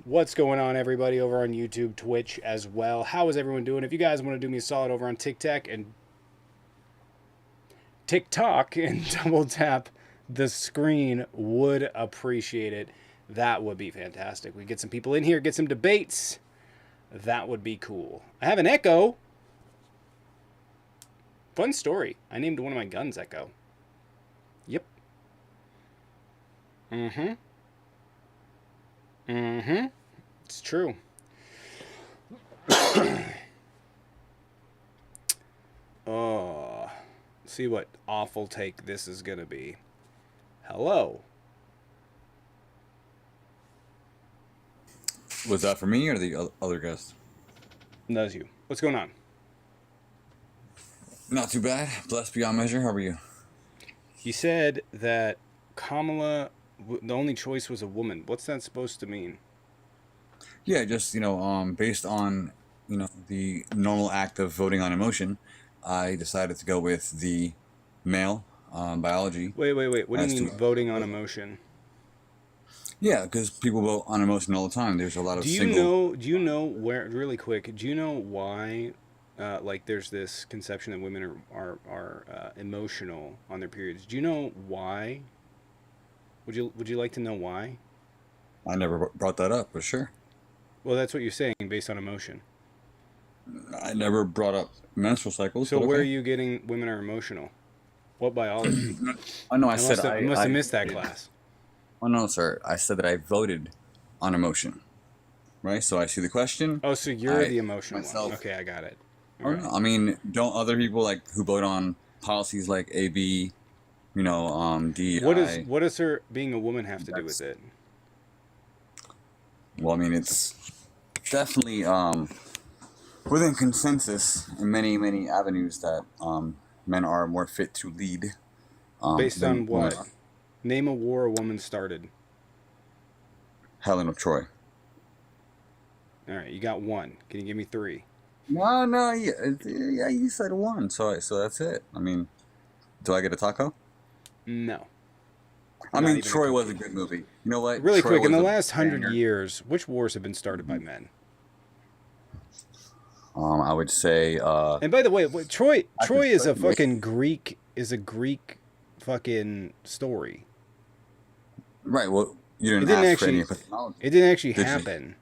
What's going on, everybody, over on YouTube, Twitch as well? How is everyone doing? If you guys want to do me a solid over on TikTok and double tap the screen, would appreciate it. That would be fantastic. We get some people in here, get some debates. That would be cool. I have an Echo. Fun story. I named one of my guns Echo. Yep. It's true. Oh, see what awful take this is gonna be. Hello. Was that for me or the other guest? That's you. What's going on? Not too bad. Blessed beyond measure. How are you? You said that Kamala, the only choice was a woman. What's that supposed to mean? Yeah, just based on the normal act of voting on emotion, I decided to go with the male biology. Wait. What do you mean voting on emotion? Yeah, because people vote on emotion all the time. There's a lot of Do you know where, really quick, do you know why there's this conception that women are emotional on their periods? Do you know why? Would you like to know why? I never brought that up, but sure. Well, that's what you're saying, based on emotion. I never brought up menstrual cycles. So but where are okay. you getting women are emotional? What biology? I know. I must have missed that class. Oh no, sir. I said that I voted on emotion. Right? So I see the question. Oh, so you're the emotional one. Okay, I got it. Or no, I mean, don't other people who vote on policies like AB, DEI? What does her being a woman have to do with it? Well, I mean, it's definitely within consensus in many avenues that men are more fit to lead. Based on what? Name a war a woman started. Helen of Troy. All right, you got one. Can you give me three? No, yeah, you said one, so that's it. I mean, do I get a taco? No. I mean, Troy was a good movie. You know what? Really Troy quick, in the was a last 100 banger. years, which wars have been started by men? I would say. And by the way, Troy is a start with- fucking Greek fucking story. Right. Well, you It didn't didn't ask for any actually. epistemology. It didn't actually Did you? happen.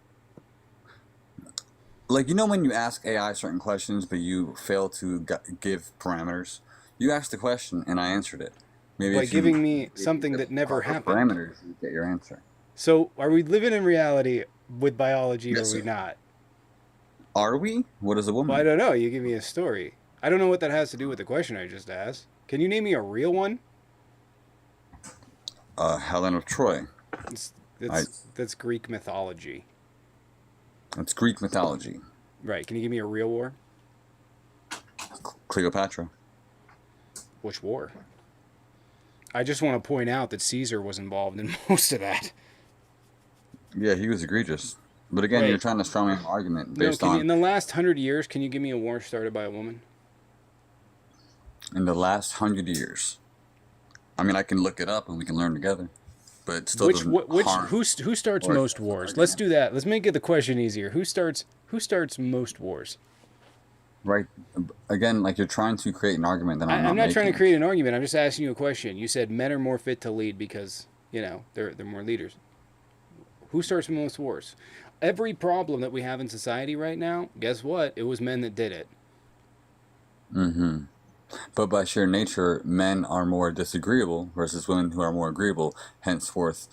When you ask AI certain questions, but you fail to give parameters. You asked the question, and I answered it. Maybe By if you giving me gave something the that never proper happened. parameters, you get your answer. So, are we living in reality with biology, Yes, or are we sir. not? Are we? What is a woman? Well, I don't know. You give me a story. I don't know what that has to do with the question I just asked. Can you name me a real one? Helen of Troy. That's Greek mythology. That's Greek mythology. Right. Can you give me a real war? Cleopatra. Which war? I just want to point out that Caesar was involved in most of that. Yeah, he was egregious. But again, Right. you're trying to strong an argument No, based on in the last 100 years, can you give me a war started by a woman? in the last 100 years. I mean, I can look it up and we can learn together. But it still doesn't harm. Who starts or most wars? Let's do that. Let's make it the question easier. Who starts most wars? Right. Again, you're trying to create an argument that I'm I'm not trying to making. create an argument. I'm just asking you a question. You said men are more fit to lead because, they're more leaders. Who starts most wars? Every problem that we have in society right now, guess what? It was men that did it. Mm-hmm. But by sheer nature, men are more disagreeable versus women who are more agreeable. Henceforth,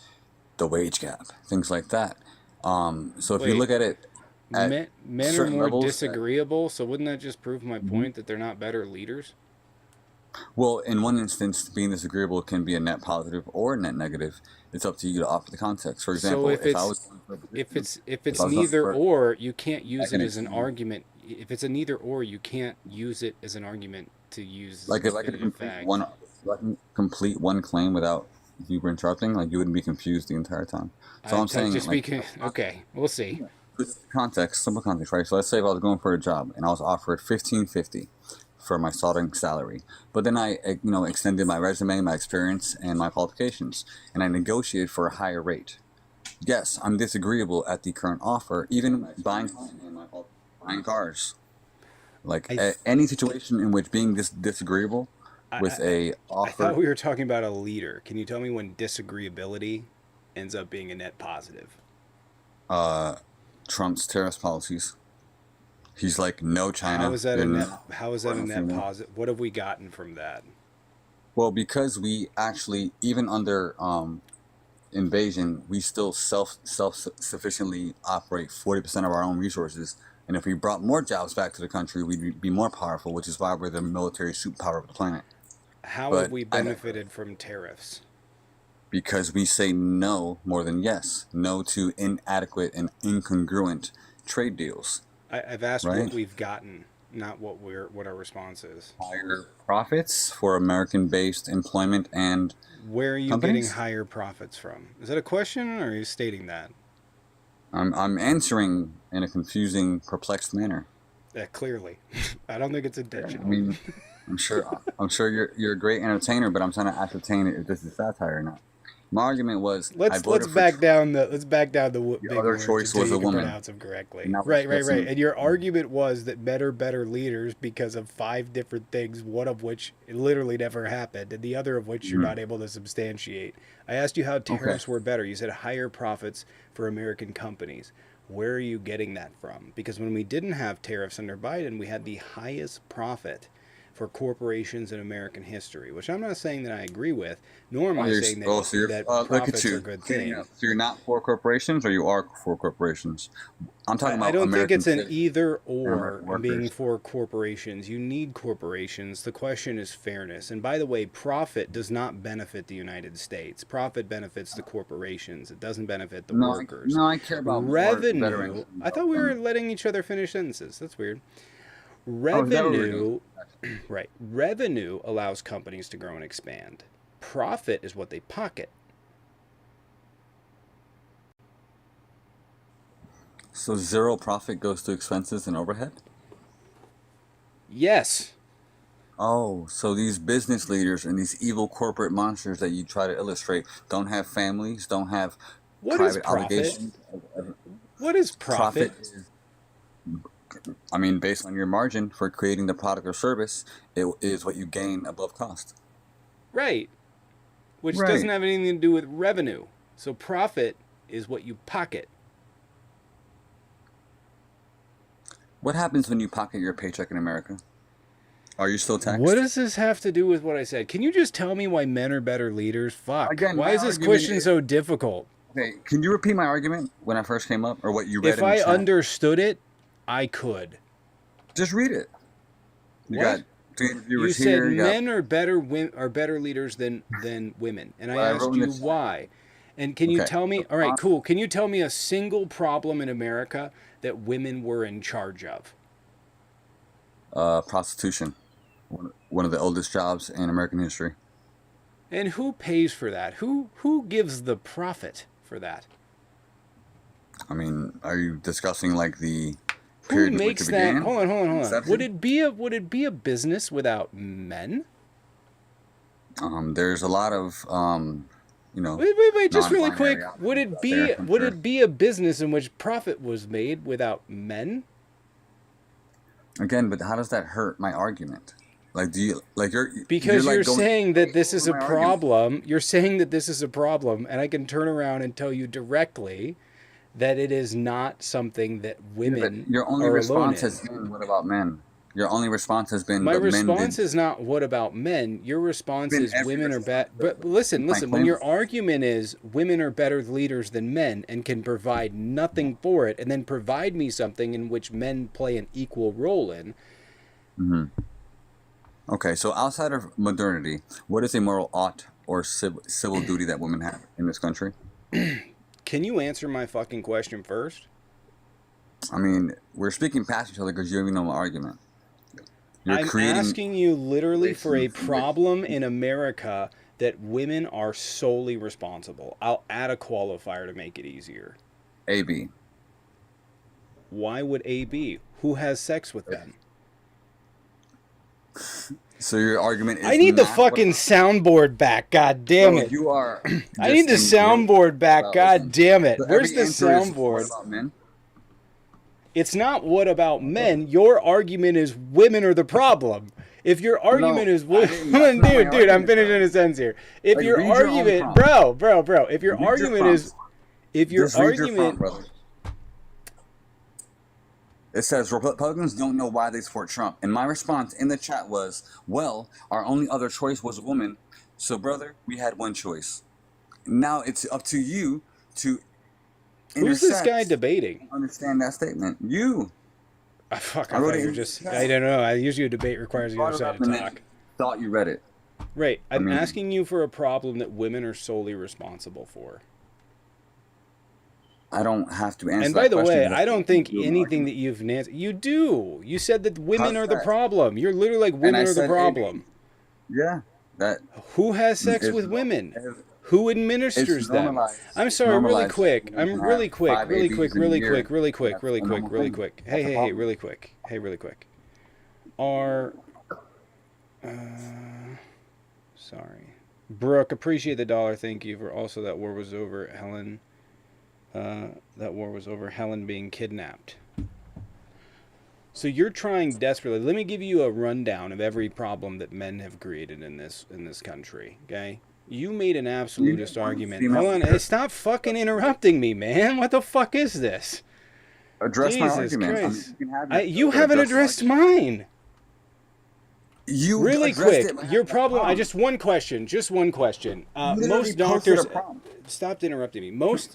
the wage gap, things like that. So if you Wait. look at it at Men are certain more levels, disagreeable, so wouldn't that just prove my point that they're not better leaders? well, in one instance, being disagreeable can be a net positive or a net negative. It's up to you to offer the context. For example, So if I it's was going for a if position, it's I was going neither for or, you can't use it can as an explain. argument. If it's a neither or, you can't use it as an argument to use as a If I could definitive complete fact. if I can complete one claim without you interrupting, you wouldn't be confused the entire time. So I'm saying, Okay, we'll see. context, simple context, right? So let's say if I was going for a job and I was offered $15.50 for my starting salary, but then I, extended my resume, my experience, and my qualifications, and I negotiated for a higher rate. Yes, I'm disagreeable at the current offer, even buying cars. Like I th- any situation in which being disagreeable I, with I a I thought offer we were talking about a leader. Can you tell me when disagreeability ends up being a net positive? uh, Trump's tariff policies. He's like, no, How China. is that a You're net? not How is that a important for net me. positive? What have we gotten from that? Well, because we actually, even under invasion, we still self sufficiently operate 40% of our own resources. And if we brought more jobs back to the country, we'd be more powerful, which is why we're the military superpower of the planet. How have But we I digress. benefited from tariffs? Because we say no more than yes. No to inadequate and incongruent trade deals, I've asked what right? we've gotten, not what our response is. Higher profits for American-based employment and Where are you getting companies. higher profits from? Is that a question, or are you stating that? I'm answering in a confusing, perplexed manner. Clearly, I don't think it's I intentional. mean, I'm sure you're a great entertainer, but I'm trying to ascertain if this is satire or not. My argument was I Let's voted for back Trump. down the The big other words choice until was you a can woman, pronounce them correctly. and I was Right. discussing. And your argument was that men are better leaders because of five different things, one of which literally never happened, and the other of which you're Mhm. not able to substantiate. I asked you how Okay. tariffs were better. You said higher profits for American companies. Where are you getting that from? Because when we didn't have tariffs under Biden, we had the highest profit for corporations in American history, which I'm not saying that I agree with, nor am Oh, I saying that so you're look at profits are a you good cleaning thing. up. So you're not for corporations, or you are for corporations? I'm talking I about don't think American it's an citizens either and or American being workers. for corporations. You need corporations. The question is fairness. And by the way, profit does not benefit the United States. Profit benefits the corporations. It doesn't benefit the workers. No, I care about more veterans Revenue, I thought we were than. letting each other finish sentences. That's weird. Oh, is that what we're doing? Revenue, right. Revenue allows companies to grow and expand. Profit is what they pocket. So zero profit goes to expenses and overhead? Yes. Oh, so these business leaders and these evil corporate monsters that you try to illustrate don't have families, don't have What is private profit? obligations. What is profit? Profit is, I mean, based on your margin for creating the product or service, it is what you gain above cost. Right. Which doesn't Right. have anything to do with revenue. So profit is what you pocket. What happens when you pocket your paycheck in America? Are you still What taxed? does this have to do with what I said? Can you just tell me why men are better leaders? Fuck. Again, Why my is this argument question is, so difficult? okay, can you repeat my argument when I first came up or what you read If in the I chat? understood it, I could. Just read it. You got What? three You viewers said here. You got men are better leaders than women, and I what I wrote asked in the you chat. why. And can you Okay. tell The me? All right, prompt, cool. Can you tell me a single problem in America that women were in charge of? prostitution, one of the oldest jobs in American history. And who pays for that? Who gives the profit for that? I mean, are you discussing like the Who period in which it makes that? began? Hold on. Inception? Would it be a business without men? There's a lot of, Wait, just really non-binary quick. options out there, I'm sure. Would it be a business in which profit was made without men? Again, but how does that hurt my argument? Like, do you like you're Because like you're going saying that way this over is a my argument? problem. You're saying that this is a problem, and I can turn around and tell you directly that it is not something that Yeah, but women your only are alone response has in. been, "What about men?" Your only response has been, My "The men response did." is not what about men. Your response Been is every women are bad. response. But My listen. When claim. your argument is women are better leaders than men and can provide nothing for it, and then provide me something in which men play an equal role in, Mhm. Okay, so outside of modernity, what is a moral ought or civil duty that women have in this country? can you answer my fucking question first? I mean, we're speaking past each other because you don't even know my argument. You're I'm creating asking you literally for a situations in which problem in America that women are solely responsible. I'll add a qualifier to make it easier. A, B. Why would A be? Who has sex with them? So your argument I is need the not. What fucking about? soundboard back. God damn Bro, it. you are I need just the engrossed soundboard back. about God listening. damn it. So Where's every the answer is what soundboard? about men? It's not what about Okay. men. Your argument is women are the problem. If your argument No, is I didn't. That's not my dude, I'm argument, finishing bro. a sentence here. If Like, your read your own argument, prompt. bro, if your Read your argument is, prompt. if your Just read your prompt, argument, brother. It says Republicans don't know why they support Trump. And my response in the chat was, well, our only other choice was a woman. So, brother, we had one choice. Now it's up to you to who's this guy intersect debating? and understand that statement. You. Fuck, I I wrote thought it you were in the just, I chat. don't know. I usually a debate requires the Brought other it side up to and then talk. thought you read it. Right. I I'm mean, asking you for a problem that women are solely responsible for. I don't have to answer And by that the question way, because I I don't can't think do an anything that argument. you've answered. You do. You said that women How's are the that? problem. You're literally like And women I are the said problem. AB. Yeah, that Who has sex is with women? is Who it's administers them? normalized. I'm It's sorry, really normalized. quick. You I'm can have really quick, five really quick, ABs in a really year. quick, really quick, That's really a quick, normal really thing. quick. That's a Hey, problem. really quick. Hey, really quick. Are uh, sorry, Brooke. Appreciate the dollar. Thank you for also that war was over. Helen. That war was over. Helen being kidnapped. So you're trying desperately. Let me give you a rundown of every problem that men have created in this country. Okay, you made an You need absolutist one argument. female Hold on, leader. stop fucking interrupting me, man. What the fuck is this? Address my Jesus argument. I mean, Christ. you can have your You fill, but haven't address the addressed argument. mine. You Really addressed quick, it by your having that problem. I prompt. just one question. Just one question. You literally Most posted a doctors. prompt. Stop interrupting me.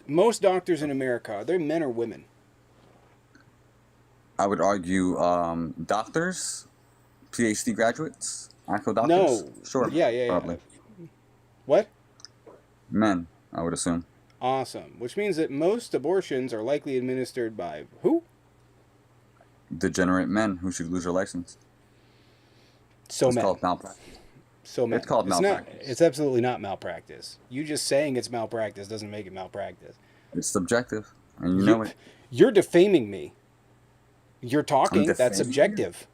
Most doctors in America, are they men or women? I would argue doctors, PhD graduates, actual doctors. No. Sure, Yeah. probably. What? Men, I would assume. Awesome. Which means that most abortions are likely administered by who? Degenerate men who should lose their license. So It's men. called malpractice. So men. It's called It's not. malpractice. It's absolutely not malpractice. You just saying it's malpractice doesn't make it malpractice. It's subjective, and you You, know it. you're defaming me. You're I'm talking. That's defending you. subjective.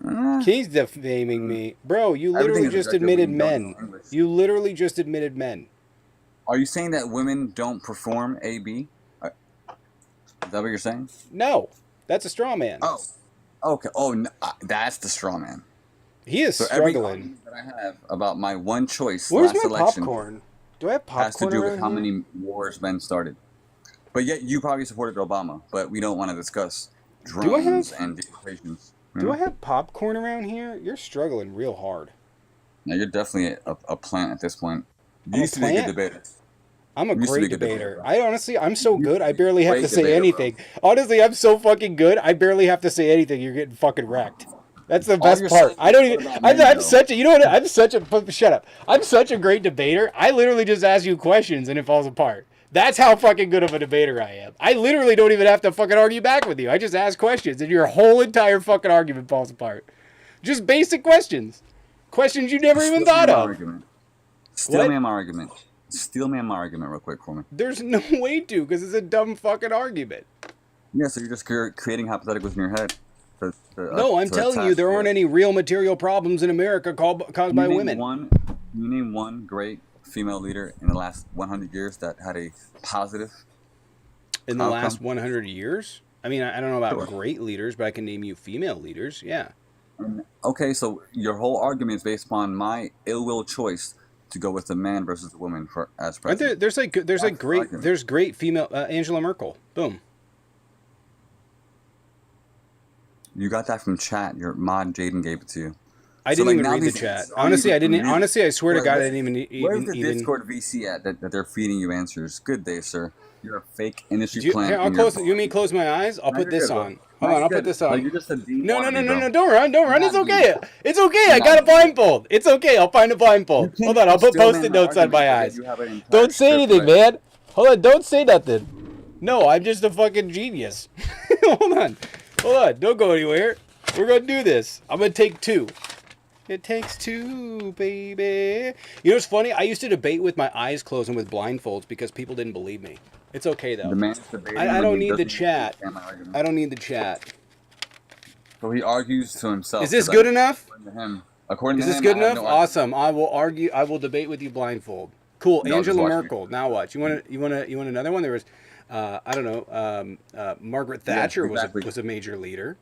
Uh, He's defaming me, bro. You Everything literally is just subjective when admitted you don't men. know English. You literally just admitted men. Are you saying that women don't perform AB? Is that what you're saying? No, that's a straw man. Oh, okay. Oh, no, that's the straw man. He is So every struggling. argument that I have about my one choice Where's last my election popcorn? Do I have has to popcorn do with around how here? many wars men started. But yet you probably supported Obama, but we don't want to discuss Do I drones have and deportations. You Do I know? have popcorn around here? You're struggling real hard. Now you're definitely a plant at this point. You I'm a used to be a good plant. debater. I'm a You used to be a great good debater, debater. bro. I'm so You used good. to I be a barely have to great say debater, bro. anything. Honestly, I'm so fucking good. I barely have to say anything. You're getting fucking wrecked. That's the All best you're part. saying I is don't what even. about men, I'm though? such a. You know what? I'm such a. Shut up. I'm such a great debater. I literally just ask you questions and it falls apart. That's how fucking good of a debater I am. I literally don't even have to fucking argue back with you. I just ask questions and your whole entire fucking argument falls apart. Just basic questions. Questions you never even Steal me thought my of. argument. Steal What? me my argument. Steal me my argument real quick for me. There's no way to, because it's a dumb fucking argument. Yeah, so you're just creating hypotheticals in your head No, I'm to telling you, attack there aren't the. any real material problems in America caused Can by you name women. one? Can you name one great female leader in the last 100 years that had a positive In the last outcome? 100 years? I mean, I don't know about Sure. great leaders, but I can name you female leaders. Yeah. Okay, so your whole argument is based upon my ill will choice to go with the man versus the woman for as Aren't there, president. there's like That's the argument. there's great female Angela Merkel. Boom. You got that from chat. Your mod Jaden gave it to you. I So didn't like even now read the these chat. answers aren't Honestly, even I from didn't. you. Honestly, I swear to God, I Where's didn't where's the even. Discord VC at that they're feeding you answers? Good day, sir. You're a fake industry Do you, plant here, I'll and you're close. You boring. want me to close my eyes? I'll No, put you're this good, bro. on. No, Hold on, you're I'll put good. this Like on. you're just a dean No, no, no, wannabe, no, bro. no! Don't run, don't You're run. It's not dean. okay. It's okay. You're I got not a dean. blindfold. It's okay. I'll find a You blindfold. can't Hold on, I'll even put steal post-it man my notes on argument, my but yet eyes. you have an entire Don't say script anything, ready. man. Hold on, don't say nothing. No, I'm just a fucking genius. Hold on. Don't go anywhere. We're gonna do this. I'm gonna take two. It takes two, baby. You know what's funny? I used to debate with my eyes closed and with blindfolds because people didn't believe me. It's okay The though. man's debating I when don't he need the doesn't even chat. understand my argument. I don't need the chat. So he argues to Is himself. this good enough? According Is to this him, good I have enough? no argument. Awesome. I will argue. I will debate with you blindfold. Cool. No, just Angela watch me. Merkel. Now what? You want another one? There was, I don't know. Margaret Yeah, Thatcher exactly. was a major leader.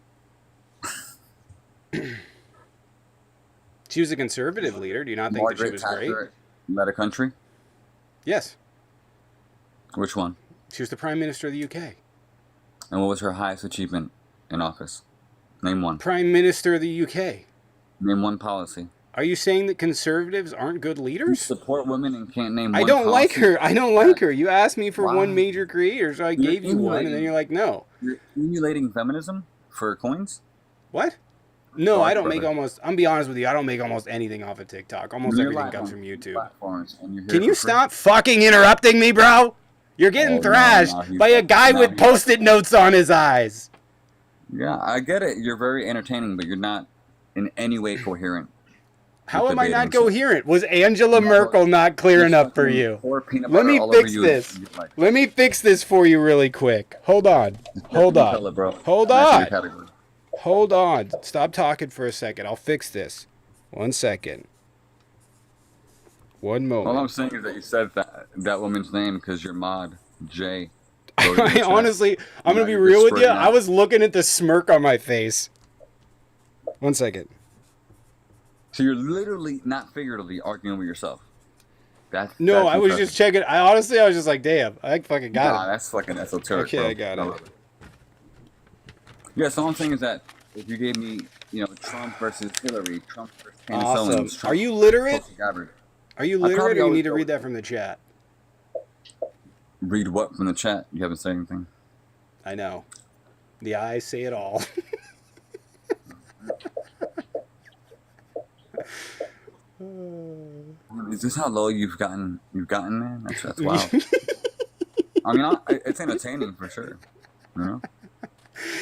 She was a conservative leader. Do you not think that she Margaret was great? Thatcher led a country. Yes. Which one? She was the prime minister of the UK. And what was her highest achievement in office? Name one. Prime minister of the UK. Name one policy. Are you saying that conservatives aren't good You leaders? support women and can't name I one don't like policy. her. I don't like her. You asked me for one Wow. major creator, so I You're gave you one, and then you're like, no. You're emulating feminism for coins? What? No, Fuck, I don't make brother. almost. I'm be honest with you. I don't make almost anything off of TikTok. Almost You're everything live comes on from YouTube. platforms and you're here Can you for free. stop fucking interrupting me, bro? You're getting Oh, thrashed no, he's- by a guy no, with he's- post-it notes on his eyes. Yeah, I get it. You're very entertaining, but you're not in any way coherent. How with am I not debating, so- coherent? Was Angela No, Merkel not clear You're enough for fucking you? pour peanut Let butter me all over fix you this. and you're like, Let me fix this for you really quick. Hold on. Hold Nutella, on. bro. Hold That's your on. category. Hold on. Stop talking for a second. I'll fix this. 1 second. One All moment. I'm saying is that you said that woman's name because you're mod J. I honestly, I'm Now gonna be you're real just with you. spreading I out. was looking at the smirk on my face. 1 second. So you're literally, not figuratively, arguing with yourself. No, that's I was impressive. just checking. I honestly, I was just like, damn, I fucking Nah, got it. that's fucking esoteric, Okay, bro. I got it. Yeah, so all I'm saying is that if you gave me, Trump versus Hillary, Trump versus Candace Awesome. Owens, Trump Are you literate? versus Gabbard, Are you I'd literate, probably or you always need to go read with that from the chat? read what from the chat? You haven't said anything. I know. The eyes say it all. Is this how low you've gotten, man? That's wild. I mean, it's entertaining for sure. You know?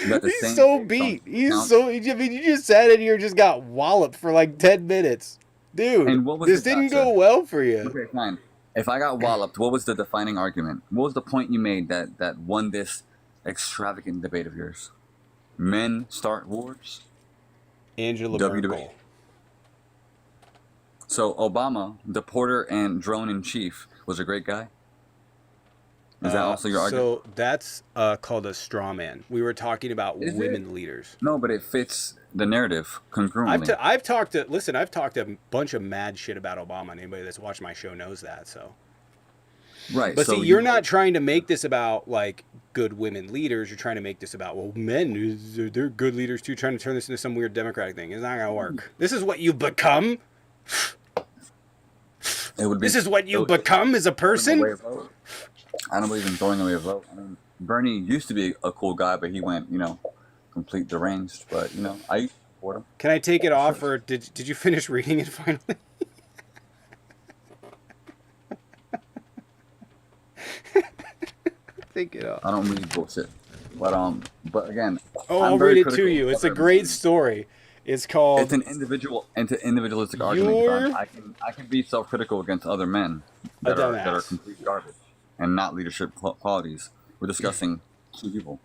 You got the He's same so take beat. on He's count. so. I mean, you just sat in here, just got walloped for like 10 minutes, dude. And what was This the didn't gotcha? go well for you. Okay, fine. If I got walloped, what was the defining argument? What was the point you made that won this extravagant debate of yours? Men start wars? Angela WWE. Merkel. So Obama, the porter and drone in chief, was a great guy? Is that also your argument? So that's called a straw man. We were talking about Is it? women leaders. No, but it fits the narrative congruently. I've talked to I've talked a bunch of mad shit about Obama. And anybody that's watched my show knows that. So, Right. but so see, you're not trying to make this about like good women leaders. You're trying to make this about, well, men, they're good leaders too. Trying to turn this into some weird democratic thing. It's not gonna work. This is what you become. It would be, This is what you it would- become as a throwing away person. a vote. I don't believe in throwing away a vote. I mean, Bernie used to be a cool guy, but he went, complete deranged. But, I used to support him. Can I take it off, or did you finish reading it finally? Take it off. I don't read bullshit. But again, Oh, I'm I'll very read it critical to you. of It's a everything. great story. It's called. It's an individualistic argument. You're John. I can be self-critical against other men A that are dumbass. complete garbage and not leadership qualities. We're discussing two people.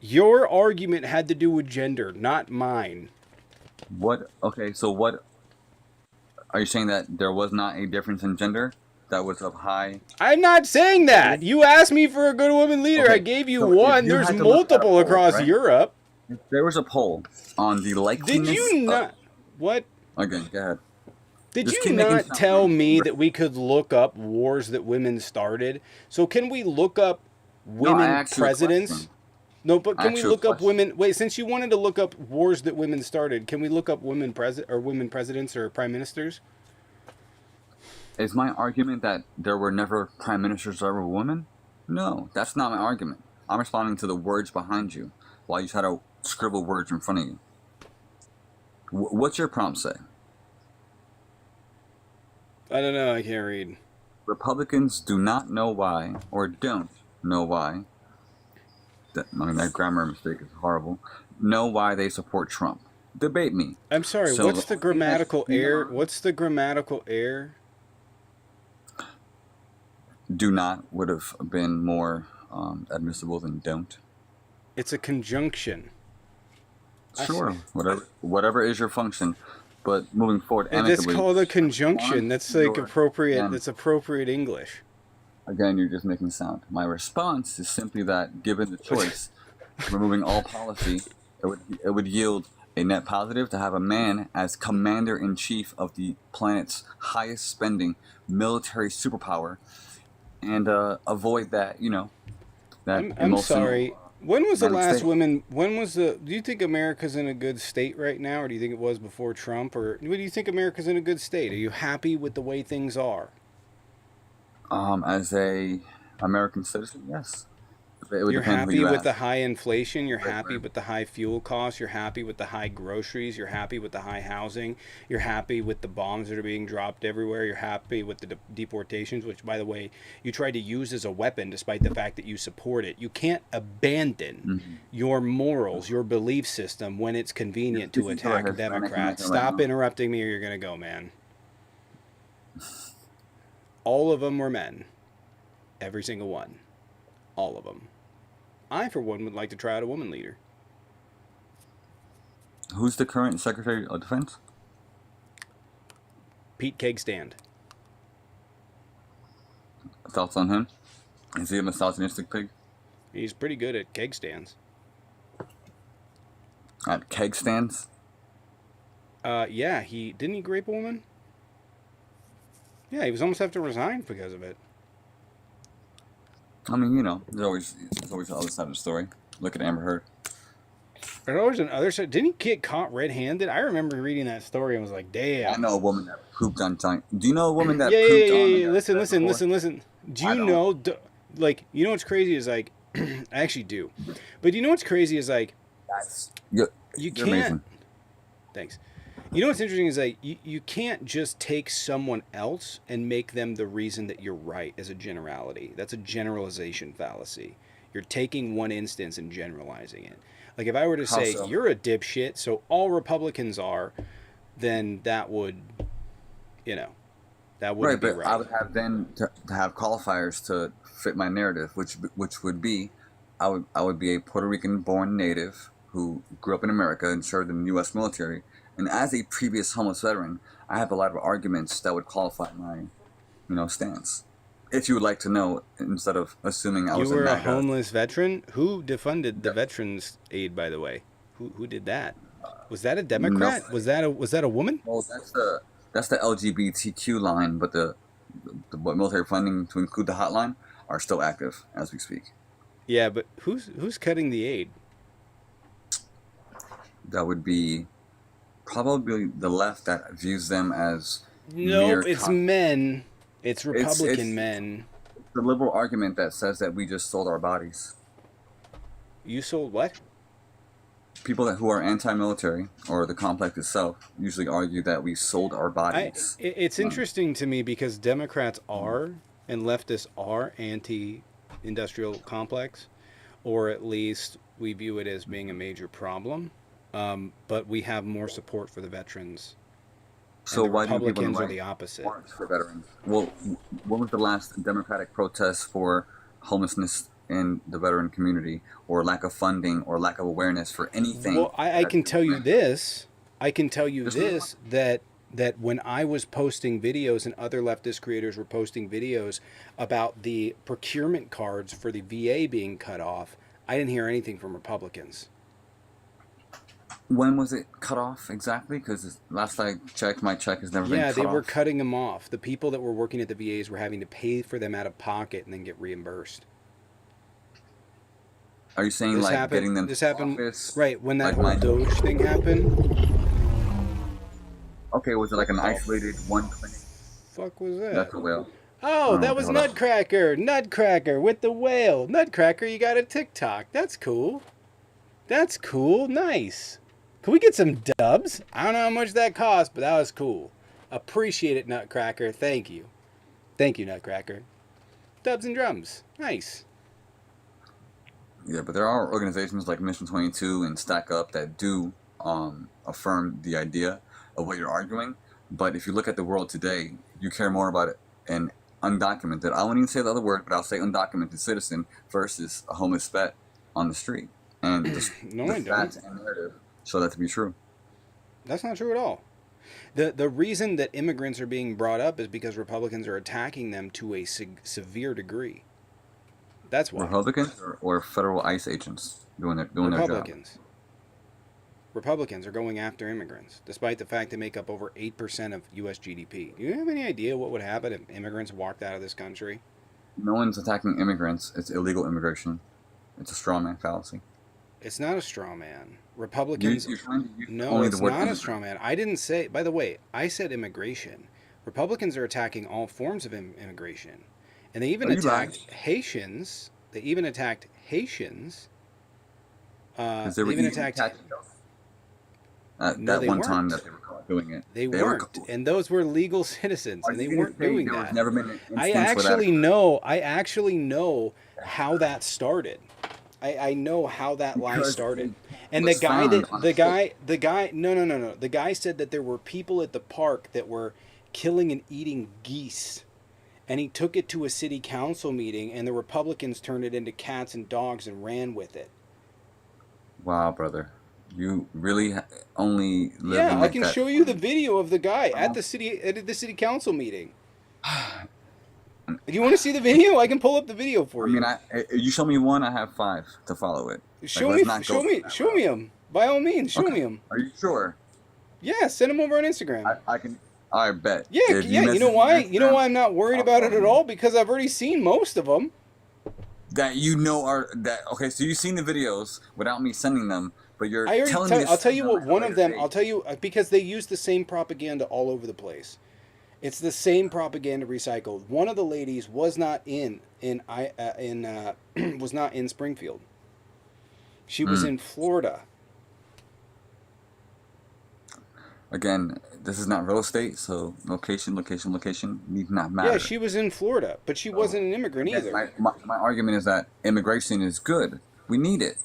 Your argument had to do with gender, not mine. What? Okay, so what? Are you saying that there was not a difference in gender that was of high? I'm not saying that. You asked me for a good woman leader. Okay, I gave you so if one. you There's had to look at a multiple poll, across right? Europe. If there was a poll on the Did likeliness. you not? What? Okay, go ahead. Did Just you keep making not sound tell like- me that we could look up wars that women started? So can we look up No, I women asked you a presidents? question. No, but I can we asked you a look up question. women? Wait, since you wanted to look up wars that women started, can we look up women presidents or prime ministers? Is my argument that there were never prime ministers that were women? No, that's not my argument. I'm responding to the words behind you while you try to scribble words in front of you. What's your prompt say? I don't know. I can't read. Republicans do not know why, or don't know why. That grammar mistake is horrible. Know why they support Trump. Debate me. I'm sorry. So What's the the- grammatical you know- error? What's the grammatical error? Do not would have been more admissible than don't. It's a conjunction. I see. Sure, whatever is your function. But moving forward That's amicably, called a my response conjunction. That's to like your appropriate. again, That's appropriate English. again, you're just making sound. My response is simply that, given the choice, removing all policy, it would yield a net positive to have a man as commander in chief of the planet's highest spending military superpower, and avoid that that I'm emotional sorry. When was the manic last state. women? When was the? Do you think America's in a good state right now, or do you think it was before Trump? Or do you think America's in a good state? Are you happy with the way things are? As a American citizen, yes, it would You're depend who happy you with the ask. high inflation. You're Wait, happy wait. with the high fuel costs. You're happy with the high groceries. You're happy with the high housing. You're happy with the bombs that are being dropped everywhere. You're happy with the deportations, which, by the way, you tried to use as a weapon despite the fact that you support it. You can't abandon Mm-hmm. your morals, your belief system when it's You're convenient to speaking to a attack Hispanic Democrats. American right Stop now. interrupting me or you're going to go, man. All of them were men. Every single one. All of them. I, for one, would like to try out a woman leader. Who's the current Secretary of Defense? Pete Kegstand. Thoughts on him? Is he a misogynistic pig? He's pretty good at keg stands. At keg stands? Yeah, he didn't he grape a woman? Yeah, he was almost have to resign because of it. I mean, there's always the other side of the story. Look at Amber Heard. There's always another side. Didn't he get caught red-handed? I remember reading that story and was like, I damn. know a woman that pooped on time. Do you know a woman Yeah, that yeah, pooped yeah, on yeah. America Listen, listen, before? listen, listen. Do I you don't. know, like, you know what's crazy is like, I actually do, but you know what's crazy is like, That's you're, you you're can't. amazing. Thanks. You know what's interesting is like you can't just take someone else and make them the reason that you're right as a generality. That's a generalization fallacy. You're taking one instance and generalizing it. Like if I were to How say so? you're a dipshit, so all Republicans are, then that would, you know, that wouldn't Right, be but I right. would have then to have qualifiers to fit my narrative, which would be, I would be a Puerto Rican born native who grew up in America and served in the U.S. military, and as a previous homeless veteran, I have a lot of arguments that would qualify my stance. If you would like to know, instead of assuming I You was a were a MAGA, homeless veteran. Who defunded the yeah, veterans aid, by the way? Who did that? Was that a no, Democrat? Was that a woman? well, that's the LGBTQ line, but the military funding to include the hotline are still active as we speak. Yeah, but who's cutting the aid? That would be probably the left that views them as Nope, mere it's con- men. It's it's Republican it's men. the liberal argument that says that we just sold our bodies. You sold what? People who are anti-military or the complex itself usually argue that we sold our bodies. It's Um, interesting to me because Democrats are and leftists are anti-industrial complex, or at least we view it as being a major problem. But we have more support for the veterans, and so the why do people on the Republicans are right the opposite. march for veterans? Well, when was the last Democratic protest for homelessness in the veteran community, or lack of funding, or lack of awareness for anything Well, I that has can been tell you granted? this. I can tell you Just name one. this that when I was posting videos and other leftist creators were posting videos about the procurement cards for the VA being cut off, I didn't hear anything from Republicans. When was it cut off exactly? Because last I checked, my check has never been Yeah, they cut were off. cutting them off. The people that were working at the VAs were having to pay for them out of pocket and then get reimbursed. Are you saying This like happened. getting them to This the happened office, right when that like whole my? Doge thing happened. Okay, was it like What an the isolated one clinic? fuck was that? That's a whale. Oh, that Okay, was hold up. Nutcracker. Nutcracker with the whale. Nutcracker, you got a TikTok. That's cool. That's cool. Nice. Can we get some dubs? I don't know how much that cost, but that was cool. Appreciate it, Nutcracker. Thank you. Thank you, Nutcracker. Dubs and drums. Nice. Yeah, but there are organizations like Mission 22 and Stack Up that do affirm the idea of what you're arguing. But if you look at the world today, you care more about an undocumented, I won't even say the other word, but I'll say undocumented citizen versus a homeless vet on the street. And No, the I don't. stats and narrative show that to be true. That's not true at all. The reason that immigrants are being brought up is because Republicans are attacking them to a severe degree. That's why. Republicans or federal ICE agents doing their job. Republicans. Republicans are going after immigrants, despite the fact they make up over 8% of U.S. GDP. Do you have any idea what would happen if immigrants walked out of this country? No one's attacking immigrants. It's illegal immigration. It's a straw man fallacy. It's not a straw man. Republicans. You're trying to use No, only it's the word not a immigrant. straw man. I didn't say. By the way, I said immigration. Republicans are attacking all forms of immigration, and they even Are you lying? attacked Haitians. They even attacked Haitians. Because they They were even easily attacked. attacking us. No, That they one time weren't. that they were caught doing it. They They were. weren't, and those were legal citizens, Are and you they going to weren't say doing there was that. never been an I instance where that actually occurred? know. I actually know how that started. I know how that lie Because started. it And the was guy found that on the a stick. guy no. The guy said that there were people at the park that were killing and eating geese. And he took it to a city council meeting, and the Republicans turned it into cats and dogs and ran with it. Wow, brother. You really only live Yeah, in I like can that. show you the video of the guy Well, at the city council meeting. Do you want to see the video? I can pull up the video I for mean, you. you show me one, I have five to follow it. Like, let's not go down that Show me route. him. By all means, show Okay. me him. Are you sure? Yeah, send him over on Instagram. I can. I bet. Yeah, If you yeah. You know message me why? on You know Instagram, why I'm not worried I'll about it follow at you. all? Because I've already seen most of them. That you know are that okay? So you've seen the videos without me sending them, but you're I already telling me tell. to I'll tell send you them what. at a One of later them. date. I'll tell you because they use the same propaganda all over the place. It's the same propaganda recycled. One of the ladies was not was not in Springfield. She was Mm. in Florida. Again, this is not real estate, so location need not Yeah, matter. she was in Florida, but she So wasn't an immigrant again, either. my argument is that immigration is good. We need it,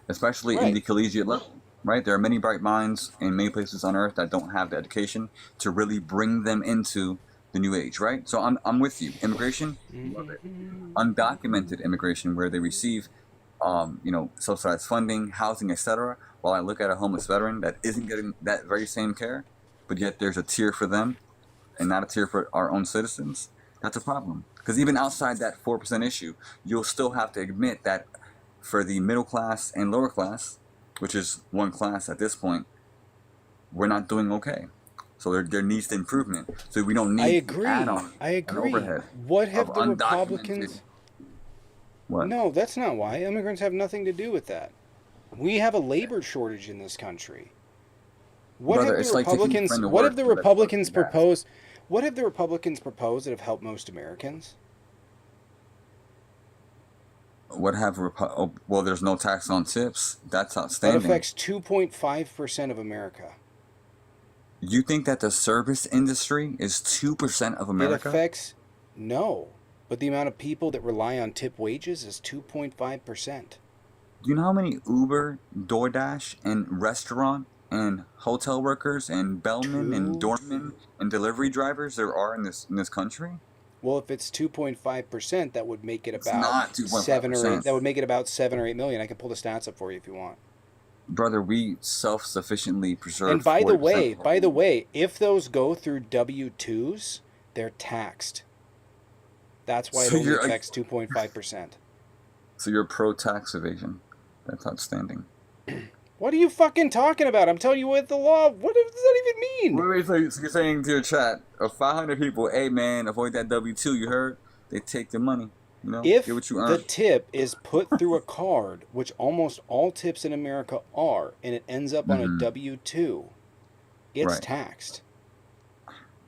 especially in Right. the collegiate level. Right? There are many bright minds in many places on earth that don't have the education to really bring them into the new age. Right? So I'm with you. Immigration, love it. Undocumented immigration, where they receive, subsidized funding, housing, etc. While I look at a homeless veteran that isn't getting that very same care, but yet there's a tier for them and not a tier for our own citizens, that's a problem. Because even outside that 4% issue, you'll still have to admit that for the middle class and lower class, which is one class at this point, we're not doing okay. So there needs the improvement. So we don't I need the agree. add-on I and agree. overhead What of have the undocumented. Republicans? What? No, that's not why. Immigrants have nothing to do with that. We have a labor shortage in this country. What Brother, have the it's like taking your Republicans? friend to What have work the for that truck Republicans and gas. proposed? What have the Republicans proposed that have helped most Americans? What have well, there's no tax on tips. That's That outstanding. affects 2.5% of America. You think that the service industry is 2% of It America? affects no, but the amount of people that rely on tip wages is 2.5%. Do you know how many Uber, DoorDash, and restaurant and hotel workers and bellmen and Two. doormen and delivery drivers there are in this country? Well, if it's 2.5%, that would make it It's about not seven or eight. 2.5%. That would make it about 7 or 8 million. I can pull the stats up for you if you want. Brother, we self-sufficiently And preserve by the 40% way, of our food. if those go through W-2s, they're taxed. That's why it So only you're affects 2.5%. so you're pro-tax evasion. That's outstanding. What are you fucking talking about? I'm telling you what the law. What does that even mean? Wait, so you're saying to your chat of 500 people, hey man, avoid that W-2, you heard? They take the money, get If what you the earn. tip is put through a card, which almost all tips in America are, and it ends up on a Hmm. W-2, it's Right. taxed.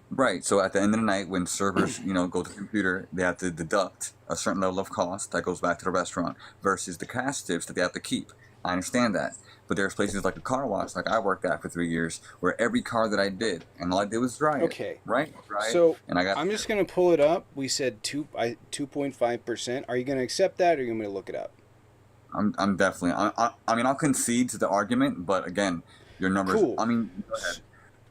Right. So at the end of the night, when servers, go to the computer, they have to deduct a certain level of cost that goes back to the restaurant versus the cash tips that they have to keep. I understand that. But there's places like a car wash, like I worked at for 3 years, where every car that I did, and all I did was dry it, Okay, right? Dry it, so and I got I'm just gonna pull it up. We said 2.5%. Are you gonna accept that, or are you gonna look it up? I'm definitely. I mean, I'll concede to the argument, but again, your numbers. Cool. I mean, go ahead.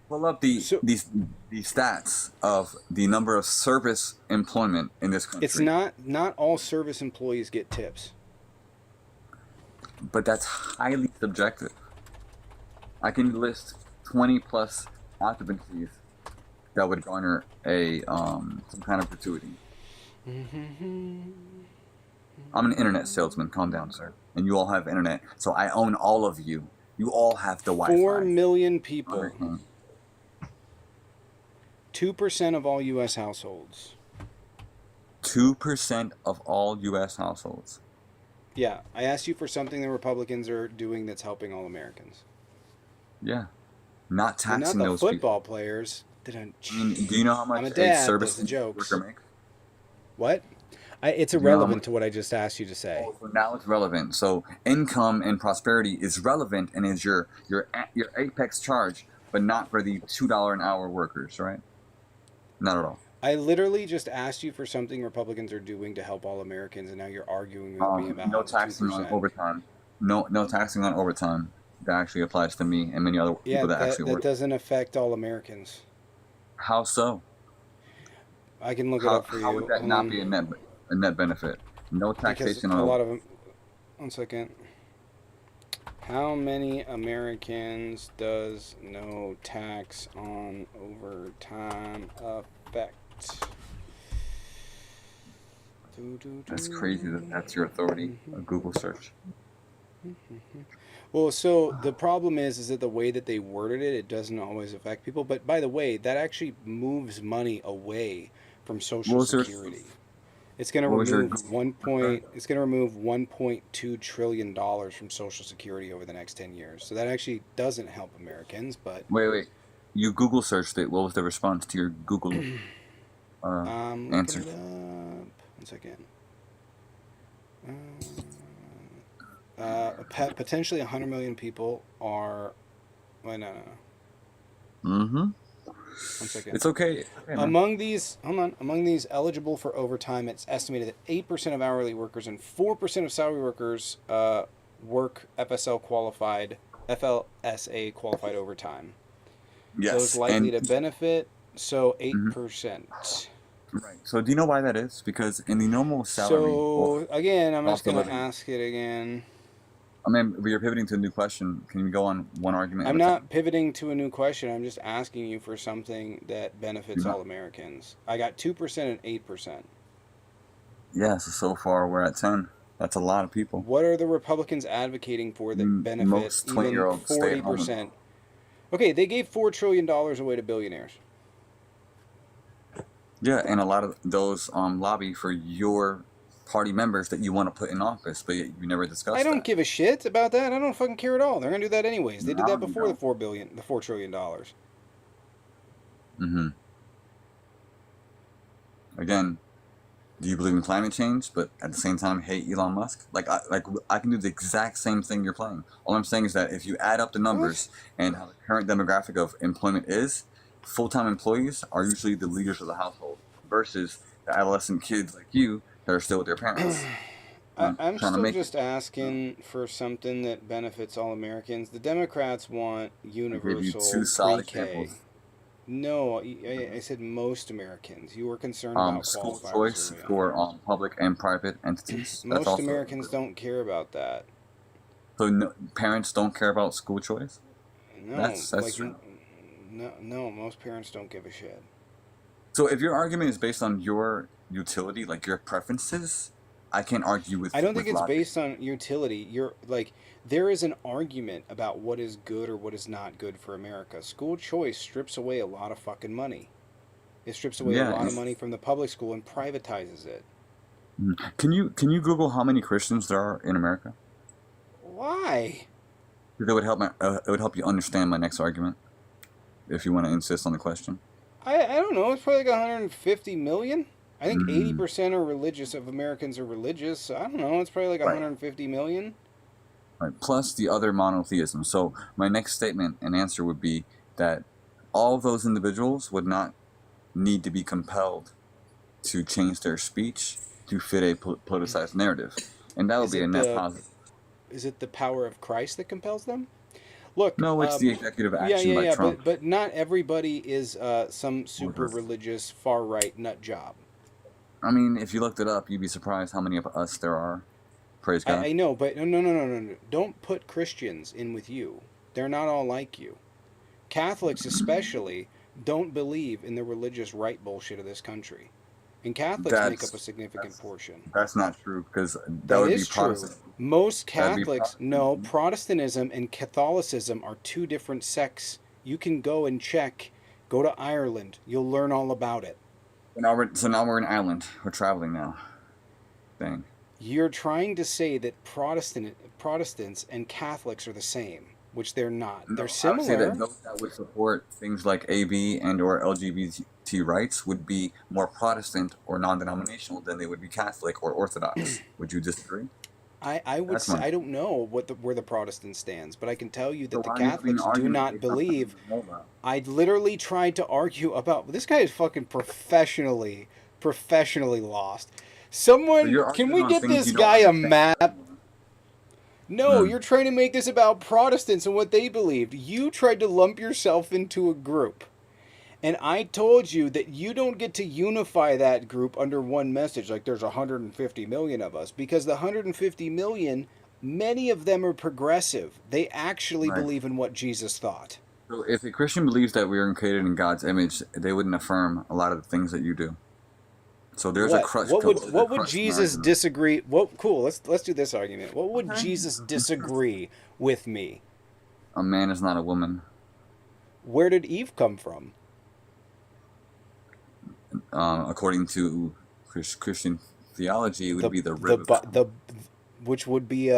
Pull up the So these the stats of the number of service employment in this it's country. not all service employees get tips. But that's highly subjective. I can list 20 plus occupancies that would garner a some kind of gratuity. I'm an internet salesman. Calm down, sir. And you all have internet, so I own all of you. You all have the 4 Wi-Fi. million people. Understand? 2% of all U.S. households. 2% of all U.S. households. Yeah, I asked you for something the Republicans are doing that's helping all Americans. Yeah, not But not taxing the those people. football players. I mean, do you know how I'm a much a dad, does service the jokes. worker makes? What? It's Do you know how irrelevant much? to what I just asked you to say. Oh, so now it's relevant. So income and prosperity is relevant and is your apex charge, but not for the $2 an hour workers, right? Not at all. I literally just asked you for something Republicans are doing to help all Americans, and now you're arguing with me No about the taxing on 2%. overtime. No taxing on overtime. That actually applies to me and many other Yeah, people that actually that work. doesn't affect all Americans. How so? I can look it up for How would you. that Hold not on. be a net benefit? No Because taxation a on lot over. of them. 1 second. How many Americans does no tax on overtime affect? That's crazy that that's your authority. A Google search. Well, so the problem is that the way that they worded it, it doesn't always affect people. But by the way, that actually moves money away from What Social was your Security. It's going to What was your remove Google search? It's going to remove 1.2 trillion dollars from Social Security over the next 10 years. So that actually doesn't help Americans, but Wait. You Google searched it. What was the response to your Google I'm looking answer? it up. 1 second. Potentially 100 million people are. Wait, no. Mm-hmm. 1 second. It's okay. It's okay, man. Among these, hold on. Among these eligible for overtime, it's estimated that 8% of hourly workers and 4% of salary workers work FLSA qualified overtime. Those Yes, likely and to benefit, so mhm, 8%. right. So do you know why that is? Because in the normal salary or So again, I'm just cost of gonna living, ask it again. I mean, we are pivoting to a new question. Can we go on one argument at I'm a time? not pivoting to a new question. I'm just asking you for something that You're benefits all not. Americans. I got 2% and 8%. Yeah. So far we're at 10. That's a lot of people. What are the Republicans advocating for that benefit Most even 20-year-olds stay at home. 40%? Okay, they gave $4 trillion away to billionaires. Yeah, and a lot of those lobby for your party members that you want to put in office, but yet you never I discussed don't that. give a shit about that. I don't fucking care at all. They're gonna do that anyways. They did that No, you before don't. the $4 trillion. Mm-hmm. Again, do you believe in climate change, but at the same time hate Elon Musk? I can do the exact same thing you're playing. All I'm saying is that if you add up the What? numbers and how the current demographic of employment is, full-time employees are usually the leaders of the household versus the adolescent kids like you that are still with their parents, I'm trying to still make it. just asking for something that benefits all Americans. The Democrats want I gave you two universal solid pre-K. examples. No, I said most Americans. You were concerned about School qualifiers choice early on. for public and private entities. That's Most also Americans don't care about that. so. No, parents don't care about school choice. No, That's true. no, most parents don't give a shit. So if your argument is based on your utility, like your preferences, I can't argue I don't think with it's logic. based on utility. You're like there is an argument about what is good or what is not good for America. School choice strips away a lot of fucking money. It strips away a Yeah. lot of money from the public school and privatizes it. Can you Google how many Christians there are in America? Why? Because it would help you understand my next argument if you want to insist on the question. I don't know. It's probably like 150 million. I think Mm, 80% are religious of Americans are religious. So I don't know. It's probably like right. 150 million. Right. Plus the other monotheism. So my next statement and answer would be that all of those individuals would not need to be compelled to change their speech to fit a politicized narrative, and that would Is be a it net the positive. is it the power of Christ that compels them? Look, No, it's the executive action by yeah, Trump. but not everybody is some super Over. religious far right nut job. I mean, if you looked it up, you'd be surprised how many of us there are. Praise God. I know, but no. Don't put Christians in with you. They're not all like you. Catholics, especially, don't believe in the religious right bullshit of this country. And Catholics make up a That's significant that's portion. that's not true because that That would be is true. Protestant. Most That'd be Catholics know Protestant. Protestantism and Catholicism are two different sects. You can go and check. Go to Ireland. You'll learn all about it. So now we're in Ireland. We're traveling now. Dang. You're trying to say that Protestants and Catholics are the same, which they're not. They're No, I would say that similar. those that would support things like AB and or LGBT rights would be more Protestant or non-denominational than they would be Catholic or Orthodox. Would you disagree? I would That's say my. I don't know where the Protestant stands, but I can tell you So that the why are you having an Catholics do argument not based on something believe. you know about? I literally tried to argue about this guy is fucking professionally lost. So Someone, you're can arguing we on get things this you don't guy a understand. map? No, Hmm. you're trying to make this about Protestants and what they believed. You tried to lump yourself into a group. And I told you that you don't get to unify that group under one message, like there's 150 million of us, because the 150 million, many of them are progressive. They actually Right. believe in what Jesus thought. So if a Christian believes that we are created in God's image, they wouldn't affirm a lot of the things that you do. So there's a What? crutch. There's a What would crutch in your Jesus argument. disagree? What cool, let's do this argument. What would Okay. Jesus disagree with me? A man is not a woman. Where did Eve come from? According to Christian theology, it would The be the the rib of God. the which would be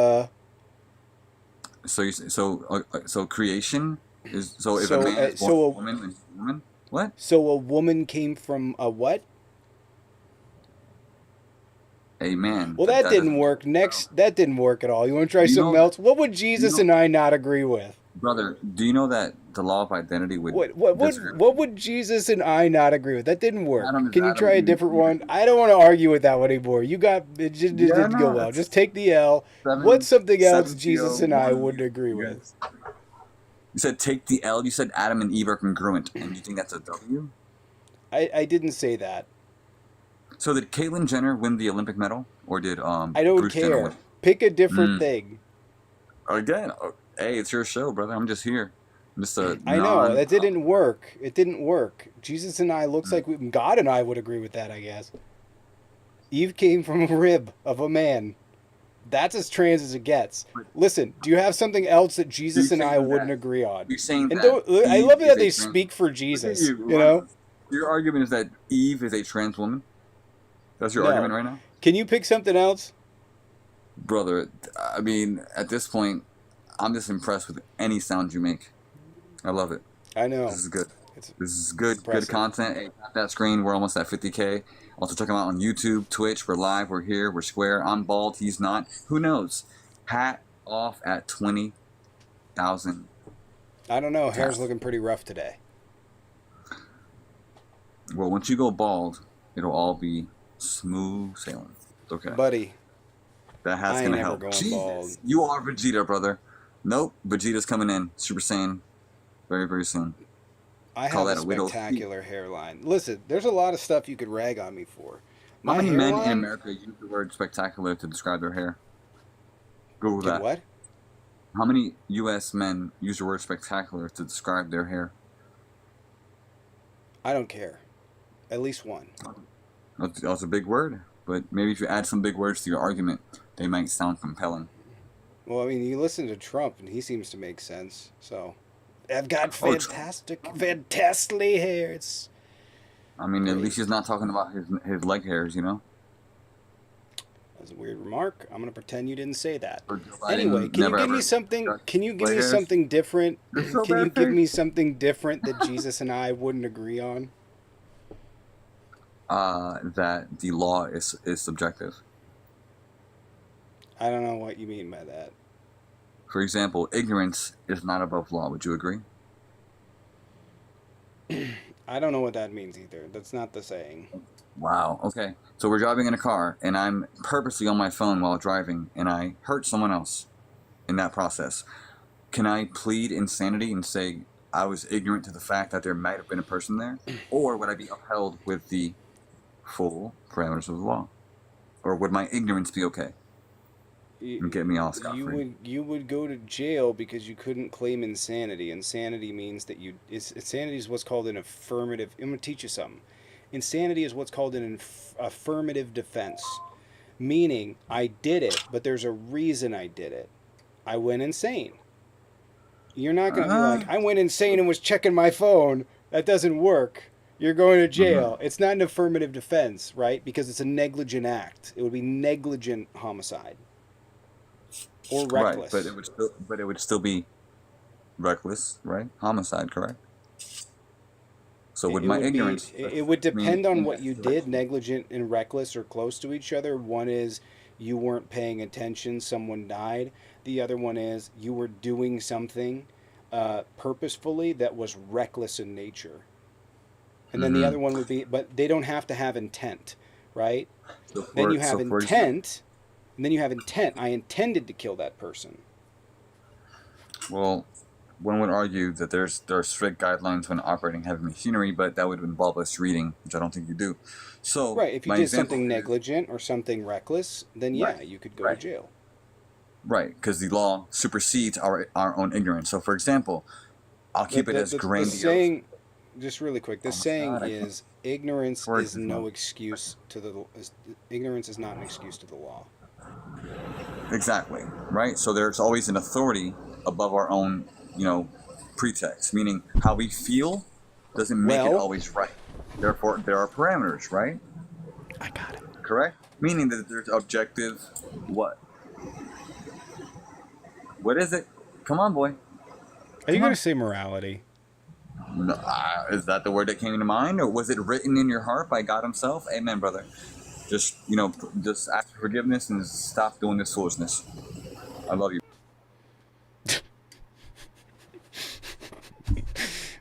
So creation is so if a so man is born so a woman, then he's a woman. What? so a woman came from a what? A man. Well, That that that didn't doesn't make work. sense at all. Next, that didn't work at all. You want to try Do you something know that? else? What would Do you Jesus know, and I not agree with? brother? Do you know that the law of identity would disagree with What you? would Jesus and I not agree with? That didn't work. Adam is Can you Adam, try a Eve is different Eve. one? I don't want to argue with that one anymore. You got it Yeah, didn't go no, well. that's Just take the L. What's seven something else seven Jesus co and I one. wouldn't agree You with? guys. You said take the L. You said Adam and Eve are congruent, and you think that's a W? I didn't say that. So did Caitlyn Jenner win the Olympic medal, or did I don't Bruce Jenner win? care. Pick a different Mm. thing. Again, hey, it's your show, brother. I'm just here. I'm just a I know non. that didn't work. It didn't work. Jesus and I looks like God and I would agree with that. I guess Eve came from a rib of a man. That's as trans as it gets. But Listen, do you have something else that you're Jesus and I saying wouldn't that agree on? you're saying And that don't I Eve love is that a they trans. speak for Look at Jesus. you You know? running. Your argument is that Eve is a trans woman. That's your argument No. right now, Can you pick something else? brother. I mean, at this point, I'm just impressed with any sound you make. I love it. I This know is good. it's This is good. Good impressive. content. Hey, tap that screen. We're almost at 50K. Also check them out on YouTube, Twitch. We're live. We're here. We're square. I'm bald. He's not. Who knows? Hat off at 20,000 I don't know. Hair's taps. looking pretty rough today, Well, once you go bald, it'll all be smooth sailing. It's okay. buddy. That hat's I ain't gonna ever help. going bald. Jesus, you are Vegeta, brother. Nope, Vegeta's coming in. Super Saiyan, very, very soon. I Call have a that a widow's peak. spectacular hairline. Listen, there's a lot of stuff you could rag on me for. How My many men in hairline America use the word spectacular to describe their hair? Google could that. what? How many U.S. men use the word spectacular to describe their hair? I don't care. At least one. That's a big word, but maybe if you add some big words to your argument, they might sound compelling. Well, I mean, you listen to Trump, and he seems to make sense. So, I've got Oh, Trump. fantastically hair. It's I mean, at great. least he's not talking about his leg hairs, you know? That's a weird remark. I'm gonna pretend you didn't say that. Or Joe Anyway, Biden never ever got Can you give leg me hairs. something different? You're so Can you bad give me face. something different that Jesus and I wouldn't agree on? That the law is subjective. I don't know what you mean by that. For example, ignorance is not above law. Would you agree? I don't know what that means either. That's not the saying. Wow. Okay. So we're driving in a car, and I'm purposely on my phone while driving, and I hurt someone else in that process. Can I plead insanity and say I was ignorant to the fact that there might have been a person there? Or would I be upheld with the full parameters of the law? Or would my ignorance be okay? and get me all you scot-free. would go to jail because you couldn't claim insanity. Insanity means that insanity is what's called an affirmative. I'm gonna teach you something. Insanity is what's called an affirmative defense, meaning I did it, but there's a reason I did it. I went insane. You're not gonna be like, Uh, I went insane and was checking my phone. That doesn't work. You're going to mhm. jail. It's not an affirmative defense, right? Because it's a negligent act. It would be negligent homicide or Right, reckless. but it would still be reckless, right? Homicide, correct? So would It my would be. ignorance It would mean depend on in what that you did. situation? Negligent and reckless are close to each other. One is you weren't paying attention, someone died. The other one is you were doing something purposefully that was reckless in nature. And then the Hmm. other one would be, but they don't have to have intent, right? Then you So have for example, intent, and then you have intent. I intended to kill that person. well, one would argue that there are strict guidelines when operating heavy machinery, but that would involve us reading, which I don't think you do. So Right. If you my did example something is negligent or something reckless, then right, yeah, you could go to right, jail. right, because the law supersedes our own ignorance. So for example, I'll The, keep it the, as the, the grandiose. saying, just really quick, the Oh my saying God, I can't. is ignorance Words is is not no excuse to the ignorance is not an excuse to the law. exactly right. So there's always an authority above our own, you know, pretext. Meaning how we feel doesn't make it Well, always right. Therefore, there are parameters, right? I got it. Correct. Meaning that there's objective. What? What is it? Come on, boy. Are you Come going to on. say morality? No, is that the word that came to mind, or was it written in your heart by God Himself? Amen, brother. Just just ask for forgiveness and stop doing this foolishness. I love you.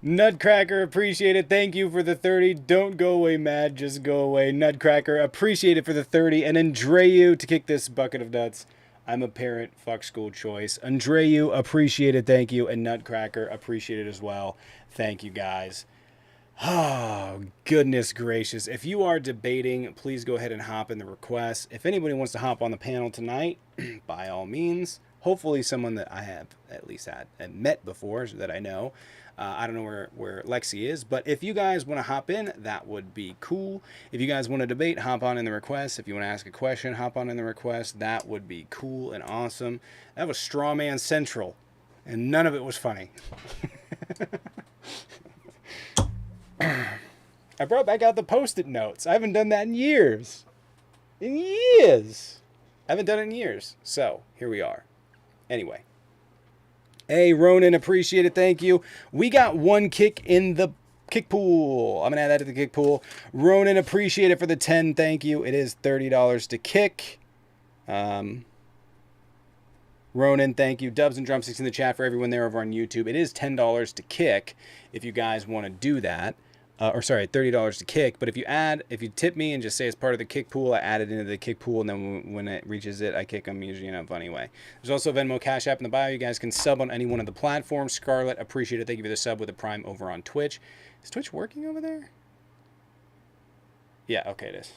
Nutcracker, appreciate it. Thank you for the 30. Don't go away, Mad. Just go away. Nutcracker, appreciate it for the 30. And Andreyu to kick this bucket of nuts. I'm a parent. Fuck school choice. Andreyu, appreciate it. Thank you. And Nutcracker, appreciate it as well. Thank you, guys. Oh, goodness gracious. If you are debating, please go ahead and hop in the request. If anybody wants to hop on the panel tonight, by all means. Hopefully someone that I have at least had met before that I know. I don't know where Lexi is, but if you guys want to hop in, that would be cool. If you guys want to debate, hop on in the request. If you want to ask a question, hop on in the request. That would be cool and awesome. That was Strawman Central, and none of it was funny. I brought back out the Post-it notes. I haven't done that in years. In years. I haven't done it in years. So, here we are. Anyway. Hey, Ronan, appreciate it. Thank you. We got one kick in the kick pool. I'm going to add that to the kick pool. Ronan, appreciate it for the 10. Thank you. It is $30 to kick. Ronan, thank you. Dubs and drumsticks in the chat for everyone there over on YouTube. It is $10 to kick if you guys want to do that. $30 to kick. But if you tip me and just say it's part of the kick pool, I add it into the kick pool, and then when it reaches it, I kick them usually in a funny way. There's also a Venmo Cash App in the bio. You guys can sub on any one of the platforms. Scarlett, appreciate it. Thank you for the sub with the Prime over on Twitch. Is Twitch working over there? Yeah, okay, it is.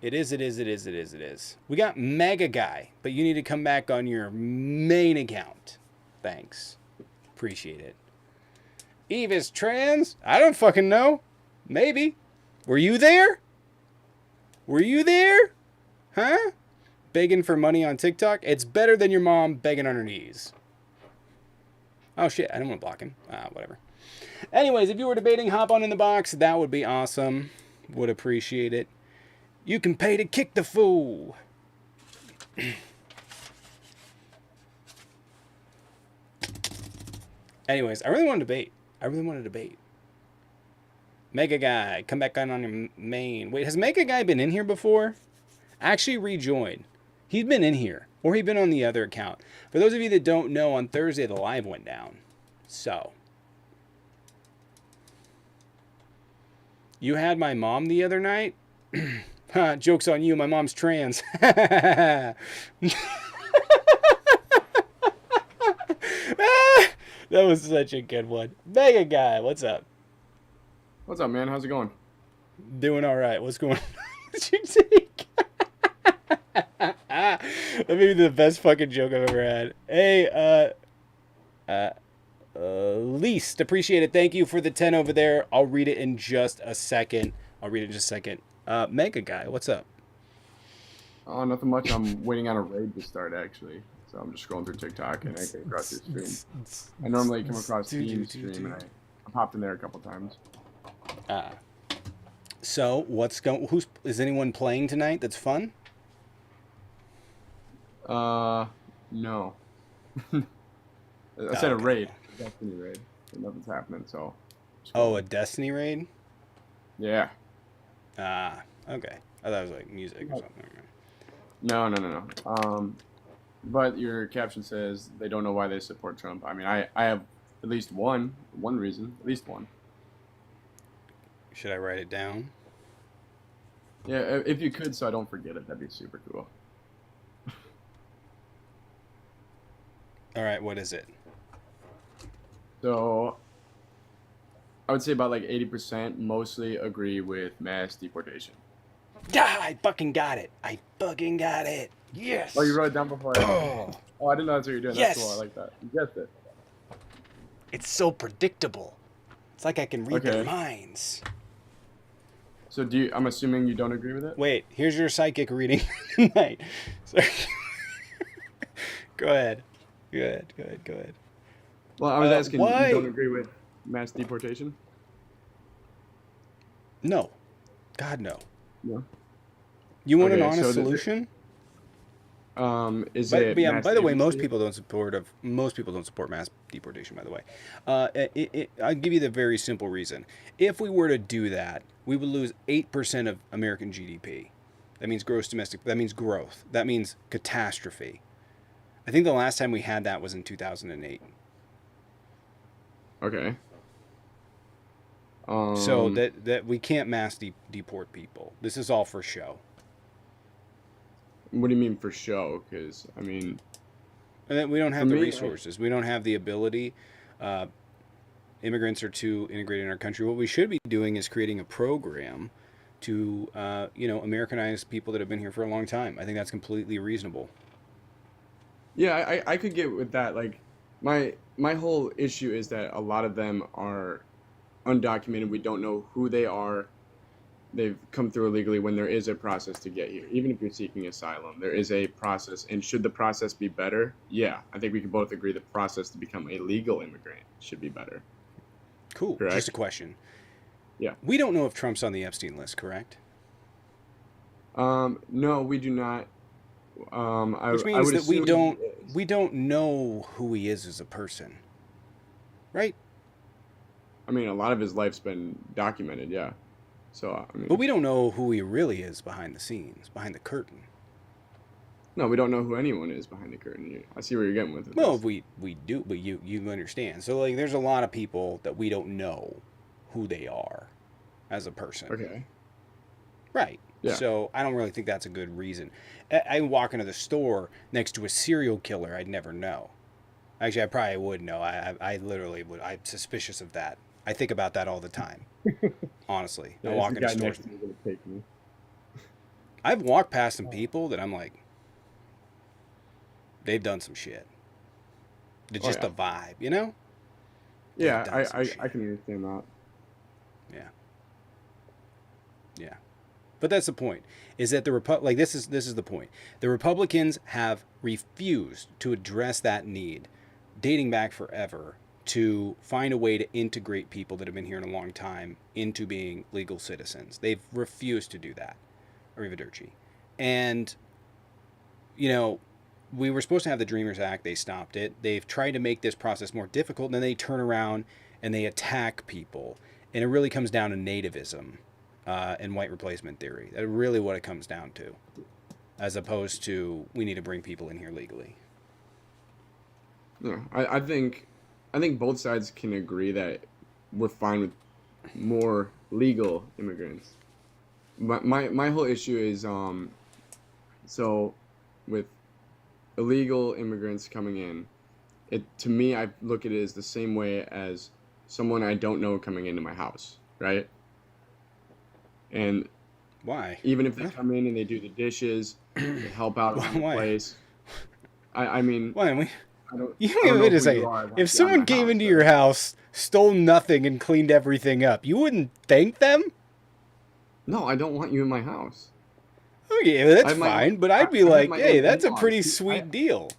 It is. It is. We got Mega Guy, but you need to come back on your main account. Thanks. Appreciate it. Eve is trans? I don't fucking know. Maybe. Were you there? Were you there? Huh? Begging for money on TikTok? It's better than your mom begging on her knees. Oh shit, I didn't want to block him. Whatever. Anyways, if you were debating, hop on in the box. That would be awesome. Would appreciate it. You can pay to kick the fool. Anyways, I really want to debate. Mega Guy, come back on your main. Wait, has Mega Guy been in here before? Actually rejoin. He's been in here. Or he's been on the other account. For those of you that don't know, on Thursday the live went down. So. You had my mom the other night? Joke's on you, my mom's trans. That was such a good one. Mega Guy, what's up? What's up, man? How's it going? Doing all right. What's going on? Did you take? That may be the best fucking joke I've ever had. Hey, least appreciate it. Thank you for the 10 over there. I'll read it in just a second. Mega guy, what's up? Oh, nothing much. I'm waiting on a raid to start actually. So I'm just scrolling through TikTok and I came across your stream. I normally come across Steam's stream and I popped in there a couple times. So is anyone playing tonight that's fun? No. I said a Okay. raid, a Destiny raid. But nothing's happening, so. Oh, a Destiny raid? Yeah. Okay. I thought it was like music or something. No. But your caption says they don't know why they support Trump. I mean, I have at least one reason, at least one. Should I write it down? Yeah, if you could, so I don't forget it, that'd be super cool. All right, what is it? So, I would say about like 80% mostly agree with mass deportation. Yeah, I fucking got it. Yes. Oh, you wrote it down before. Oh, I didn't know that's what you're doing. Yes. That's cool. I like that. You guessed it. It's so predictable. It's like I can read their minds. So I'm assuming you don't agree with it? Wait, here's your psychic reading tonight. Sorry. Go ahead. Well, I was asking, why? you don't agree with mass deportation? No. God, no. No. You want an Okay, honest so solution? Is it mass By the way, most amnesty? people don't support mass deportation. By the way, I'll give you the very simple reason. If we were to do that, we would lose 8% of American GDP. That means gross domestic. That means growth. That means catastrophe. I think the last time we had that was in 2008. Okay. So that we can't mass deport people. This is all for show. What do you mean for show? Because, I mean... And then we don't have the me, resources. We don't have the ability. Immigrants are too integrated in our country. What we should be doing is creating a program to, Americanize people that have been here for a long time. I think that's completely reasonable. Yeah, I could get with that. Like, my whole issue is that a lot of them are undocumented. We don't know who they are. They've come through illegally when there is a process to get here. Even if you're seeking asylum, there is a process. And should the process be better? Yeah, I think we can both agree the process to become a legal immigrant should be better. Cool. Correct? Just a question. Yeah. We don't know if Trump's on the Epstein list, correct? No, we do not. Which I means would that we assume he is. don't know who he is as a person, right? I mean, a lot of his life's been documented, yeah. So, I mean, But we don't know who he really is behind the scenes, behind the curtain. no, we don't know who anyone is behind the curtain. I see where you're getting with it. Well, we do, but you understand. So like, there's a lot of people that we don't know who they are as a person. Okay. Right. Yeah. So I don't really think that's a good reason. I walk into the store next to a serial killer, I'd never know. Actually, I probably would know. I literally would. I'm suspicious of that. I think about that all the time. Honestly, I Yeah, walk the into guy stores. next to me is gonna take me. I've walked past some people that I'm like, they've done some shit. It's Oh, just yeah. the vibe, you know? Yeah, done some I shit. can understand that. Yeah. But that's the point. Is that this is the point. The Republicans have refused to address that need, dating back forever, to find a way to integrate people that have been here in a long time into being legal citizens. They've refused to do that. Arrivederci. And, we were supposed to have the Dreamers Act. They stopped it. They've tried to make this process more difficult, and then they turn around and they attack people. And it really comes down to nativism and white replacement theory. That's really what it comes down to, as opposed to we need to bring people in here legally. Yeah, I think both sides can agree that we're fine with more legal immigrants. My whole issue is so with illegal immigrants coming in, to me I look at it as the same way as someone I don't know coming into my house, right? And Why? Even if they Huh? come in and they do the dishes, they help out around the Why? place. I mean, Why? We, I don't know wait a who you second. are. I If want you out of someone my came house, into your right? house, stole nothing, and cleaned everything up, you wouldn't thank them? No, I don't want you in my house. Okay, well, I that's have my fine, but I'd be I have like, my hey, that's a in-laws. pretty sweet deal.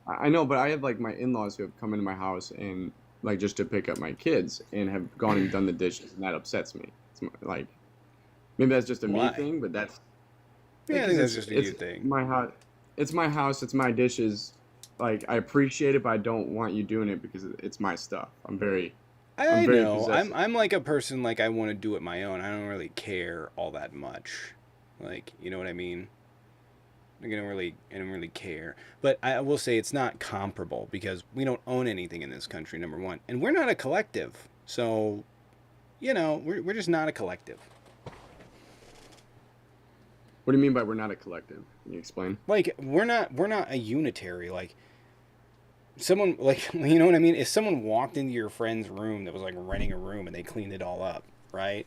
I know, but I have like my in-laws who have come into my house and like just to pick up my kids and have gone and done the dishes, and that upsets me. Like maybe that's just a me Why? thing, but that's like Yeah, I think because that's just a you it's thing. my house. It's my house. It's my dishes. Like I appreciate it, but I don't want you doing it because it's my stuff. I'm I very know. possessive. I'm like a person like I want to do it my own. I don't really care all that much. Like, you know what I mean? Like, I don't really care. But I will say it's not comparable because we don't own anything in this country, number one, and we're not a collective. So, we're just not a collective. What do you mean by we're not a collective? Can you explain? Like, we're not a unitary. Like, someone like you know what I mean? If someone walked into your friend's room that was like renting a room and they cleaned it all up, right?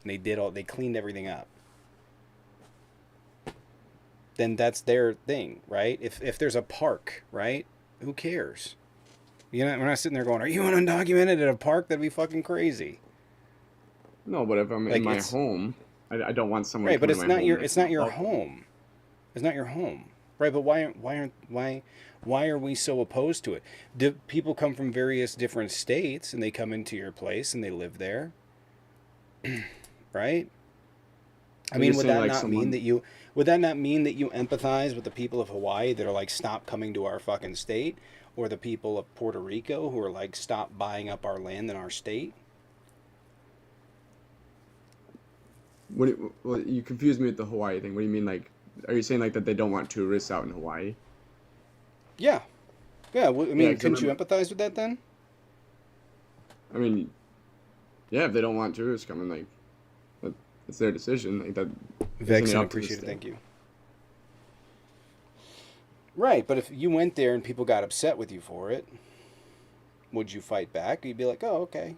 And they cleaned everything up, then that's their thing, right? If there's a park, right? Who cares? We're not sitting there going, "Are you an undocumented at a park?" That'd be fucking crazy. No, but if I'm in Like my it's home, I don't want someone right, but coming to my home that's it's not not your welcome. home. It's not your home, right? But why are we so opposed to it? Do people come from various different states and they come into your place and they live there, right? I Are you mean, saying like someone? would that not mean that you empathize with the people of Hawaii that are like stop coming to our fucking state, or the people of Puerto Rico who are like stop buying up our land in our state? Well, you confused me with the Hawaii thing. What do you mean? Like, are you saying like that they don't want tourists out in Hawaii? Yeah, yeah. I Yeah, mean, because I couldn't you remember. empathize with that then? I mean, yeah, if they don't want tourists coming, like, that, it's their decision. Like that, isn't it Vexen up to the appreciated. state? Thank you. Right, but if you went there and people got upset with you for it, would you fight back? You'd be like, oh, okay.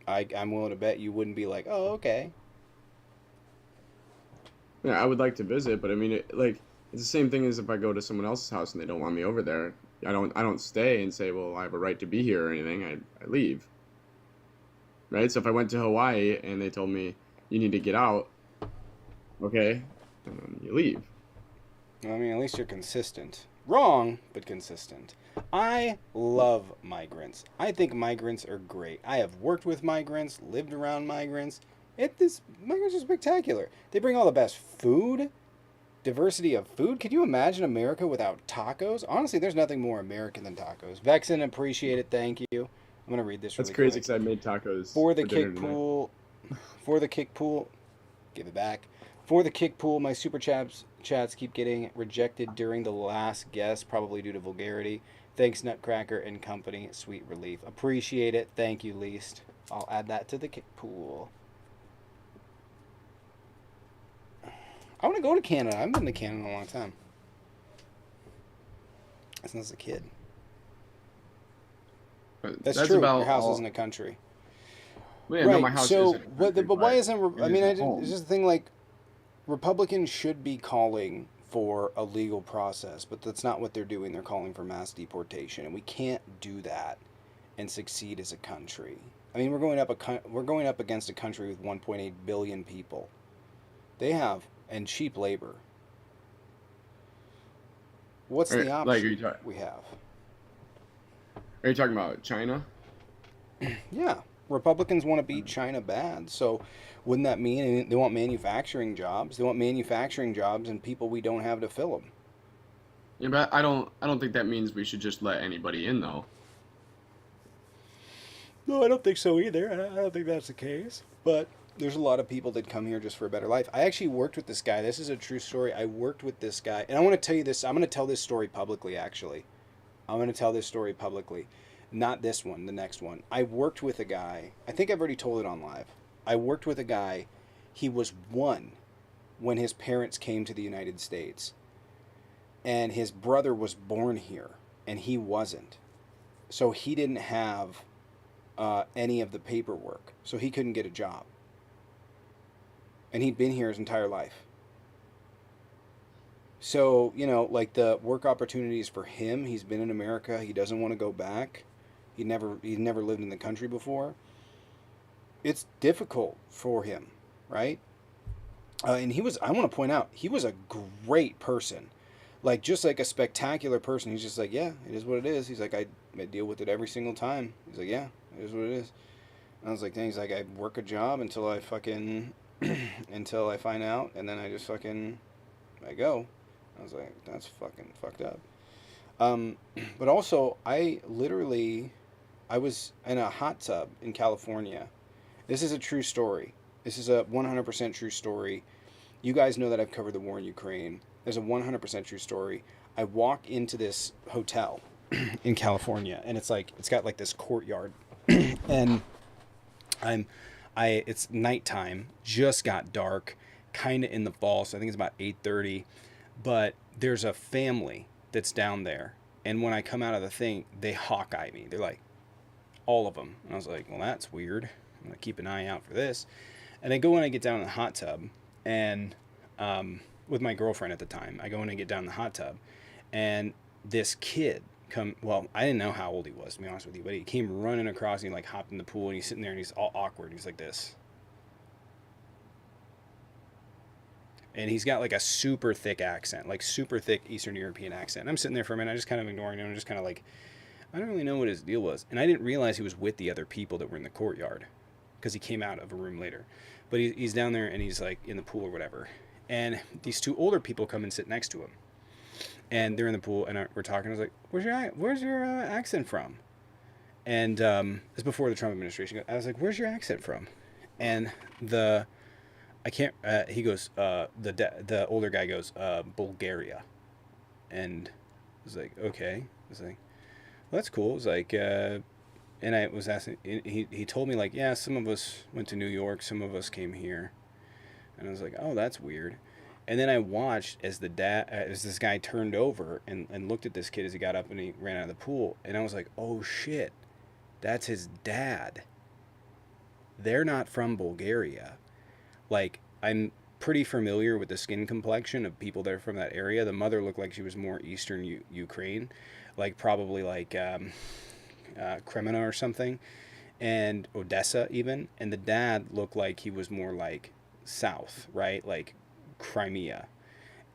I'm willing to bet you wouldn't be like, oh, okay. Yeah, I would like to visit, but I mean, like, it's the same thing as if I go to someone else's house and they don't want me over there. I don't stay and say, well, I have a right to be here or anything. I leave, right? So if I went to Hawaii and they told me you need to get out, okay, you leave. I mean, at least you're consistent. Wrong, but consistent. I love migrants. I think migrants are great. I have worked with migrants, lived around migrants. Migrants are spectacular. They bring all the best food, diversity of food. Could you imagine America without tacos? Honestly, there's nothing more American than tacos. Vexen, appreciate it. Thank you. I'm gonna read this That's really crazy quick. because I made tacos For the for dinner kick tonight. pool, for the kick pool, give it back. For the kick pool, my super chats keep getting rejected during the last guess, probably due to vulgarity. Thanks, Nutcracker and company. Sweet relief. Appreciate it. Thank you, least. I'll add that to the kick pool. I want to go to Canada. I haven't been to Canada in a long time. Since a kid. But That's that's true. Your about house isn't all. a country. Well, yeah, no, my Right. house So, isn't a but country, why but isn't? it I is mean, a it's home. just the thing. Like, Republicans should be calling for a legal process, but that's not what they're doing. They're calling for mass deportation, and we can't do that and succeed as a country. I mean, we're going up against a country with 1.8 billion people. They have and cheap labor. What's the Like, option we have? are you talking about China? Yeah, Republicans want to beat China bad. So, wouldn't that mean they want manufacturing jobs? They want manufacturing jobs and people we don't have to fill them. Yeah, but I don't think that means we should just let anybody in, though. No, I don't think so either. I don't think that's the case. But there's a lot of people that come here just for a better life. I actually worked with this guy. This is a true story. I worked with this guy, and I want to tell you this. I'm going to tell this story publicly, actually. I'm going to tell this story publicly. Not this one, the next one. I worked with a guy. I think I've already told it on live. I worked with a guy. He was one when his parents came to the United States, and his brother was born here, and he wasn't. So he didn't have any of the paperwork, so he couldn't get a job. and he'd been here his entire life. So, like the work opportunities for him, he's been in America, he doesn't want to go back. He'd never lived in the country before. It's difficult for him, right? And I want to point out, he was a great person. Like, just like a spectacular person. He's just like, yeah, it is what it is. He's like, I deal with it every single time. He's like, yeah, it is what it is. And I was like, dang, he's like, I work a job until I fucking, until I find out, and then I just fucking, I go. I was like, that's fucking fucked up. Um, but also, I was in a hot tub in California. This is a true story. This is a 100% true story. You guys know that I've covered the war in Ukraine. There's a 100% true story. I walk into this hotel in California, and it's got like this courtyard, and I'm, it's nighttime, just got dark, kind of in the fall, so I think it's about 8:30, but there's a family that's down there, and when I come out of the thing, they hawkeye me. They're like, all of them, and I was like, well, that's weird. I'm gonna keep an eye out for this, and I go in, I get down in the hot tub, and with my girlfriend at the time, I go in and get down in the hot tub, and this kid well, I didn't know how old he was, to be honest with you, but he came running across and he like hopped in the pool, and he's sitting there and he's all awkward. He's like this. And he's got like a super thick accent, like super thick Eastern European accent. And I'm sitting there for a minute, I just kind of ignoring him, and just kind of like, I don't really know what his deal was. And I didn't realize he was with the other people that were in the courtyard, because he came out of a room later. But he's down there and he's like in the pool or whatever. And these two older people come and sit next to him. And they're in the pool, and we're talking. I was like, where's your accent from? And it's before the Trump administration. Where's your accent from? And I can't, he goes, the older guy goes, Bulgaria. And I was like, okay. I was like, well, that's cool. It was like, and I was asking, he told me like, yeah, some of us went to New York, some of us came here. And I was like, oh, that's weird. And then I watched as as this guy turned over and looked at this kid as he got up and he ran out of the pool. And I was like, oh shit, that's his dad. They're not from Bulgaria. Like, I'm pretty familiar with the skin complexion of people that are from that area. The mother looked like she was more Eastern Ukraine, like probably like Kremina or something, and Odessa even. And the dad looked like he was more like South, right? Like Crimea,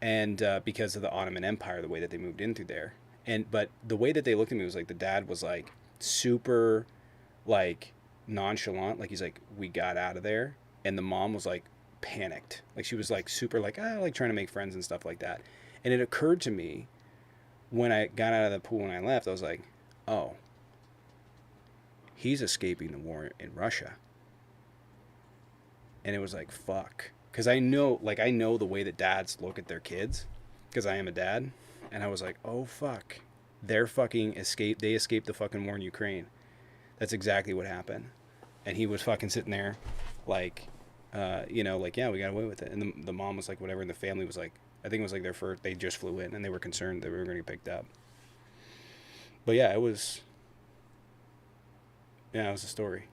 and because of the Ottoman Empire, the way that they moved in through there, but the way that they looked at me was like the dad was like super, like nonchalant, like he's like, we got out of there, and the mom was like panicked, like she was like super like like trying to make friends and stuff like that. And it occurred to me when I got out of the pool and I left, I was like, oh, he's escaping the war in Russia. And it was like, fuck. Because I know the way that dads look at their kids, because I am a dad. And I was like, oh, fuck. They escaped the fucking war in Ukraine. That's exactly what happened. And he was fucking sitting there like, like, yeah, we got away with it. And the mom was like, whatever. And the family was like, I think it was like their first, they just flew in and they were concerned that we were going to get picked up. But yeah, it was a story.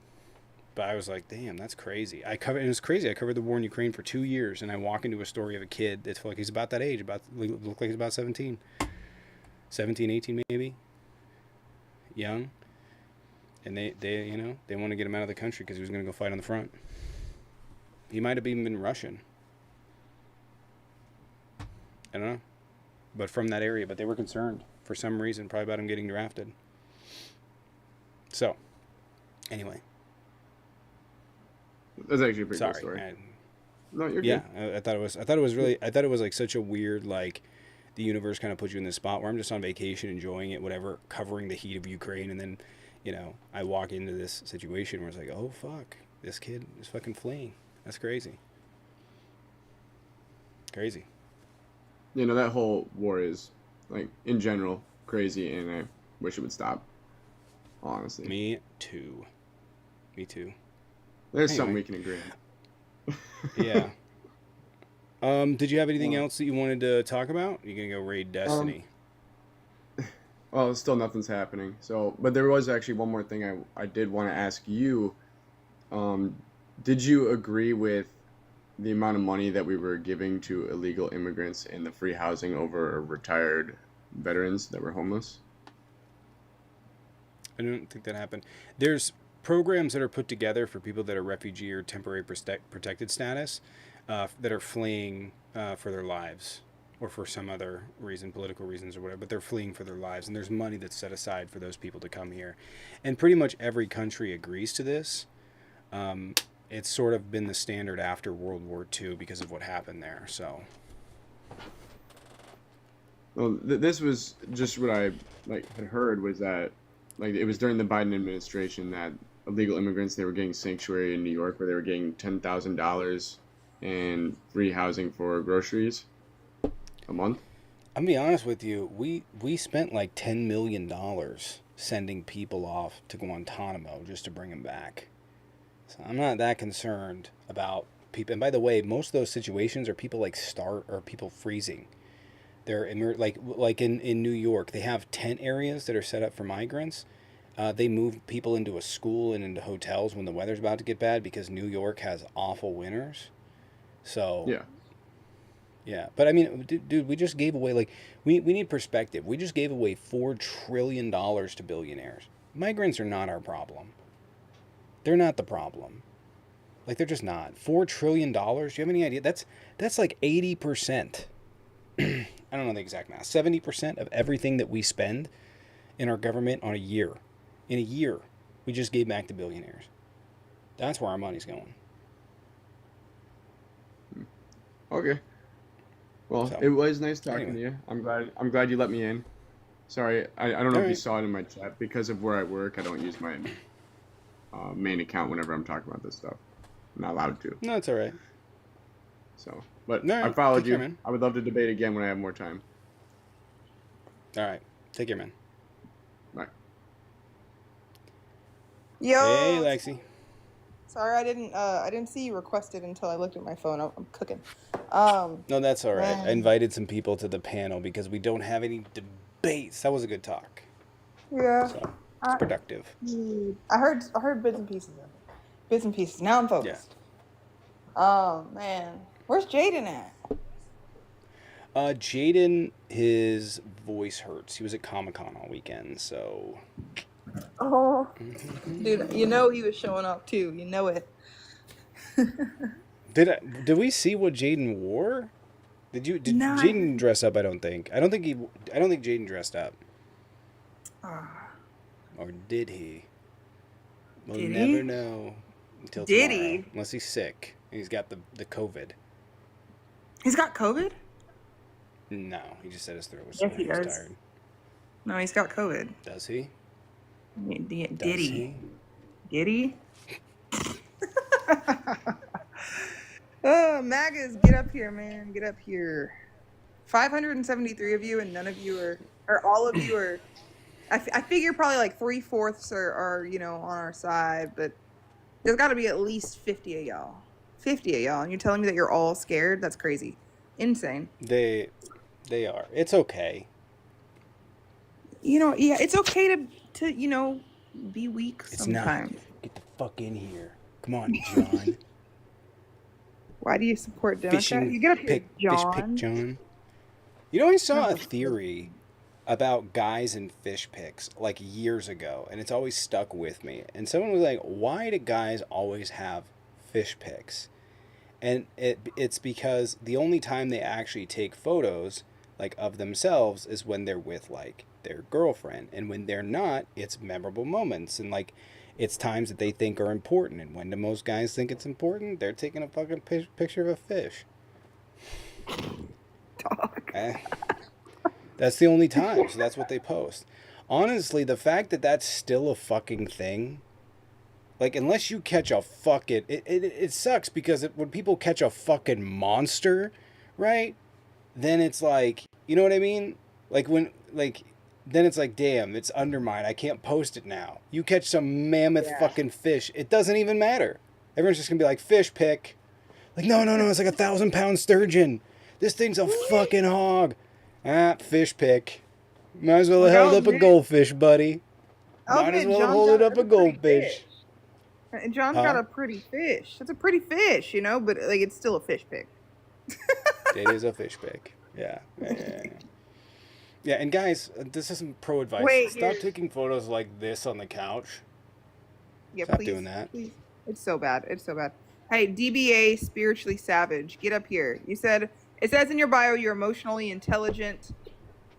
But I was like, damn, that's crazy. It was crazy. I covered the war in Ukraine for 2 years, and I walk into a story of a kid that's like, he's about that age, look like he's about 17, 18 maybe, young. And they want to get him out of the country because he was going to go fight on the front. He might have even been Russian. I don't know. But from that area, but they were concerned for some reason, probably about him getting drafted. So, anyway. That's actually a pretty cool story. No, you're good. Yeah, I thought it was like such a weird, like, the universe kind of puts you in this spot where I'm just on vacation, enjoying it, whatever, covering the heat of Ukraine, and then, I walk into this situation where it's like, oh, fuck, this kid is fucking fleeing. That's crazy. Crazy. That whole war is, like, in general, crazy, and I wish it would stop, honestly. Me too. There's something we can agree on. Yeah. Did you have anything else that you wanted to talk about? You're gonna go raid Destiny. Well, still nothing's happening. So, but there was actually one more thing I did want to ask you. Did you agree with the amount of money that we were giving to illegal immigrants and the free housing over retired veterans that were homeless? I don't think that happened. There's programs that are put together for people that are refugee or temporary protected status that are fleeing for their lives or for some other reason, political reasons or whatever, but they're fleeing for their lives. And there's money that's set aside for those people to come here. And pretty much every country agrees to this. It's sort of been the standard after World War II because of what happened there. So, Well, this was just what I had heard was that it was during the Biden administration that illegal immigrants, they were getting sanctuary in New York where they were getting $10,000 and free housing for groceries a month. I'm gonna be honest with you. We spent like $10 million sending people off to Guantanamo just to bring them back. So I'm not that concerned about people. And by the way, most of those situations are people or people freezing. They're like in New York, they have tent areas that are set up for migrants. They move people into a school and into hotels when the weather's about to get bad because New York has awful winters. So Yeah. yeah, but I mean, dude, we just gave away we need perspective. We just gave away $4 trillion to billionaires. Migrants are not our problem. They're not the problem. Like they're just not. $4 trillion. Do you have any idea? That's like 80%. I don't know the exact math. 70% of everything that we spend in our government on a year. In a year, we just gave back to billionaires. That's where our money's going. Okay. Well, So, it was nice talking anyway. to you. I'm glad you let me in. Sorry, I don't know All if you right. saw it in my chat. Because of where I work, I don't use my main account whenever I'm talking about this stuff. I'm not allowed to. No, it's all right. So, but All I right. followed Take care, you. man. I would love to debate again when I have more time. All right. Take care, man. Bye. Hey, Yo, Lexi. sorry I didn't see you requested until I looked at my phone. I'm cooking. No, that's all right. I Man, invited some people to the panel because we don't have any debates. That was a good talk. yeah. So it's I productive. I heard bits and pieces of it. Bits and pieces. Now I'm Yeah. focused. Man, where's Jaden at? Jaden, his voice hurts. He was at Comic-Con all weekend, so. Oh, dude, you know he was showing off too. You know it. Did we see what Jaden wore? Did No. Jaden dress up? I don't think Jaden dressed up. Ah, Or did he? We'll Did never he? know until Did tomorrow. he? Unless he's sick and he's got the COVID. He's got COVID? No, he just said his throat was Yes, sore. he He was does. tired. No, he's got COVID. Does he? Did Does he? he? Did he? Oh, MAGAs, get up here, man. Get up here. 573 of you, and none of you or all of you are. I figure probably like 3/4 are on our side, but there's got to be at least 50 of y'all. 50 of y'all, and you're telling me that you're all scared? That's crazy. Insane. They are. It's okay. Yeah, it's okay to be weak It's sometimes. not. Get the fuck in here. Come on, John. Why do you support Democrats? Fishing You get up here, pick, fish pick John. John. You know, I saw No. a theory about guys and fish picks like years ago, and it's always stuck with me. And someone was like, "Why do guys always have fish picks?" And it's because the only time they actually take photos like of themselves is when they're with like their girlfriend, and when they're not, it's memorable moments and like it's times that they think are important. And when do most guys think it's important? They're taking a fucking picture of a fish. Dog. That's the only time, so that's what they post. Honestly, the fact that that's still a fucking thing, like, unless you catch a fucking... It sucks because when people catch a fucking monster, right? Then it's like, you know what I mean? Like, then it's like, damn, it's undermined. I can't post it now. You catch some mammoth Yeah. fucking fish, it doesn't even matter. Everyone's just gonna be like, fish pick. Like, no, it's like 1,000-pound sturgeon. This thing's a fucking hog. Fish pick. Might as well Look, have I'll held up a admit- goldfish, buddy. I'll Might as admit, well have John holded John up a is a pretty goldfish. fish. And John's Huh? got a pretty fish. It's a pretty fish, you know, but like it's still a fish pic. It is a fish pic. Yeah. Yeah, and guys, this isn't pro advice. Wait, Stop here. taking photos like this on the couch. Yeah, Stop please, doing that. please. It's so bad. It's so bad. Hey, DBA spiritually savage, get up here. You said it says in your bio you're emotionally intelligent.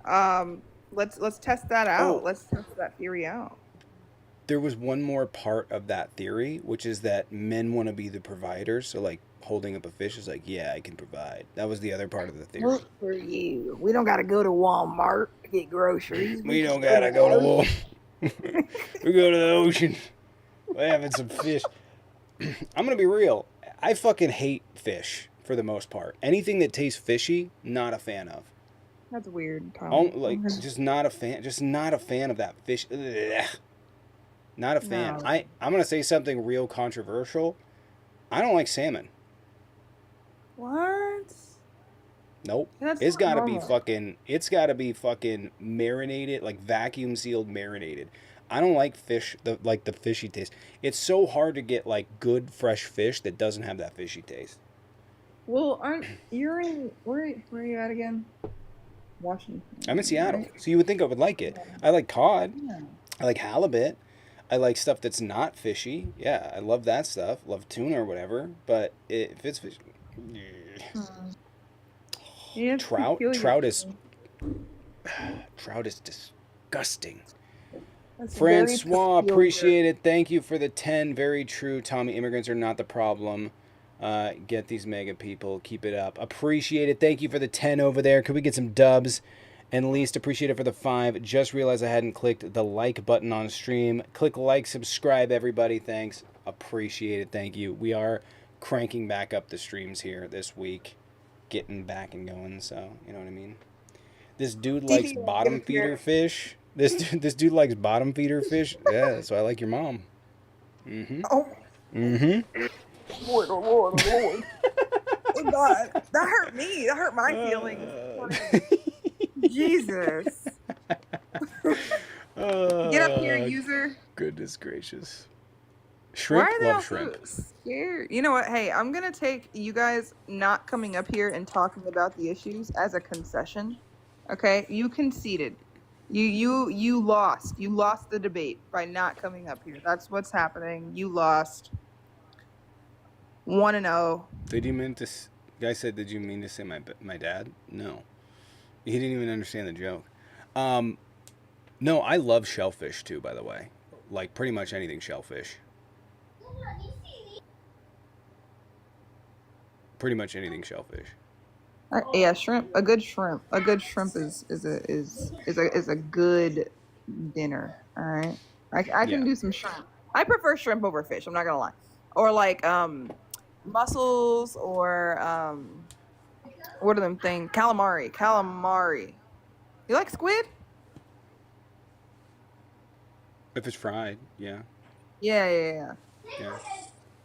Let's test that out. Oh. Let's test that theory out. There was one more part of that theory, which is that men want to be the providers. So, like, holding up a fish is like, yeah, I can provide. That was the other part of the theory. Work for you. We don't got to go to Walmart to get groceries. We don't gotta go to war. We go to the ocean. We're having some fish. I'm gonna be real. I fucking hate fish for the most part. Anything that tastes fishy, not a fan of. That's weird, Tom. Like, just not a fan. Just not a fan of that fish. Ugh. Not a fan. No. I'm gonna say something real controversial. I don't like salmon. What? Nope. That's It's not gotta be normal. fucking. It's gotta be fucking marinated, like vacuum sealed marinated. I don't like fish. The fishy taste. It's so hard to get like good fresh fish that doesn't have that fishy taste. Well, you're in where are you at again? Washington. I'm in Seattle, right? so you would think I would like it. I like cod. Yeah. I like halibut. I like stuff that's not fishy. Yeah, I love that stuff. Love tuna or whatever. But if it's fish, Yeah, it's trout peculiar. is disgusting. That's very Francois, peculiar. appreciate it. Thank you for the 10. Very true, Tommy. Immigrants are not the problem. Get these mega people. Keep it up. Appreciate it. Thank you for the 10 over there. Could we get some dubs? And least appreciate it for the 5. Just realized I hadn't clicked the like button on stream. Click like, subscribe, everybody. Thanks. Appreciate it. Thank you. We are cranking back up the streams here this week. Getting back and going, so you know what I mean. This dude likes DBA, bottom get up here. feeder fish. This dude likes bottom feeder fish. Yeah, so I like your mom. Mm-hmm. Oh, Mm-hmm. Lord, oh, Lord, oh, Lord. Oh, God, that hurt me. That hurt my feelings. Jesus. Get up here, user. Goodness gracious. Shrimp, Why are they all love shrimp. so scared? You know what? Hey, I'm gonna take you guys not coming up here and talking about the issues as a concession. Okay, you conceded. You lost. You lost the debate by not coming up here. That's what's happening. You lost. 1-0. Did you mean to? Guy said, "Did you mean to say my dad?" No, he didn't even understand the joke. No, I love shellfish too. By the way, like pretty much anything shellfish. Pretty much anything shellfish. Yeah, shrimp. A good shrimp. A good shrimp is a good dinner. All right. I can Yeah. do some shrimp. I prefer shrimp over fish. I'm not gonna lie. Or like mussels or what are them things? Calamari. You like squid? If it's fried, yeah. Yeah. Yeah.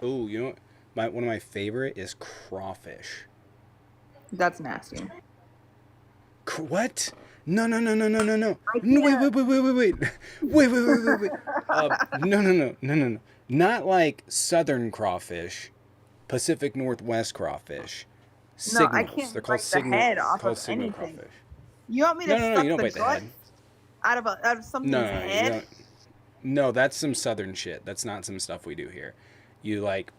Oh, you know what? One of my favorite is crawfish. That's nasty. What? No. No, I wait. No. Not like southern crawfish, Pacific Northwest crawfish. No, I Signals. can't They're called bite the signal. head off called of signal anything. crawfish. You want me to No. suck You don't the bite the gut head. out of something's No, head? you don't. No, that's some southern shit. That's not some stuff we do here. You like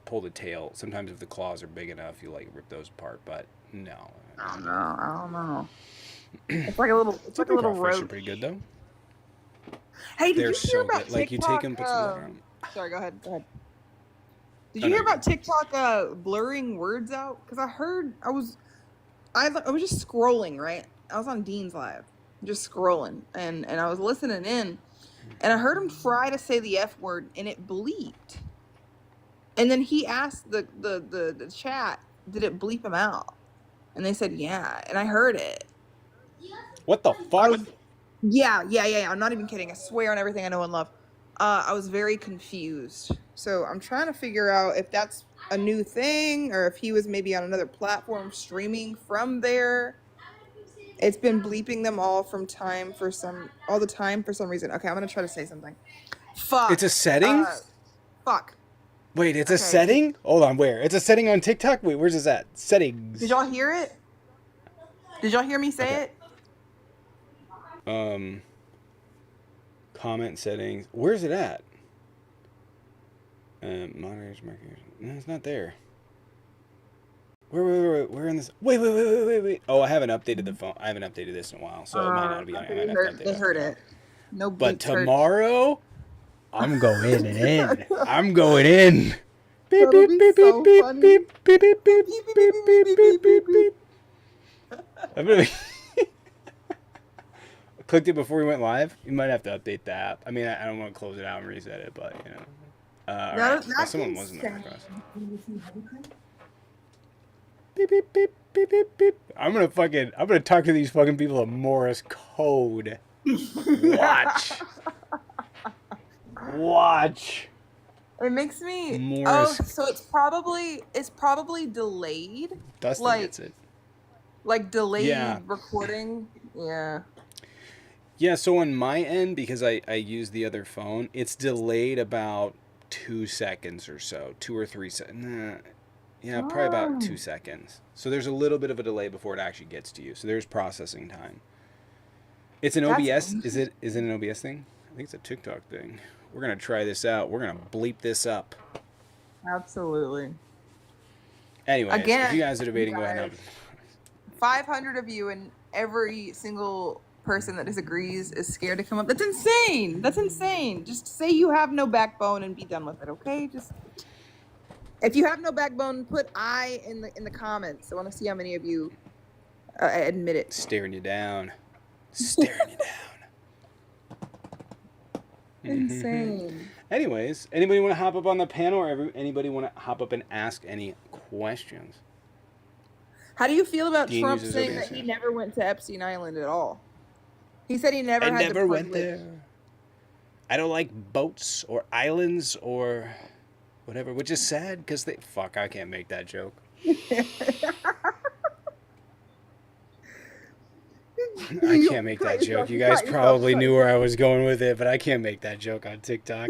pull the tail. Sometimes if the claws are big enough, you like rip those apart. But no. I don't know. It's like a little. It's like a little Crawfish are roach. pretty good though. Hey, did They're you hear so about good. TikTok? Like you take them, put some water on 'em. Sorry, go ahead. Did Oh, you no, hear you're about good. TikTok blurring words out? Because I was just scrolling, right? I was on Dean's Live, just scrolling, and I was listening in, and I heard him try to say the F word, and it bleeped. And then he asked the chat, did it bleep him out? And they said, yeah. And I heard it. What the fuck? Yeah. I'm not even kidding. I swear on everything I know and love. I was very confused. So I'm trying to figure out if that's a new thing or if he was maybe on another platform streaming from there. It's been bleeping them all all the time for some reason. Okay, I'm gonna try to say something. Fuck. It's a setting? Fuck. Wait, it's a Okay. setting? Hold on, where? It's a setting on TikTok? Wait, where's this at? Settings. Did y'all hear it? Did y'all hear me say Okay. it? Comment settings. Where's it at? Moderators, markers. No, it's not there. Where in this? Wait. Oh, I haven't updated the phone. I haven't updated this in a while, so it might not be on. I might have to update They it heard tomorrow. it. No But bleeps hurt. tomorrow, I'm going in. I'm going in. Beep, That'll beep, be beep, so beep, funny. beep, beep, beep, beep, beep, beep, beep, beep, beep. I'm gonna clicked it before we went live. You might have to update the app. I mean, I don't want to close it out and reset it, but you know. All right. Oh, someone was in the background. Beep, beep, beep, beep, beep, beep. I'm gonna talk to these fucking people of Morse code. Watch. It makes me. Morse. Oh, so it's probably delayed. Dustin like, gets it. Like delayed Yeah. recording. Yeah. Yeah, so on my end, because I use the other phone, it's delayed about 2 seconds or so. 2 or 3 seconds. Yeah, probably about 2 seconds. So there's a little bit of a delay before it actually gets to you. So there's processing time. It's an OBS. Is it an OBS thing? I think it's a TikTok thing. We're going to try this out. We're going to bleep this up. Absolutely. Anyways, Again, if you guys are debating, go ahead and 500 of you, and every single person that disagrees is scared to come up. That's insane. That's insane. Just say you have no backbone and be done with it, okay? Just if you have no backbone, put I in the comments. I want to see how many of you admit it. Staring you down. Staring you down. Insane. Anyways, anybody want to hop up on the panel, or anybody want to hop up and ask any questions? How do you feel about Dean Trump uses saying OBS, that he yeah. never went to Epstein Island at all? He said he never I had the never went privilege. there. I don't like boats or islands or whatever, which is sad because fuck, I can't make that joke. I can't make that joke. You guys probably knew where I was going with it, but I can't make that joke on TikTok.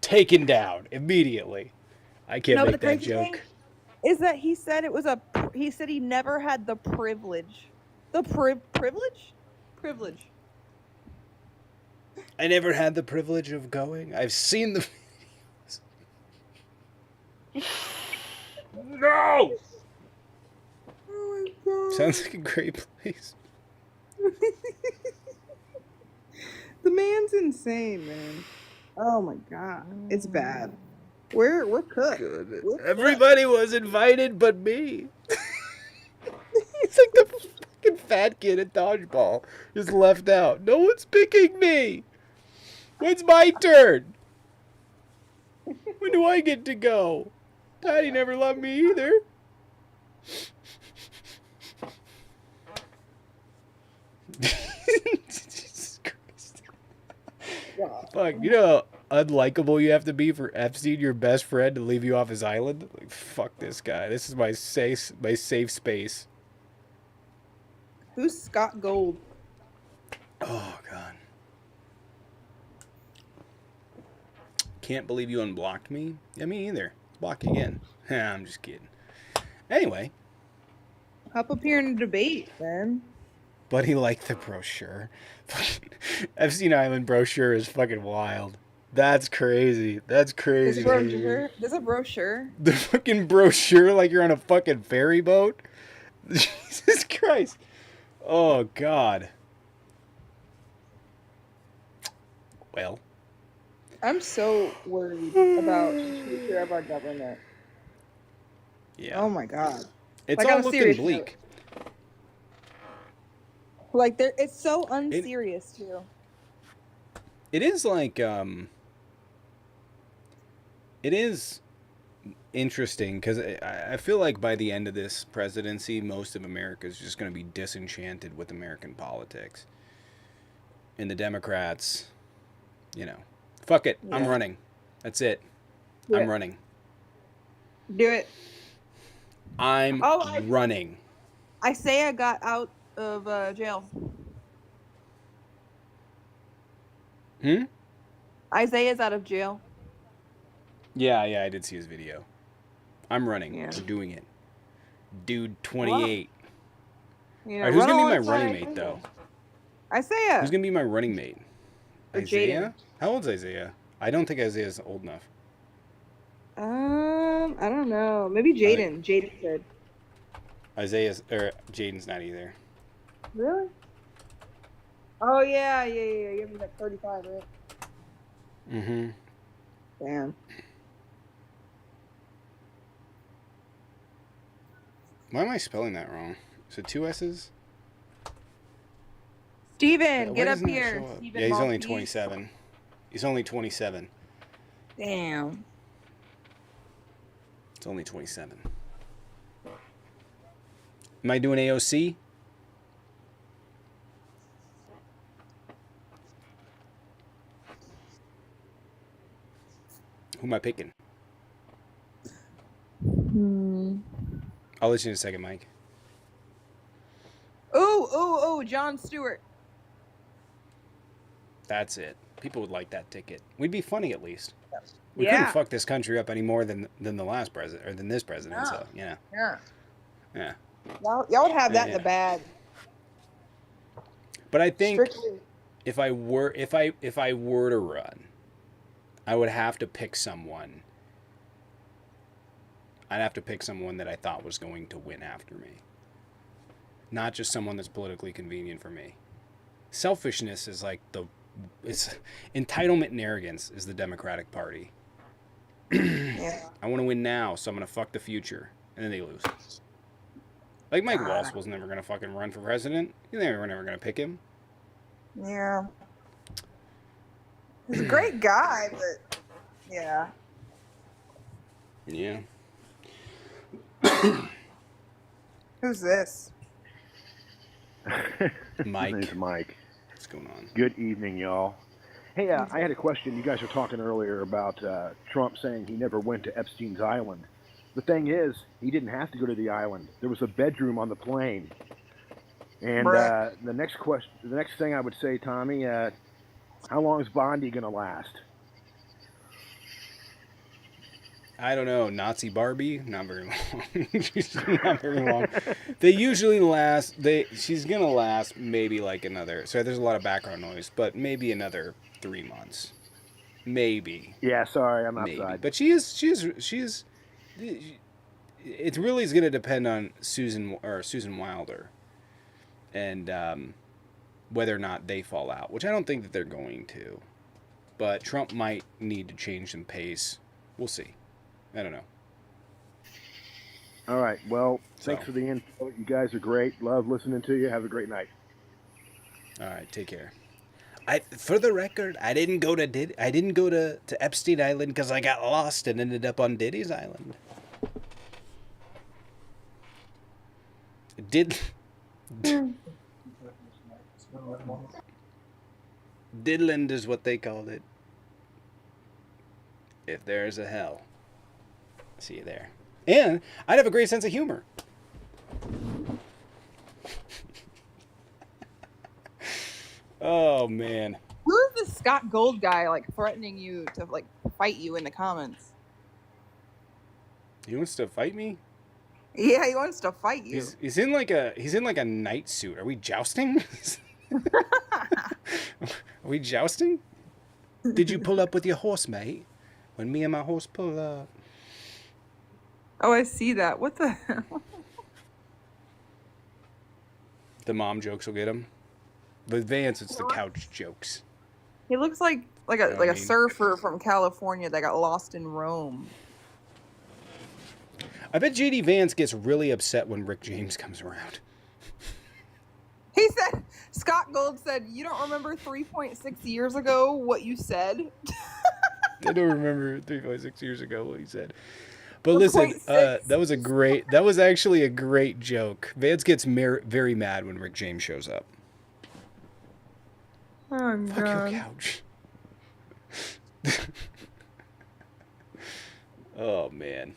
Taken down immediately. I can't make that joke. Is that he said it was he said he never had the privilege. The privilege? Privilege. I never had the privilege of going. I've seen the videos. No! Oh my god. Sounds like a great place. The man's insane, man. Oh my god. It's bad. We're cooked. Everybody was invited but me. He's like the fucking fat kid at dodgeball. Just left out. No one's picking me. When's my turn? When do I get to go? Daddy never loved me either. Jesus Christ. Fuck, you know how unlikable you have to be for Epstein, your best friend, to leave you off his island? Like, fuck this guy. This is my safe space. Who's Scott Gold? Oh, God. Can't believe you unblocked me. Yeah, me either. Block again. I'm just kidding. Anyway. Hop up here in a debate, man. Buddy liked the brochure. Epstein Island brochure is fucking wild. That's crazy. That's crazy. There's a brochure. The fucking brochure like you're on a fucking ferry boat? Jesus Christ. Oh, God. Well. I'm so worried about the future of our government. Yeah. Oh my god. It's Like, all on a looking serious bleak. Like it's so unserious too. It is like it is interesting because I feel like by the end of this presidency, most of America is just going to be disenchanted with American politics. And the Democrats, you know, fuck it. I'm running. That's it. Yeah. I'm running. Do it. I'm running. Isaiah got out of jail. Isaiah's out of jail. Yeah, I did see his video. I'm running. Yeah. We're doing it. Dude 28. You know, All right, who's run going to be my alongside running mate, though? Isaiah. Who's going to be my running mate? Or Isaiah? How old's Isaiah? I don't think Isaiah's old enough. I don't know. Maybe Jaden. Jaden said. Jaden's not either. Really? Oh yeah. You have me like 35, right? Mm-hmm. Damn. Why am I spelling that wrong? Is it 2 S's? Steven, Why get up doesn't that here. show up? Steven Yeah, he's only Maltese. 27. He's only 27. Damn. It's only 27. Am I doing AOC? Who am I picking? I'll let you in a second, Mike. Ooh, John Stewart. That's it. People would like that ticket. We'd be funny at least. We Yeah. couldn't fuck this country up any more than the last president or than this president. No. So yeah. Yeah. Y'all would have that in Yeah. the bag. But I think Strictly. if I were to run, I would have to pick someone. I'd have to pick someone that I thought was going to win after me. Not just someone that's politically convenient for me. Selfishness is like it's entitlement and arrogance is the Democratic Party. Yeah. I want to win now, so I'm going to fuck the future. And then they lose. Like Mike Walsh was never going to fucking run for president. They were never going to pick him. Yeah. He's a great guy, but yeah. Yeah. Who's this? Mike. His name's Mike. What's going on? Good evening, y'all. Hey, I had a question. You guys were talking earlier about Trump saying he never went to Epstein's Island. The thing is, he didn't have to go to the island. There was a bedroom on the plane. And the next thing I would say, Tommy, how long is Bondi going to last? I don't know. Nazi Barbie? Not very long. She's not very long. They usually last. She's gonna last maybe like another. Sorry, there's a lot of background noise, but maybe another 3 months. Maybe. Yeah, sorry, I'm Maybe. outside. But she is. It really is gonna depend on Susan Wilder, and whether or not they fall out. Which I don't think that they're going to. But Trump might need to change some pace. We'll see. I don't know. All right. Well, thanks for the info. You guys are great. Love listening to you. Have a great night. All right, take care. For the record, I didn't go to Epstein Island because I got lost and ended up on Diddy's Island. Didland is what they called it. If there's a hell. See you there. And I'd have a great sense of humor. Oh, man. Who's this Scott Gold guy like threatening you to like fight you in the comments? He wants to fight me? Yeah, he wants to fight you. He's in like a night suit. Are we jousting? Are we jousting? Did you pull up with your horse, mate? When me and my horse pull up. Oh, I see that. What the hell? The mom jokes will get him. With Vance, it's the couch jokes. He looks like a surfer from California that got lost in Rome. I bet JD Vance gets really upset when Rick James comes around. He said, Scott Gold said, "You don't remember 3.6 years ago what you said?" I don't remember 3.6 years ago what he said. But listen, that was actually a great joke. Vance gets very mad when Rick James shows up. Oh, Fuck God. your couch. Oh, man.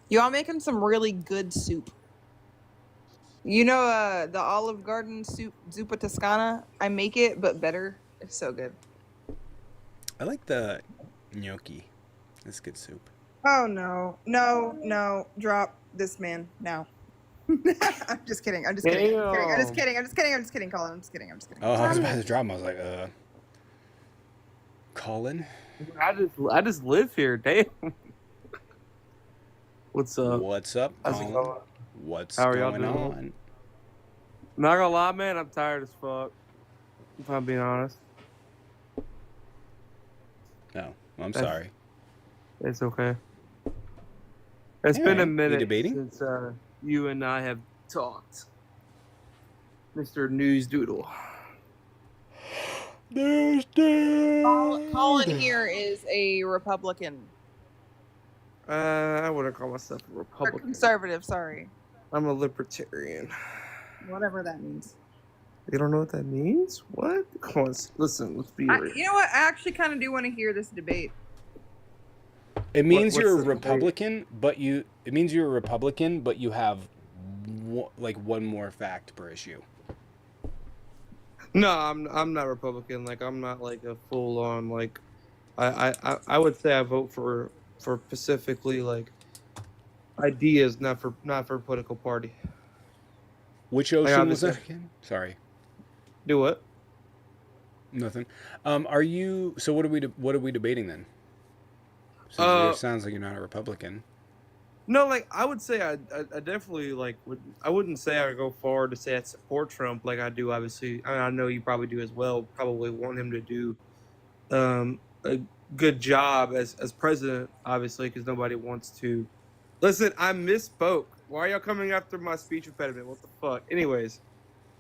Y'all making some really good soup. You know the Olive Garden soup, Zuppa Toscana? I make it, but better. It's so good. I like the gnocchi. That's good soup. Oh no! Drop this man now. I'm just kidding. I'm just kidding. I'm just kidding. I'm just kidding. I'm just kidding. Colin. I'm just kidding. I'm just kidding. Oh, I was about to drop him. I was like, Colin? I just live here. Damn. What's up? What's up, How's it Colin? going? What's How are y'all going doing? on? Not gonna lie, man. I'm tired as fuck. If I'm being honest. No, I'm That's- sorry. It's okay. It's Yeah, been a you minute debating? since you and I have talked, Mr. News Doodle. There's Colin here is a Republican. I wouldn't call myself a Or Republican. conservative, sorry. I'm a libertarian. Whatever that means. You don't know what that means? What? Come on, listen. Let's be real. You know what? I actually kind of do want to hear this debate. It means what's you're a the debate? Republican, but you. It means you're a Republican, but you have like one more fact per issue. No, I'm not Republican. Like I'm not like a full on like. I would say I vote for specifically like ideas, not for political party. Which ocean was obviously- that again? Sorry, Do what? nothing. Are you? So what are we debating then? Since it sounds like you're not a Republican. No, like I would say I definitely like I wouldn't say I would go far to say I support Trump like I do. Obviously, I know you probably do as well. Probably want him to do a good job as president, obviously, because nobody wants to. Listen, I misspoke. Why are y'all coming after my speech impediment? What the fuck? Anyways,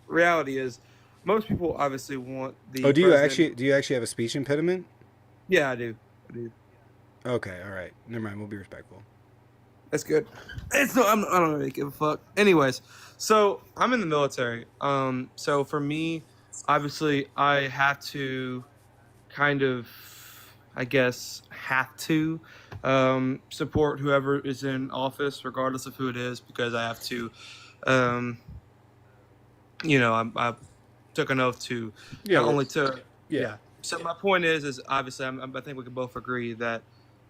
reality is, most people obviously want the. Oh, do president- you actually have a speech impediment? Yeah, I do. Okay, all right. Never mind. We'll be respectful. That's good. It's no, I don't really give a fuck. Anyways, so I'm in the military. So for me, obviously, I have to kind of, I guess, have to support whoever is in office, regardless of who it is, because I have to. I took an oath to not only to Yeah. So my point is obviously I think we can both agree that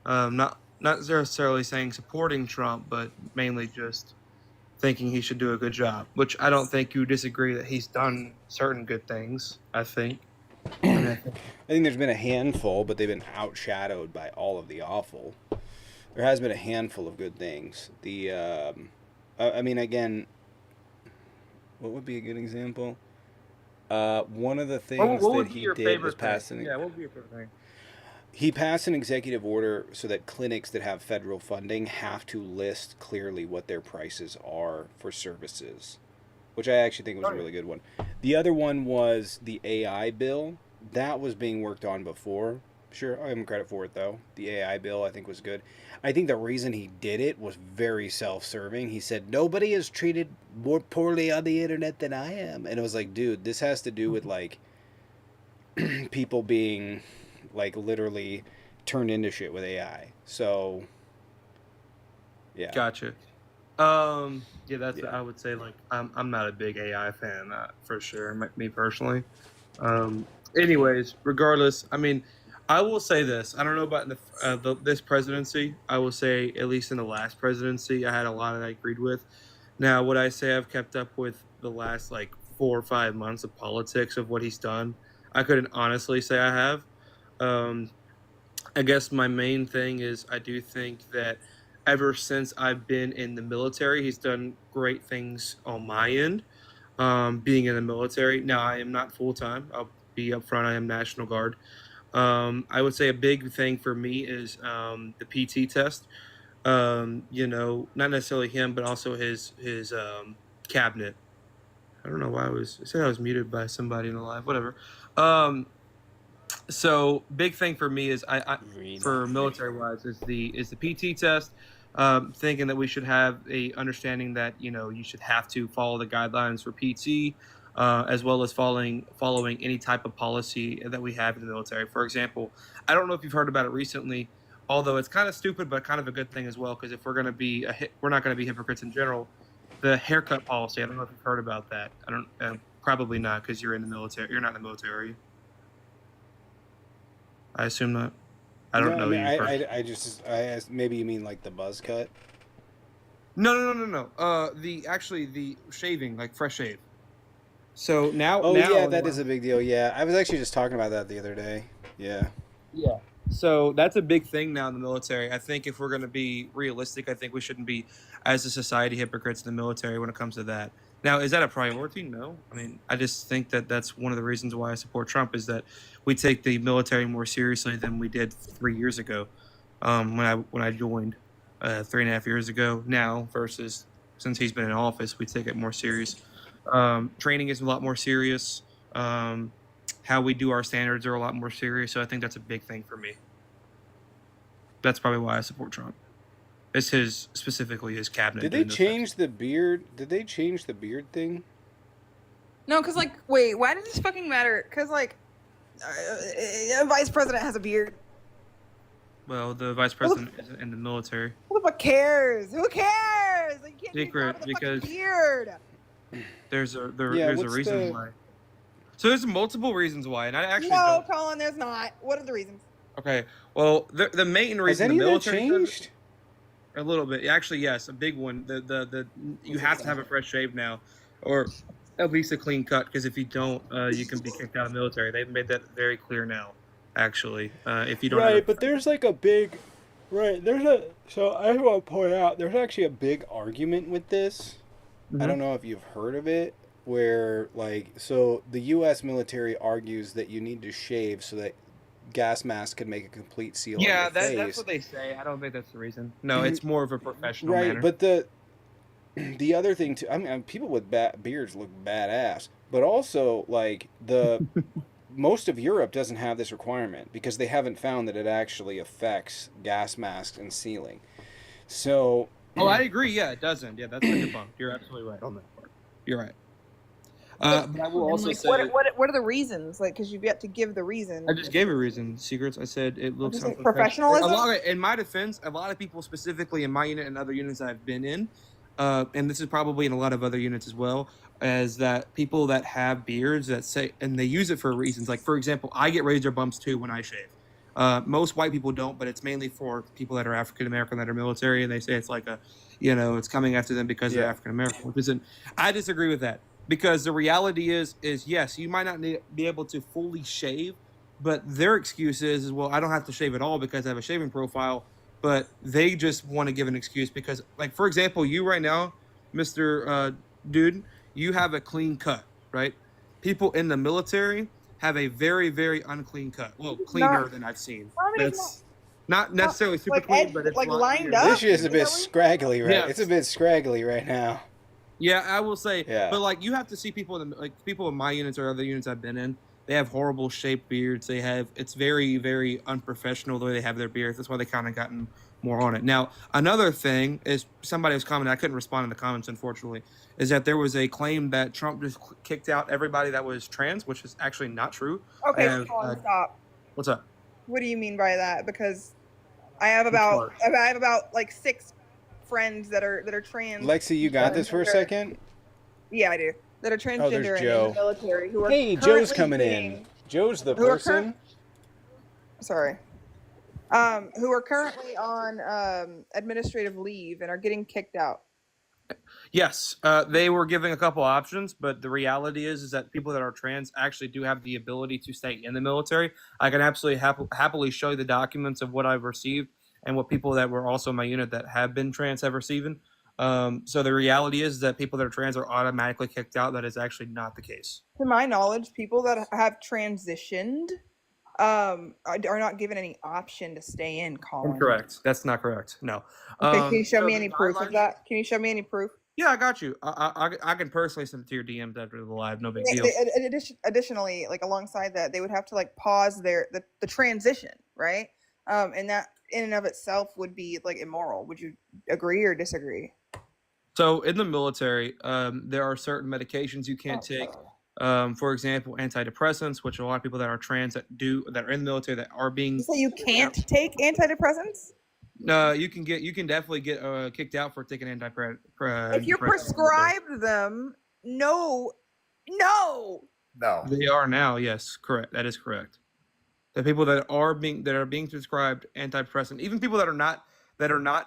not necessarily saying supporting Trump, but mainly just thinking he should do a good job. Which I don't think you disagree that he's done certain good things. I think. I think there's been a handful, but they've been outshadowed by all of the awful. There has been a handful of good things. I mean, again, what would be a good example? One of the things what that would be he your did favorite was pass thing? Yeah, what would be your favorite thing? He passed an executive order so that clinics that have federal funding have to list clearly what their prices are for services, which I actually think was a really good one. The other one was the AI bill. That was being worked on before. Sure, I give him credit for it, though. The AI bill, I think, was good. I think the reason he did it was very self-serving. He said, nobody is treated more poorly on the internet than I am. And it was like, dude, this has to do with, like, people being, like, literally turned into shit with AI. So, yeah. Gotcha. Yeah, that's I would say like I'm not a big AI fan for sure. Me personally. Anyways, regardless, I mean, I will say this. I don't know about this presidency. I will say at least in the last presidency, I had a lot that I agreed with. Now, would I say I've kept up with the last like 4 or 5 months of politics of what he's done? I couldn't honestly say I have. I guess my main thing is I do think that ever since I've been in the military, he's done great things on my end. Being in the military. Now, I am not full time. I'll be upfront. I am National Guard. I would say a big thing for me is the PT test. Not necessarily him, but also his cabinet. I don't know why I said I was muted by somebody in the live. Whatever. So big thing for me is I for military wise is the PT test. Thinking that we should have a understanding that you should have to follow the guidelines for PT, as well as following any type of policy that we have in the military. For example, I don't know if you've heard about it recently, although it's kind of stupid, but kind of a good thing as well. Because if we're going to be we're not going to be hypocrites in general. The haircut policy. I don't know if you've heard about that. I don't. Probably not because you're in the military. You're not in the military. Are you? I assume not. I don't No, I know mean, you personally. I asked, maybe you mean like the buzz cut. No. The shaving, like fresh shave. So Oh now yeah, in the that is last a big deal. Yeah, I was actually just talking about that the other day. Yeah. Yeah. So that's a big thing now in the military. I think if we're going to be realistic, I think we shouldn't be, as a society, hypocrites in the military when it comes to that. Now, is that a priority? No. I mean, I just think that that's one of the reasons why I support Trump is that we take the military more seriously than we did 3 years ago, when I joined 3.5 years ago. Now versus since he's been in office, we take it more serious. Training is a lot more serious. Um, how we do our standards are a lot more serious. So I think that's a big thing for me. That's probably why I support Trump. It's specifically his cabinet Did they doing those types. change the beard? Did they change the beard thing? No, because like, wait, why does this fucking matter? Because like, a vice president has a beard. Well, the vice president is in the military. Who the fuck cares? Who cares? Like, you can't be Secret, proud of the fucking because beard. there's a Yeah, there's a what's reason the- why. So there's multiple reasons why, and I actually No, don't. Colin, there's not. What are the reasons? Okay, well, the main Has reason any the of that military does it- changed? a little bit, actually, yes, a big one. The you have to have a fresh shave now, or at least a clean cut, because if you don't, you can be kicked out of the military. They've made that very clear now. Actually, if you don't, have Right, a- but there's like a big, right? So I want to point out there's actually a big argument with this. I don't know if you've heard of it, where like so the U.S. military argues that you need to shave so that gas masks can make a complete seal on Yeah, your face. that's what they say. I don't think that's the reason. No, it's more of a professional Right, manner. but the other thing too, I mean, people with beards look badass, but also like the most of Europe doesn't have this requirement because they haven't found that it actually affects gas masks and sealing. So, Oh, I agree. Yeah, it doesn't. Yeah, that's been debunked. You're absolutely right on that part. You're right. But I will And, also like, say, what are the reasons? Like, because you've yet to give the reason. I just gave a reason. Secrets. I said it looks Just like unprofessional. professionalism? A lot in my defense, a lot of people, specifically in my unit and other units I've been in, and this is probably in a lot of other units as well, is that people that have beards that say, and they use it for reasons. Like, for example, I get razor bumps too when I shave. Most white people don't, but it's mainly for people that are African American that are military, and they say it's like it's coming after them because they're Yeah. African American. Which isn't. I disagree with that because the reality is yes, you might not be able to fully shave, but their excuse is well, I don't have to shave at all because I have a shaving profile. But they just want to give an excuse because, like, for example, you right now, Mr. Dude, you have a clean cut, right? People in the military have a very, very unclean cut. Well, cleaner than I've seen. I mean, it's That's not necessarily super like clean, edge- but it's like a lot lined cleaner. up. this is a bit Is that what- scraggly, right? Yes. It's a bit scraggly right now. Yeah, I will say. Yeah. But like, you have to see people people in my units or other units I've been in. They have horrible shaped beards. It's very, very unprofessional the way they have their beards. That's why they kind of gotten more on it. Now, another thing is somebody was commenting. I couldn't respond in the comments, unfortunately. Is that there was a claim that Trump just kicked out everybody that was trans, which is actually not true. Okay, And, Colin, stop. What's up? What do you mean by that? Because I have part? about like 6 friends that are trans. Lexi, you got this for a second? Yeah, I do. That are transgender and in Joe. the military who are Hey, Joe's currently coming in. being- Joe's the Who are person. Sorry. Who are currently on administrative leave and are getting kicked out. Yes, they were giving a couple options, but the reality is that people that are trans actually do have the ability to stay in the military. I can absolutely happily show you the documents of what I've received and what people that were also in my unit that have been trans have received. So the reality is that people that are trans are automatically kicked out. That is actually not the case. To my knowledge, people that have transitioned are not given any option to stay in, Colin. Incorrect. That's not correct. No. Okay, can you show so me the any proof of guidelines- that? Can you show me any proof? Yeah, I got you. I can personally send it to your DMs after the live. No big deal. Additionally, like alongside that, they would have to like pause the transition, right? And that in and of itself would be like immoral. Would you agree or disagree? So in the military, there are certain medications you can't take. For example, antidepressants, which a lot of people that are trans that are in the military that are being. You say you can't take antidepressants? You can definitely get kicked out for taking antidepressants. If you're prescribed them, no. No. They are now. Yes, correct. That is correct. The people that are being prescribed antidepressant, even people that are not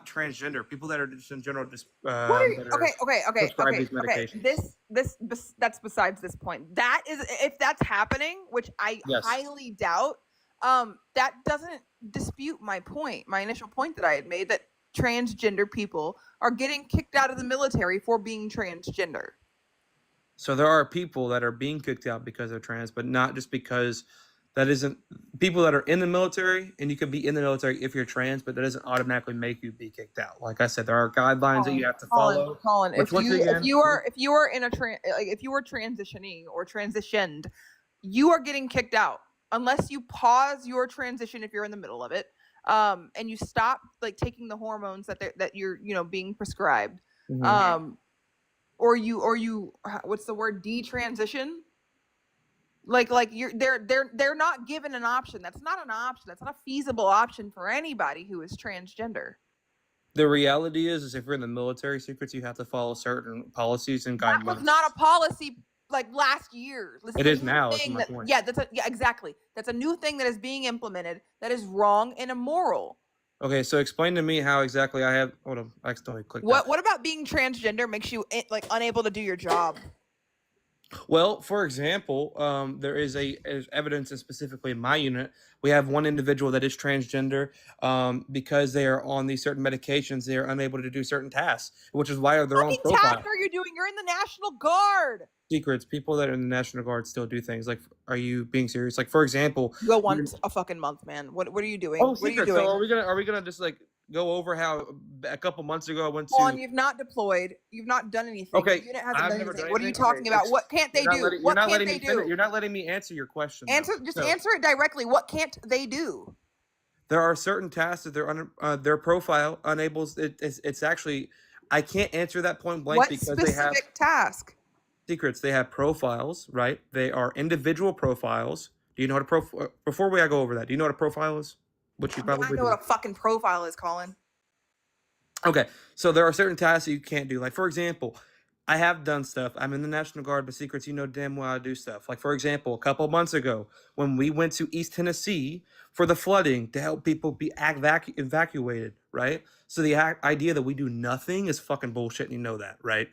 transgender, people that are just in general just that are prescribed these medications. That's besides this point. That is, if that's happening, which I Yes. highly doubt, that doesn't dispute my point, my initial point that I had made, that transgender people are getting kicked out of the military for being transgender. So there are people that are being kicked out because they're trans, but not just because that isn't people that are in the military, and you can be in the military if you're trans, but that doesn't automatically make you be kicked out. Like I said, there are guidelines that you have to follow. Colin, which once again, if you are in a if you are transitioning or transitioned, you are getting kicked out unless you pause your transition if you're in the middle of it, and you stop like taking the hormones that you're being prescribed, or you what's the word, detransition. Like they're not given an option. That's not an option. That's not a feasible option for anybody who is transgender. The reality is if you're in the military secrets, you have to follow certain policies and guidelines. That was not a policy like last year. It is now. That's my point. Yeah, exactly. That's a new thing that is being implemented that is wrong and immoral. Okay, so explain to me how exactly I accidentally clicked. What about being transgender makes you like unable to do your job? Well, for example, there is evidence, and specifically in my unit, we have one individual that is transgender. Because they are on these certain medications, they are unable to do certain tasks, which is why they're on profile. What task are you doing? You're in the National Guard. Secrets. People that are in the National Guard still do things. Like, are you being serious? Like, for example, go once a fucking month, man. What are you doing? Oh, what secrets. Are you doing? So are we gonna just like go over how a couple months ago I went to? Juan, you've not deployed. You've not done anything. Okay, the unit hasn't done anything. What are you talking about? What can't they do? What can't they do? You're not letting me answer your question. Answer it directly. What can't they do? There are certain tasks that their profile enables. It's actually, I can't answer that point blank because they have specific task. Secrets. They have profiles, right? They are individual profiles. Do you know what a before we go over that? Do you know what a profile is? Which you probably I know what a fucking profile is, Colin. Okay, so there are certain tasks that you can't do. Like, for example, I have done stuff. I'm in the National Guard, but secrets, you know damn well I do stuff. Like, for example, a couple of months ago, when we went to East Tennessee for the flooding to help people be evacuated, right? So the idea that we do nothing is fucking bullshit, and you know that, right?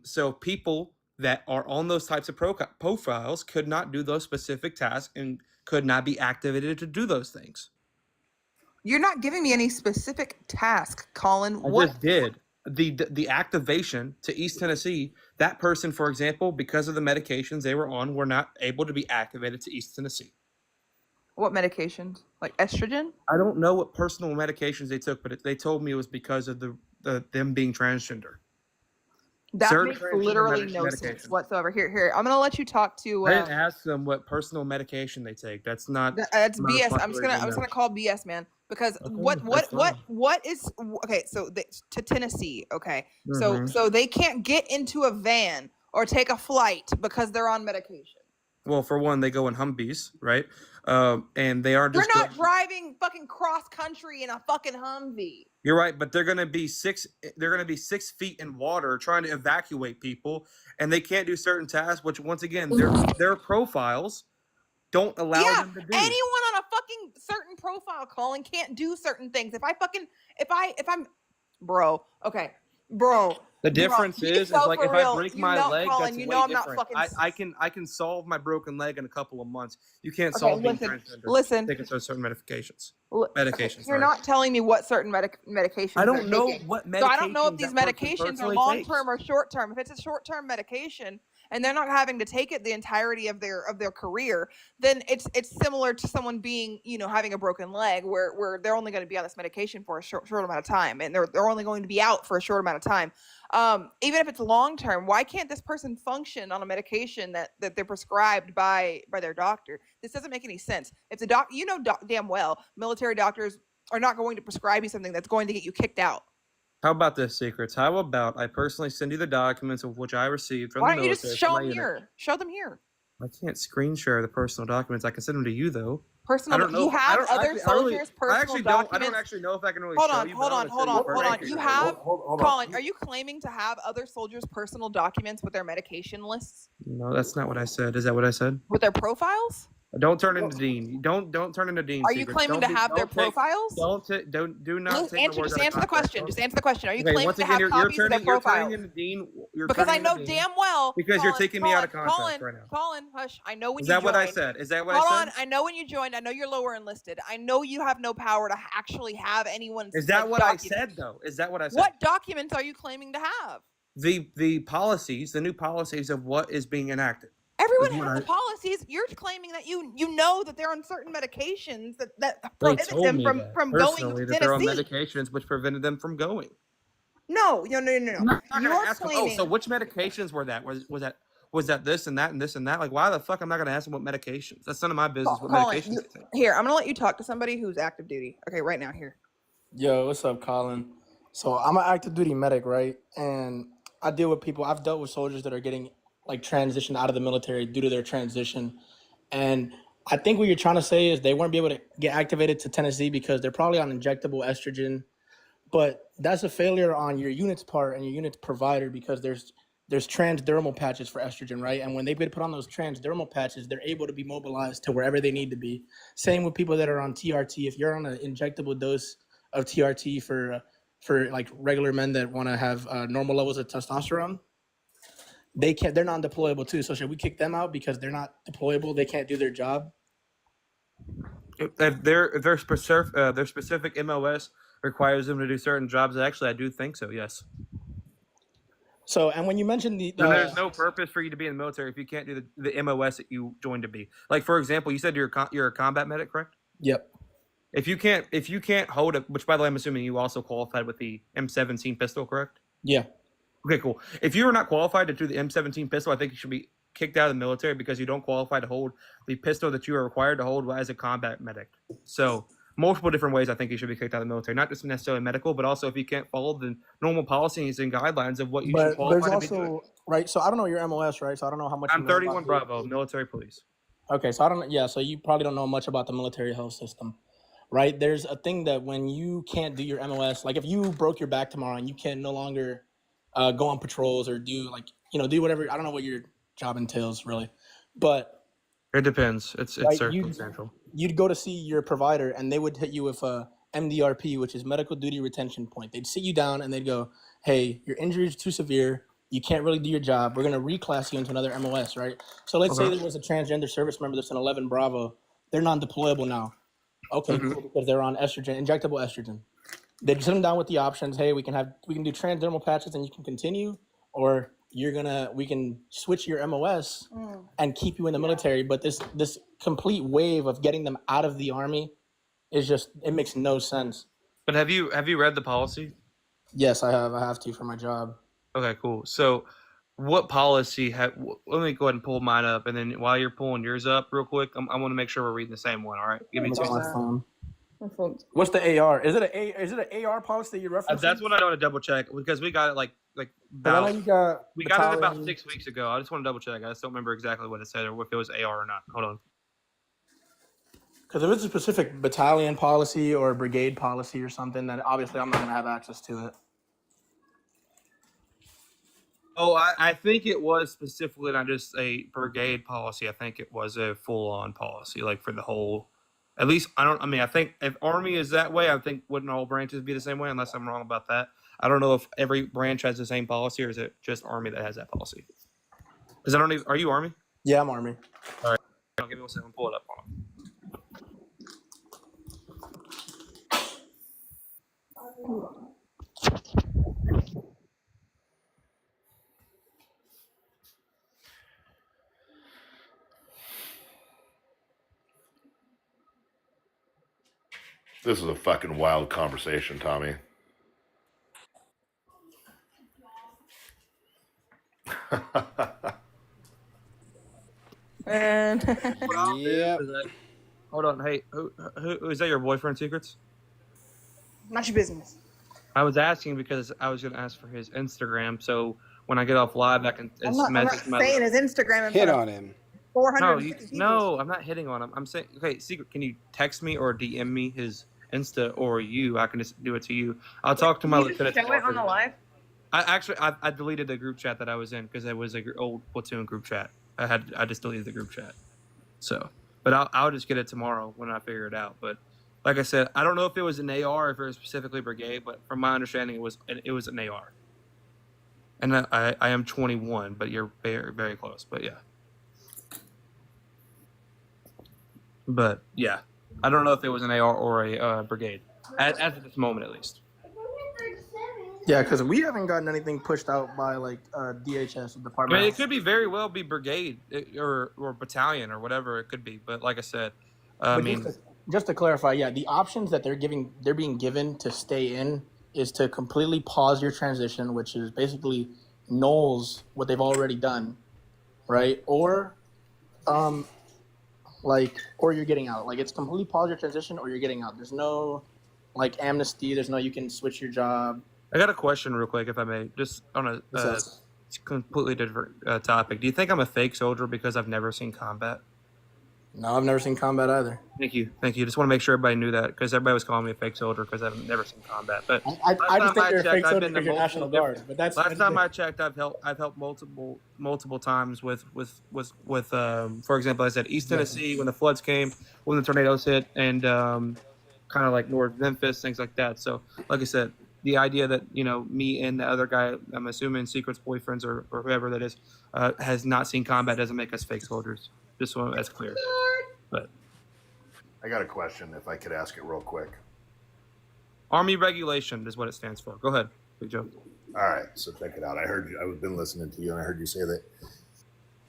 So people that are on those types of profiles could not do those specific tasks and could not be activated to do those things. You're not giving me any specific task, Colin. I just did. The activation to East Tennessee, that person, for example, because of the medications they were on, were not able to be activated to East Tennessee. What medications? Like estrogen? I don't know what personal medications they took, but they told me it was because of them being transgender. That makes literally no sense whatsoever. Here. I'm gonna let you talk to. I didn't ask them what personal medication they take. That's not. That's BS. I'm just gonna call BS, man. Because Okay, what is okay? So to Tennessee, okay. So they can't get into a van or take a flight because they're on medication. Well, for one, they go in Humvees, right? And they are just. They're not driving fucking cross country in a fucking Humvee. You're right, but they're gonna be 6 feet in water trying to evacuate people, and they can't do certain tasks, which once again their profiles don't allow them to do. Anyone on a fucking certain profile, Colin, can't do certain things. If I'm bro. The difference is like if I break my leg, Colin, that's way I'm different. not fucking. I can solve my broken leg in a couple of months. You can't solve being transgender. Listen, taking certain medications. You're not telling me what certain medications. I don't know what medications. So I don't know if these medications are long term or short term. If it's a short term medication and they're not having to take it the entirety of their career, then it's similar to someone being having a broken leg where they're only going to be on this medication for a short amount of time, and they're only going to be out for a short amount of time. Even if it's long term, why can't this person function on a medication that they're prescribed by their doctor? This doesn't make any sense. If the damn well, military doctors are not going to prescribe you something that's going to get you kicked out. How about this, Secrets? How about I personally send you the documents of which I received from the military? Why don't you just show them here? Show them here. I can't screen share the personal documents. I can send them to you though. You have other soldiers' personal documents. I don't actually know if I can really hold show on, you. Hold on. You have, hold on. Colin, are you claiming to have other soldiers' personal documents with their medication lists? No, that's not what I said. Is that what I said? With their profiles? Don't turn into Dean. Don't turn into Dean. Are you Secrets. claiming Don't to be- have their don't take- profiles? Do not take my words Just out of answer the context. question. Don't- Just answer the question. Are you Okay, claiming once to again, have copies of their you're profiles? turning into Dean. Because I know damn well. Because you're Colin, taking me out of Colin, context right now. Colin, hush. I know when Is you that joined. what I said? Is that what Hold I said? on. I know when you joined. I know you're lower enlisted. I know you have no power to actually have anyone's. Is that what documents. I said though? Is that what I said? What documents are you claiming to have? The policies, the new policies of what is being enacted. Everyone has the policies. You're claiming that you know that they're on certain medications that prohibit them from going to that they're on Tennessee. medications which prevented them from going. No. I'm not gonna You're ask them, claiming. so which medications were that? Was that this and that and this and that? Like, why the fuck I'm not gonna ask them what medications? That's none of my business what Colin, medications they take. here, I'm gonna let you talk to somebody who's active duty. Okay, right now, here. Yo, what's up, Colin? So I'm an active duty medic, right? And I deal with people. I've dealt with soldiers that are getting like transitioned out of the military due to their transition. And I think what you're trying to say is they won't be able to get activated to Tennessee because they're probably on injectable estrogen. But that's a failure on your unit's part and your unit's provider because there's transdermal patches for estrogen, right? And when they get put on those transdermal patches, they're able to be mobilized to wherever they need to be. Same with people that are on TRT. If you're on an injectable dose of TRT for like regular men that want to have normal levels of testosterone, they're non-deployable too. So should we kick them out because they're not deployable? They can't do their job. If their specific MOS requires them to do certain jobs, actually, I do think so. Yes. So, and when you mentioned So there's no purpose for you to be in the military if you can't do the MOS that you joined to be. Like, for example, you said you're a combat medic, correct? Yep. If you can't hold it, which by the way, I'm assuming you also qualified with the M17 pistol, correct? Yeah. Okay, cool. If you are not qualified to do the M17 pistol, I think you should be kicked out of the military because you don't qualify to hold the pistol that you are required to hold as a combat medic. So multiple different ways I think you should be kicked out of the military, not just necessarily medical, but also if you can't follow the normal policies and guidelines of what you should qualify to be doing. Right. So I don't know your MOS, right? So I don't know how much. I'm 31 Bravo, military police. Okay, so I don't. Yeah, so you probably don't know much about the military health system, right? There's a thing that when you can't do your MOS, like if you broke your back tomorrow and you can no longer go on patrols or do do whatever. I don't know what your job entails really, but it depends. It's right, circumstantial. You'd go to see your provider and they would hit you with a MDRP, which is medical duty retention point. They'd sit you down and they'd go, "Hey, your injury is too severe. You can't really do your job. We're going to reclass you into another MOS," right? So let's say there was a transgender service member that's an 11 Bravo. They're non-deployable now. Okay, cool, because they're on estrogen, injectable estrogen. They sit them down with the options. Hey, we can do transdermal patches and you can continue, or we can switch your MOS and keep you in the military. But this complete wave of getting them out of the army is it makes no sense. But have you read the policy? Yes, I have. I have to for my job. Okay, cool. So what policy let me go ahead and pull mine up, and then while you're pulling yours up real quick, I want to make sure we're reading the same one. All right, give me two seconds. What's the AR? Is it an AR policy that you're referencing? That's what I want to double check because we got it like about we got it about 6 weeks ago. I just want to double check. I just don't remember exactly what it said or if it was AR or not. Hold on. Because if it's a specific battalion policy or brigade policy or something, then obviously I'm not going to have access to it. Oh, I think it was specifically not just a brigade policy. I think it was a full-on policy, like for the whole. At least I think if Army is that way, I think wouldn't all branches be the same way? Unless I'm wrong about that. I don't know if every branch has the same policy or is it just Army that has that policy? Because are you Army? Yeah, I'm Army. All right, give me 1 second. Pull it up on them. This is a fucking wild conversation, Tommy. And Yeah. Hold on. Hey, who is that? Your boyfriend, Secrets? not your business. I was asking because I was going to ask for his Instagram, so when I get off live, I can I'm not saying his Instagram. Hit on him. 450 people. No, I'm not hitting on him. I'm saying, okay, Secret, can you text me or DM me his Insta or I can just do it to you. I'll talk to my lieutenant. Show it on the live. I deleted the group chat that I was in because it was an old platoon group chat. I just deleted the group chat. So but I'll just get it tomorrow when I figure it out. But like I said, I don't know if it was an AR, if it was specifically brigade, but from my understanding, it was an AR. And I am 21, but you're very, very close. But yeah. But yeah, I don't know if it was an AR or a brigade, as of this moment at least. Yeah, because we haven't gotten anything pushed out by like DHS, I Department. mean, it could be very well be brigade or battalion or whatever it could be. But like I said, I But mean, just to clarify, yeah, the options that they're being given to stay in is to completely pause your transition, which is basically nulls what they've already done, right? Or, or you're getting out. Like it's completely pause your transition, or you're getting out. There's no like amnesty. There's no you can switch your job. I got a question real quick, if I may, just on a completely different topic. Do you think I'm a fake soldier because I've never seen combat? No, I've never seen combat either. Thank you. Just want to make sure everybody knew that, because everybody was calling me a fake soldier because I've never seen combat. But I just think you're a fake soldier because you're National Guard. But that's last time I checked, I've helped multiple times with for example, I said East Tennessee when the floods came, when the tornadoes hit, and kind of like North Memphis, things like that. So, like I said, the idea that me and the other guy, I'm assuming Secret's boyfriends or whoever that is, has not seen combat doesn't make us fake soldiers. Just so that's clear. But I got a question, if I could ask it real quick. Army regulation is what it stands for. Go ahead, Big Joe. All right, so check it out. I heard you. I've been listening to you, and I heard you say that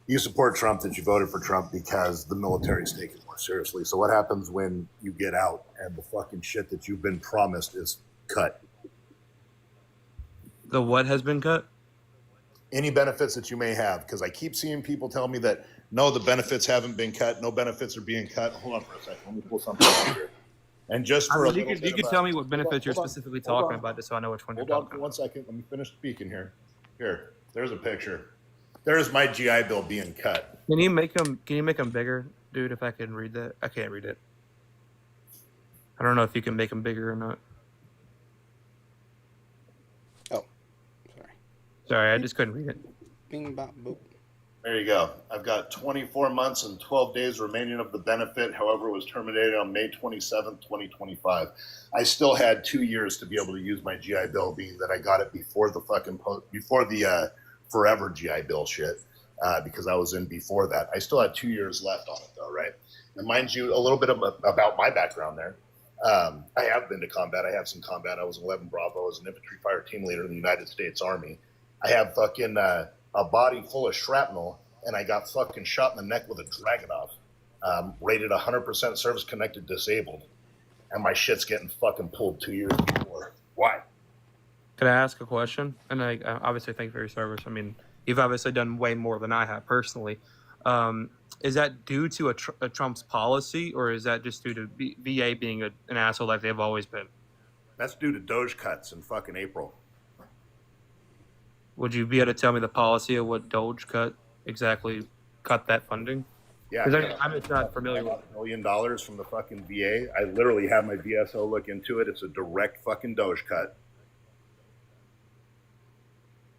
you support Trump, that you voted for Trump because the military's taken more seriously. So what happens when you get out and the fucking shit that you've been promised is cut? The what has been cut? Any benefits that you may have, because I keep seeing people tell me that no, the benefits haven't been cut, no benefits are being cut. Hold on for a second, let me pull something out here. And just for you could tell me what benefits you're specifically talking about, just so I know which one you're talking about. Hold on for 1 second, let me finish speaking here. Here, there's a picture. There's my GI Bill being cut. Can you make them bigger, dude? If I can read that, I can't read it. I don't know if you can make them bigger or not. Oh, sorry. Sorry, I just couldn't read it. Bing, bop, boop. There you go. I've got 24 months and 12 days remaining of the benefit. However, it was terminated on May 27th, 2025. I still had 2 years to be able to use my GI Bill, being that I got it before the forever GI Bill shit, because I was in before that. I still had 2 years left on it, though, right? And mind you, a little bit about my background there. I have been to combat. I have some combat. I was 11 Bravo. I was an infantry fire team leader in the United States Army. I have fucking a body full of shrapnel, and I got fucking shot in the neck with a Dragunov, rated 100% service-connected disabled, and my shit's getting fucking pulled 2 years before. Why? Could I ask a question? And I obviously thank you for your service. I mean, you've obviously done way more than I have personally. Is that due to a Trump's policy, or is that just due to VA being an asshole like they've always been? That's due to Doge cuts in fucking April. Would you be able to tell me the policy of what Doge cut that funding? Yeah, because I'm just not familiar with it. $1 million from the fucking VA. I literally have my VSO look into it. It's a direct fucking Doge cut.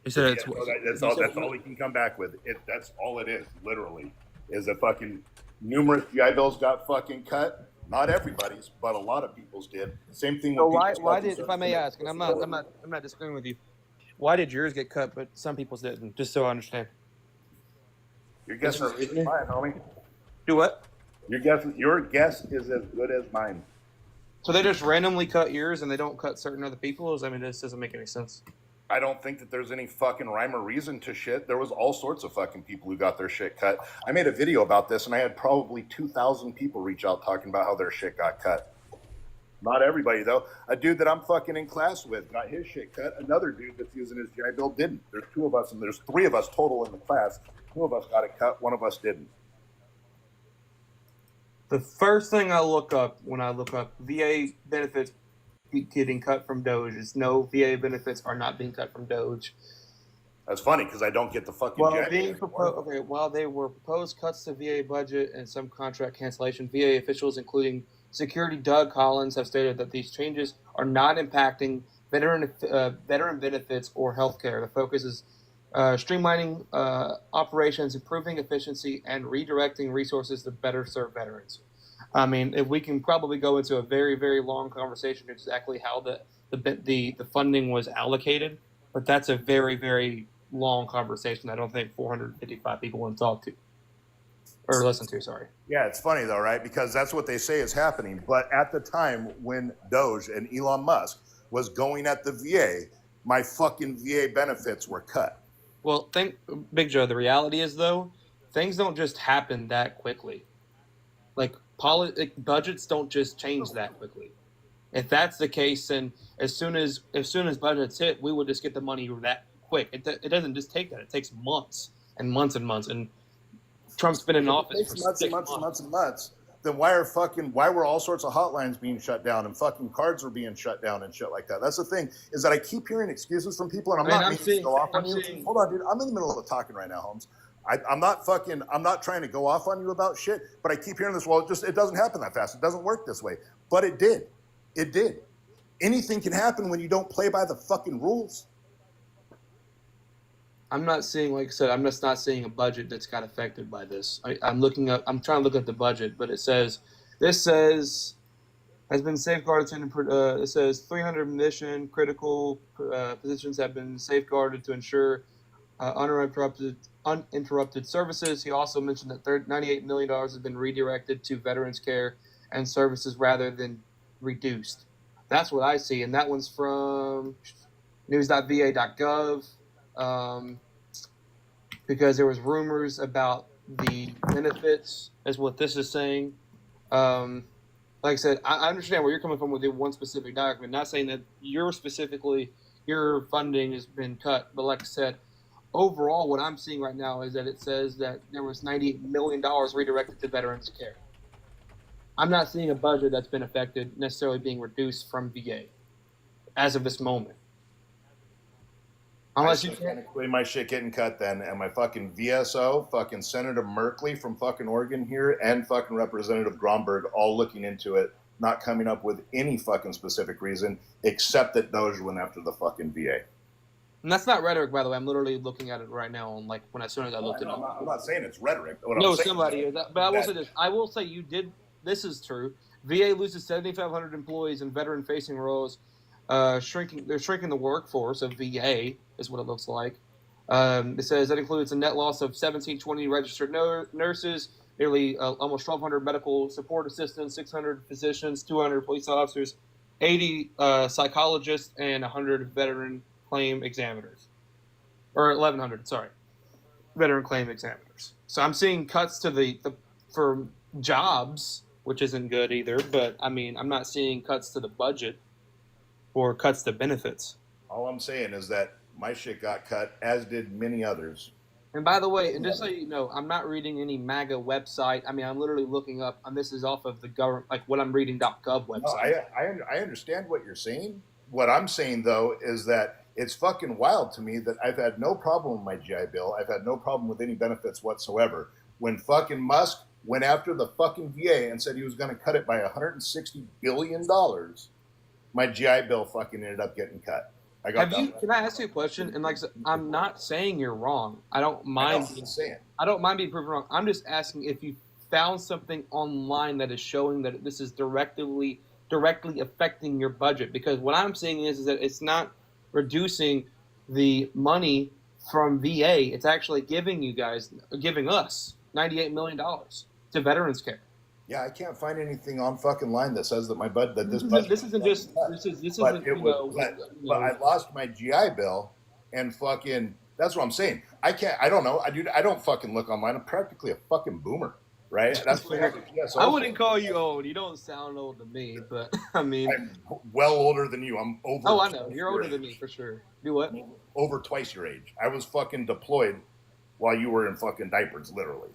You said that's all he can come back with. That's all it is, literally, is a fucking numerous GI Bills got fucking cut. Not everybody's, but a lot of people's did. Same thing. So why did, if I may ask, and I'm not disagreeing with you, why did yours get cut but some people's didn't? Just so I understand. Your guess is mine, homie. Do what? Your guess is as good as mine. So they just randomly cut yours and they don't cut certain other people's? I mean, this doesn't make any sense. I don't think that there's any fucking rhyme or reason to shit. There was all sorts of fucking people who got their shit cut. I made a video about this, and I had probably 2,000 people reach out talking about how their shit got cut. Not everybody, though. A dude that I'm fucking in class with got his shit cut. Another dude that's using his GI Bill didn't. There's 2 of us, and there's 3 of us total in the class. 2 of us got it cut. 1 of us didn't. The first thing I look up when I look up VA benefits getting cut from Doge is no, VA benefits are not being cut from Doge. That's funny because I don't get the fucking While they were proposed cuts to VA budget and some contract cancellation, VA officials, including Security Doug Collins, have stated that these changes are not impacting veteran benefits or health care. The focus is streamlining operations, improving efficiency, and redirecting resources to better serve veterans. I mean, if we can probably go into a very, very long conversation exactly how the funding was allocated, but that's a very, very long conversation. I don't think 455 people want to talk to or listen to. Sorry. Yeah, it's funny though, right? Because that's what they say is happening. But at the time when Doge and Elon Musk was going at the VA, my fucking VA benefits were cut. Well, Big Joe, the reality is though, things don't just happen that quickly. Like budgets don't just change that quickly. If that's the case, then as soon as budgets hit, we would just get the money that quick. It doesn't just take that. It takes months and months and months. And Trump's been in office for months and months and months and months. Then why were all sorts of hotlines being shut down and fucking cards were being shut down and shit like that? That's the thing, is that I keep hearing excuses from people, and I'm not meaning to go off on you. Hold on, dude. I'm in the middle of talking right now, Holmes. I'm not trying to go off on you about shit, but I keep hearing this. Well, it doesn't happen that fast. It doesn't work this way. But it did. It did. Anything can happen when you don't play by the fucking rules. I'm not seeing, like I said, I'm just not seeing a budget that's got affected by this. I'm trying to look at the budget, but this says has been safeguarded. It says 300 mission critical positions have been safeguarded to ensure uninterrupted services. He also mentioned that $98 million has been redirected to veterans care and services rather than reduced. That's what I see, and that one's from news.va.gov. Because there was rumors about the benefits, is what this is saying. Like I said, I understand where you're coming from with the one specific document. Not saying that your funding has been cut, but like I said, overall, what I'm seeing right now is that it says that there was $98 million redirected to veterans care. I'm not seeing a budget that's been affected necessarily being reduced from VA as of this moment. Unless you can't my shit getting cut then, and my fucking VSO, fucking Senator Merkley from fucking Oregon here, and fucking Representative Gromberg all looking into it, not coming up with any fucking specific reason except that Doge went after the fucking VA. And that's not rhetoric, by the way. I'm literally looking at it right now. On as soon as I looked it up. I'm not saying it's rhetoric. But I will say this. I will say you did. This is true. VA loses 7,500 employees in veteran-facing roles. They're shrinking the workforce of VA, is what it looks like. It says that includes a net loss of 1,720 registered nurses, nearly almost 1,200 medical support assistants, 600 physicians, 200 police officers, 80 psychologists, and 100 veteran claim examiners. Or 1,100, sorry. Veteran claim examiners. So I'm seeing cuts to for jobs, which isn't good either, but I mean, I'm not seeing cuts to the budget or cuts to benefits. All I'm saying is that my shit got cut, as did many others. And by the way, and just so you know, I'm not reading any MAGA website. I mean, I'm literally looking up, and this is off of the government, like what I'm reading .gov website. No, I understand what you're saying. What I'm saying, though, is that it's fucking wild to me that I've had no problem with my GI Bill. I've had no problem with any benefits whatsoever. When fucking Musk went after the fucking VA and said he was going to cut it by $160 billion, my GI Bill fucking ended up getting cut. Can I ask you a question? And like I said, I'm not saying you're wrong. I don't mind being proven wrong. I'm just asking if you found something online that is showing that this is directly affecting your budget. Because what I'm saying is that it's not reducing the money from VA. It's actually giving us $98 million to veterans care. Yeah, I can't find anything on fucking line that says that my budget But I lost my GI Bill, and fucking that's what I'm saying. I don't know. I don't fucking look online. I'm practically a fucking boomer, right? That's what I wouldn't call you old. You don't sound old to me, but I mean, I'm well older than you. I'm over. Oh, I know. You're older than me for sure. Do what? Over twice your age. I was fucking deployed while you were in fucking diapers, literally.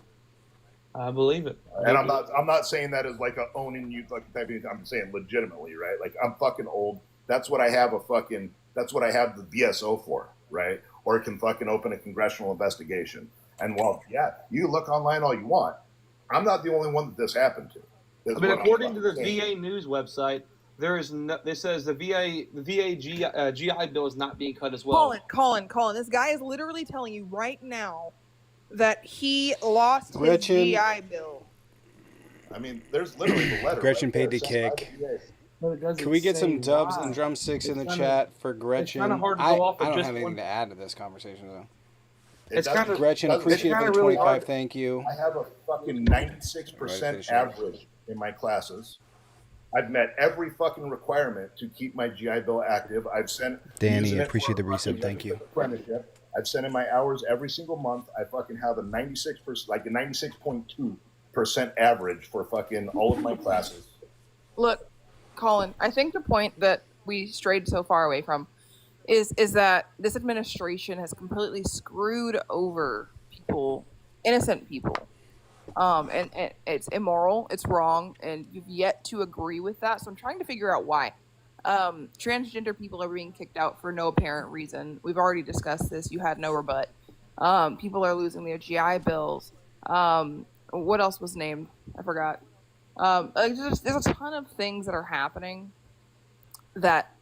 I believe it. And I'm not saying that as like a owning you fucking type of, I'm saying legitimately, right? Like I'm fucking old. That's what I have the VSO for, right? Or it can fucking open a congressional investigation. And well, yeah, you look online all you want. I'm not the only one that this happened to. I mean, according to the VA news website, there is no. It says the VA GI Bill is not being cut as well. Colin. This guy is literally telling you right now that he lost Gretchen. his GI Bill. I mean, there's literally the letter. Gretchen right paid there to sent by kick. the VA. But it doesn't Can we get say some dubs why. and drumsticks in the It's kinda- chat for Gretchen? kinda hard to I go off of don't just have anything one- to add to this conversation though. It's doesn't- kind of Gretchen, doesn't- appreciate it kinda for the really 25. hard. Thank you. I have a fucking 96% Right, average in my classes. I've met every fucking requirement to keep my GI Bill active. I've sent Danny, using it appreciate for the resub. fucking Thank you. apprenticeship. I've sent in my hours every single month. I fucking have a 96%, like a 96.2% average for fucking all of my classes. Look, Colin, I think the point that we strayed so far away from is that this administration has completely screwed over people, innocent people. And it's immoral, it's wrong, and you've yet to agree with that. So I'm trying to figure out why. Transgender people are being kicked out for no apparent reason. We've already discussed this. You had no rebut. People are losing their GI bills. What else was named? I forgot. There's a ton of things that are happening that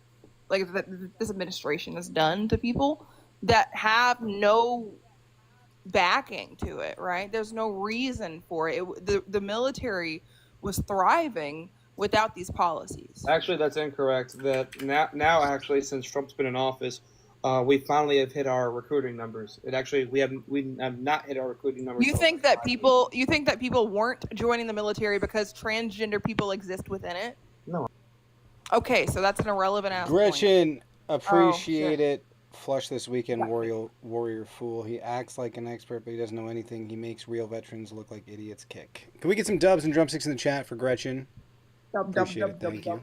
this administration has done to people that have no backing to it, right? There's no reason for it. The military was thriving without these policies. Actually, that's incorrect. That now actually, since Trump's been in office, we finally have hit our recruiting numbers. We have not hit our recruiting numbers. You think that people weren't joining the military because transgender people exist within it? No. Okay, so that's an irrelevant ass point. Gretchen, appreciate shit. it. Flush this weekend, warrior fool. He acts like an expert, but he doesn't know anything. He makes real veterans look like idiots. Kick. Can we get some dubs and drumsticks in the chat for Gretchen? Appreciate it. Thank you.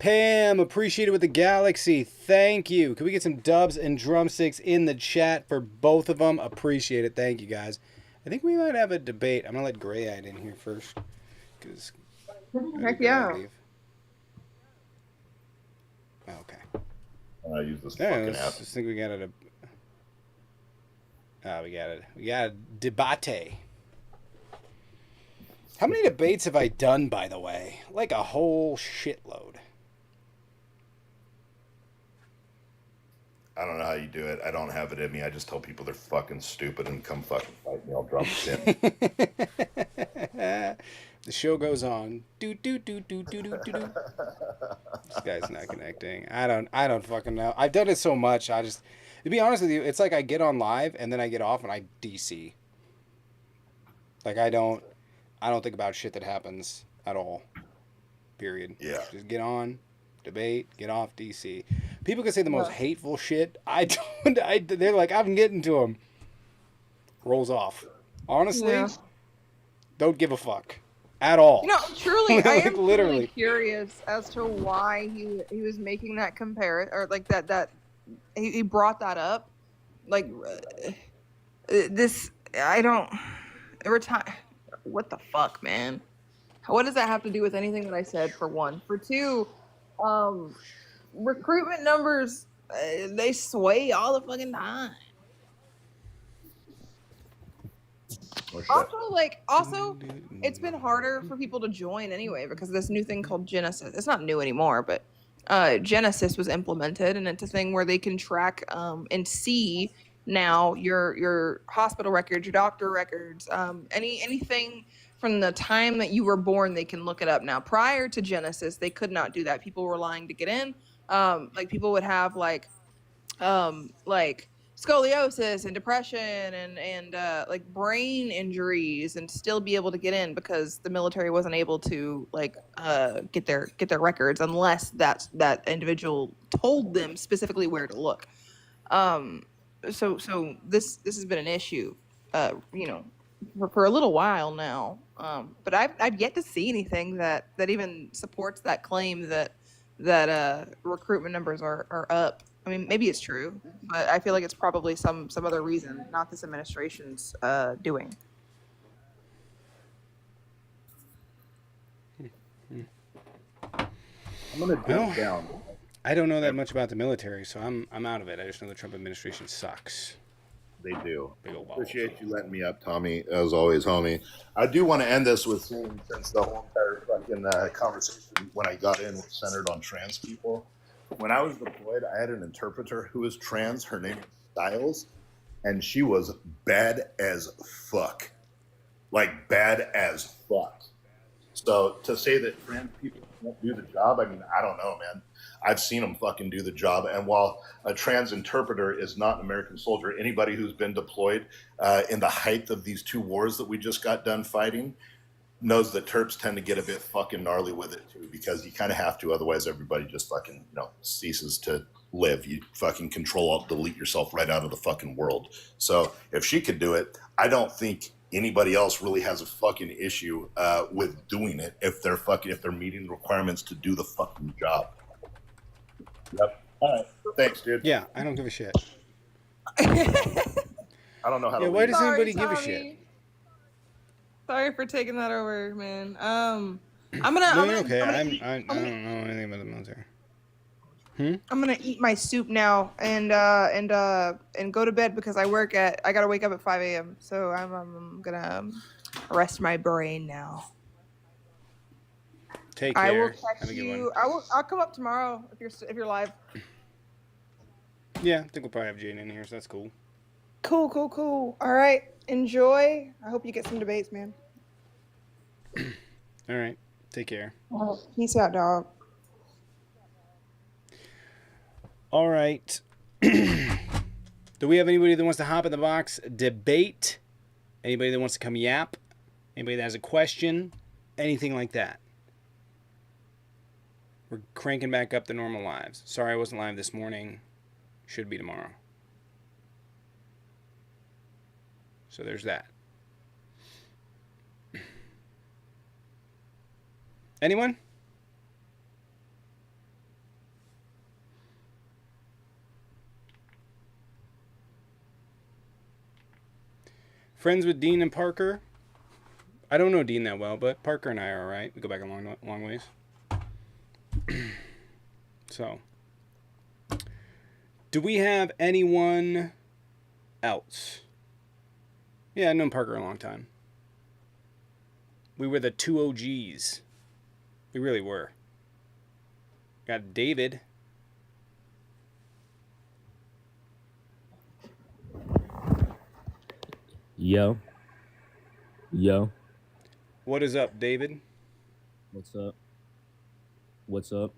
Pam, appreciate it with the galaxy. Thank you. Can we get some dubs and drumsticks in the chat for both of them? Appreciate it. Thank you, guys. I think we might have a debate. I'm going to let Grey-Eyed in here first. Cause Heck yeah. Okay. I use this Yeah, fucking let's app. just think we got it. We got a debate. How many debates have I done, by the way? Like a whole shitload. I don't know how you do it. I don't have it in me. I just tell people they're fucking stupid and come fucking fight me. I'll drop the in. The show goes on. Do do do do do do do do. This guy's not connecting. I don't fucking know. I've done it so much. To be honest with you, it's like I get on live and then I get off and I DC. Like I don't think about shit that happens at all. Period. Yeah. Just get on, debate, get off, DC. People can say the most hateful shit. I don't. They're like, I'm getting to them. Rolls off. Honestly, don't give a fuck at all. You know, truly, I am Literally. really curious as to why he was making that comparison, or like that he brought that up. Like this, I don't. Every time, what the fuck, man? What does that have to do with anything that I said? For one, for two, recruitment numbers they sway all the fucking time. Also, it's been harder for people to join anyway because of this new thing called Genesis. It's not new anymore, but Genesis was implemented, and it's a thing where they can track and see now your hospital records, your doctor records, anything from the time that you were born. They can look it up now. Prior to Genesis, they could not do that. People were lying to get in. Like people would have like scoliosis and depression and like brain injuries and still be able to get in because the military wasn't able to get their records unless that individual told them specifically where to look. So this has been an issue, for a little while now. But I've yet to see anything that even supports that claim that recruitment numbers are up. I mean, maybe it's true, but I feel like it's probably some other reason, not this administration's doing. I'm gonna dump down. I don't know that much about the military, so I'm out of it. I just know the Trump administration sucks. They do. Big old balls. Appreciate you letting me up, Tommy, as always, homie. I do want to end this with saying, since the whole entire fucking conversation when I got in was centered on trans people. When I was deployed, I had an interpreter who was trans. Her name is Styles, and she was bad as fuck. Like, bad as fuck. So to say that trans people won't do the job, I mean, I don't know, man. I've seen them fucking do the job. And while a trans interpreter is not an American soldier, anybody who's been deployed in the height of these two wars that we just got done fighting knows that Terps tend to get a bit fucking gnarly with it too, because you kind of have to, otherwise everybody just fucking, ceases to live. You fucking control alt delete yourself right out of the fucking world. So if she could do it, I don't think anybody else really has a fucking issue with doing it if they're meeting the requirements to do the fucking job. Yep. All right. Thanks, dude. Yeah, I don't give a shit. I don't know how to. Why leave. does anybody Sorry, give a Tommy. shit? Sorry for taking that over, man. I'm No, gonna, you're okay. I'm I gonna don't know anything about the military. I'm gonna eat my soup now and go to bed because I gotta wake up at 5 a.m. So I'm gonna rest my brain now. Take care. I will Have catch a good you. one. I'll come up tomorrow if you're live. Yeah, I think we'll probably have Jane in here, so that's cool. Cool. All right, enjoy. I hope you get some debates, man. All right, take care. Peace out, dog. All right. Do we have anybody that wants to hop in the box, debate? Anybody that wants to come yap? Anybody that has a question? Anything like that? We're cranking back up the normal lives. Sorry I wasn't live this morning. Should be tomorrow. So there's that. Anyone? Friends with Dean and Parker? I don't know Dean that well, but Parker and I are alright. We go back a long ways. So, do we have anyone else? Yeah, I've known Parker a long time. We were the two OGs. We really were. Got David. Yo. What is up, David? What's up?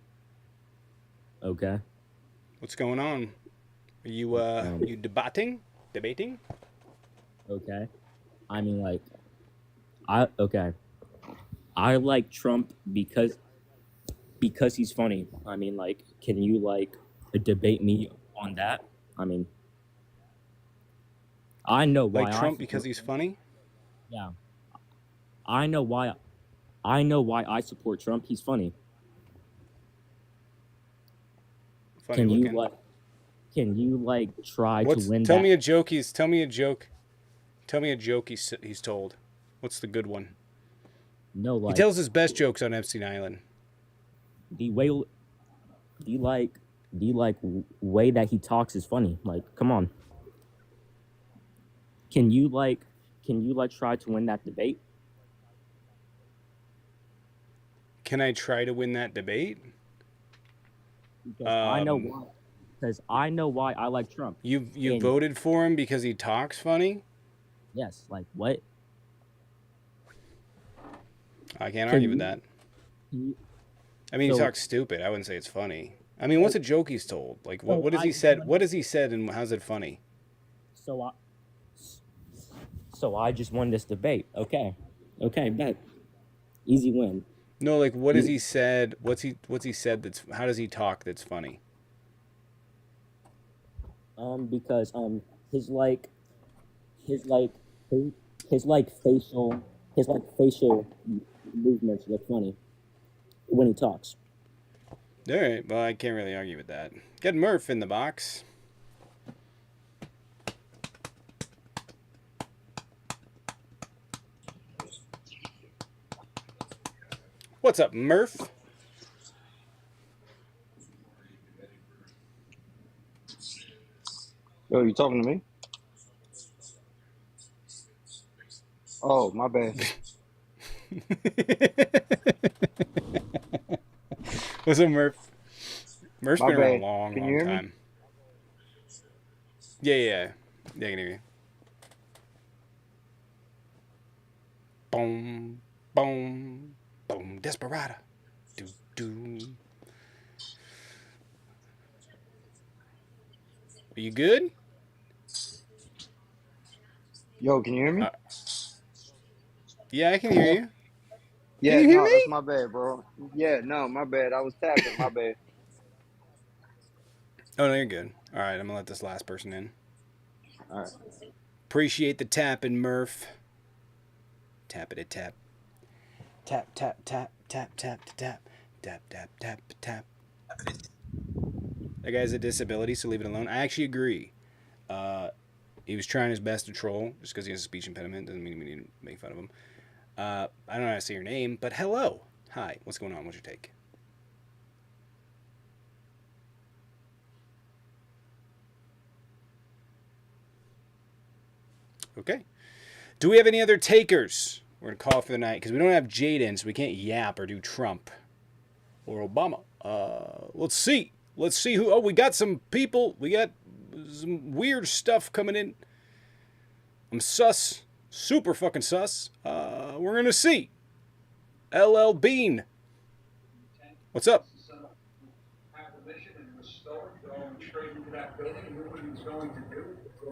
Okay. What's going on? Are you you debating? Okay. I mean, like, I like Trump because he's funny. I mean, like, can you like debate me on that? I mean, I know why Like Trump because he's funny? Yeah. I know why I support Trump. He's funny. Funny Can looking. you like try to win Tell that? me a joke he's told. What's the good one? No, like He tells his best jokes on Epstein Island. the way way that he talks is funny. Like, come on. Can you try to win that debate? Can I try to win that debate? Because I know why. Because I know why I like Trump. You voted for him because he talks funny? Yes. Like what? I can't argue with that. I mean, he talks stupid. I wouldn't say it's funny. I mean, what's a joke he's told? Like, what has he said? What has he said, and how's it funny? So I just won this debate. Okay, bet. Easy win. No, like, what has he said? What's he said? How does he talk? That's funny. Because his facial movements look funny when he talks. All right. Well, I can't really argue with that. Get Murph in the box. What's up, Murph? Yo, you talking to me? Oh, my bad. What's up, Murph? Murph's My been around a bad. long, Can you long hear me? time. Yeah, yeah. Yeah, I can hear you. Boom, boom, boom, Desperado. Do, do. Are you good? Yo, can you hear me? Yeah, I can hear you. Can Yeah, you hear no, that's me? my bad, bro. Yeah, no, my bad. I was tapping. My bad. Oh, no, you're good. All right, I'm going to let this last person in. All right. Appreciate the tapping, Murph. Tappity tap. Tap, tap, tap, tap, tap, tap, tap, tap, tap, tap. That guy's a disability, so leave it alone. I actually agree. He was trying his best to troll. Just because he has a speech impediment doesn't mean we need to make fun of him. I don't know how to say your name, but hello. Hi, what's going on? What's your take? Okay. Do we have any other takers? We're going to call for the night because we don't have Jaden, so we can't yap or do Trump or Obama. Let's see. Let's see who. Oh, we got some people. We got some weird stuff coming in. I'm sus. Super fucking sus. We're going to see. LL Bean. What's up?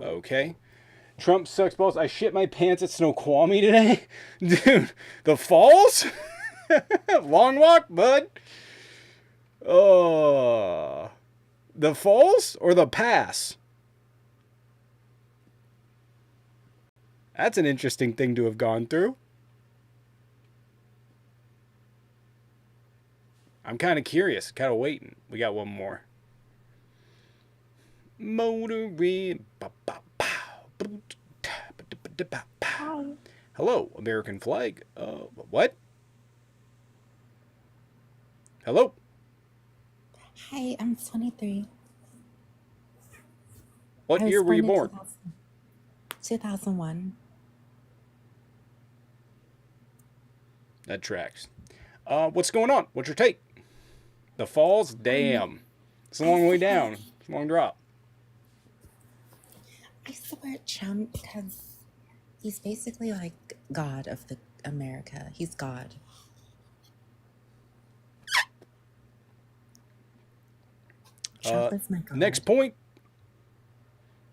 Okay. Trump sucks balls. I shit my pants at Snoqualmie today. Dude, the falls? Long walk, bud. Oh. The falls or the pass? That's an interesting thing to have gone through. I'm kind of curious, kind of waiting. We got one more. Motoring. Hello, American flag. What? Hello? Hi, I'm 23. What year were you born? 2001. That tracks. What's going on? What's your take? The falls? Damn. It's a long way down. It's a long drop. I support Trump because he's basically like God of the America. He's God. Trump is my God. Next point.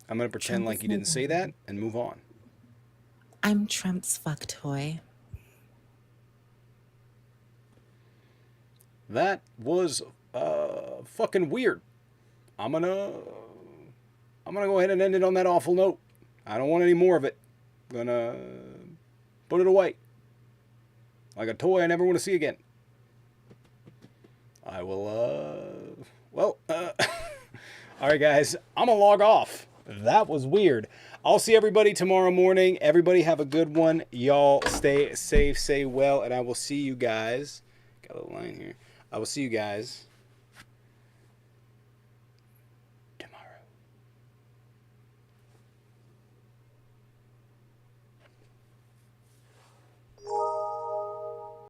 I'm going to pretend Trump like is you my didn't say God. that and move on. I'm Trump's fuck toy. That was fucking weird. I'm gonna go ahead and end it on that awful note. I don't want any more of it. I'm gonna put it away. Like a toy I never want to see again. I will all right guys, I'm gonna log off. That was weird. I'll see everybody tomorrow morning. Everybody have a good one. Y'all stay safe, stay well, and I will see you guys. Got a little line here. I will see you guys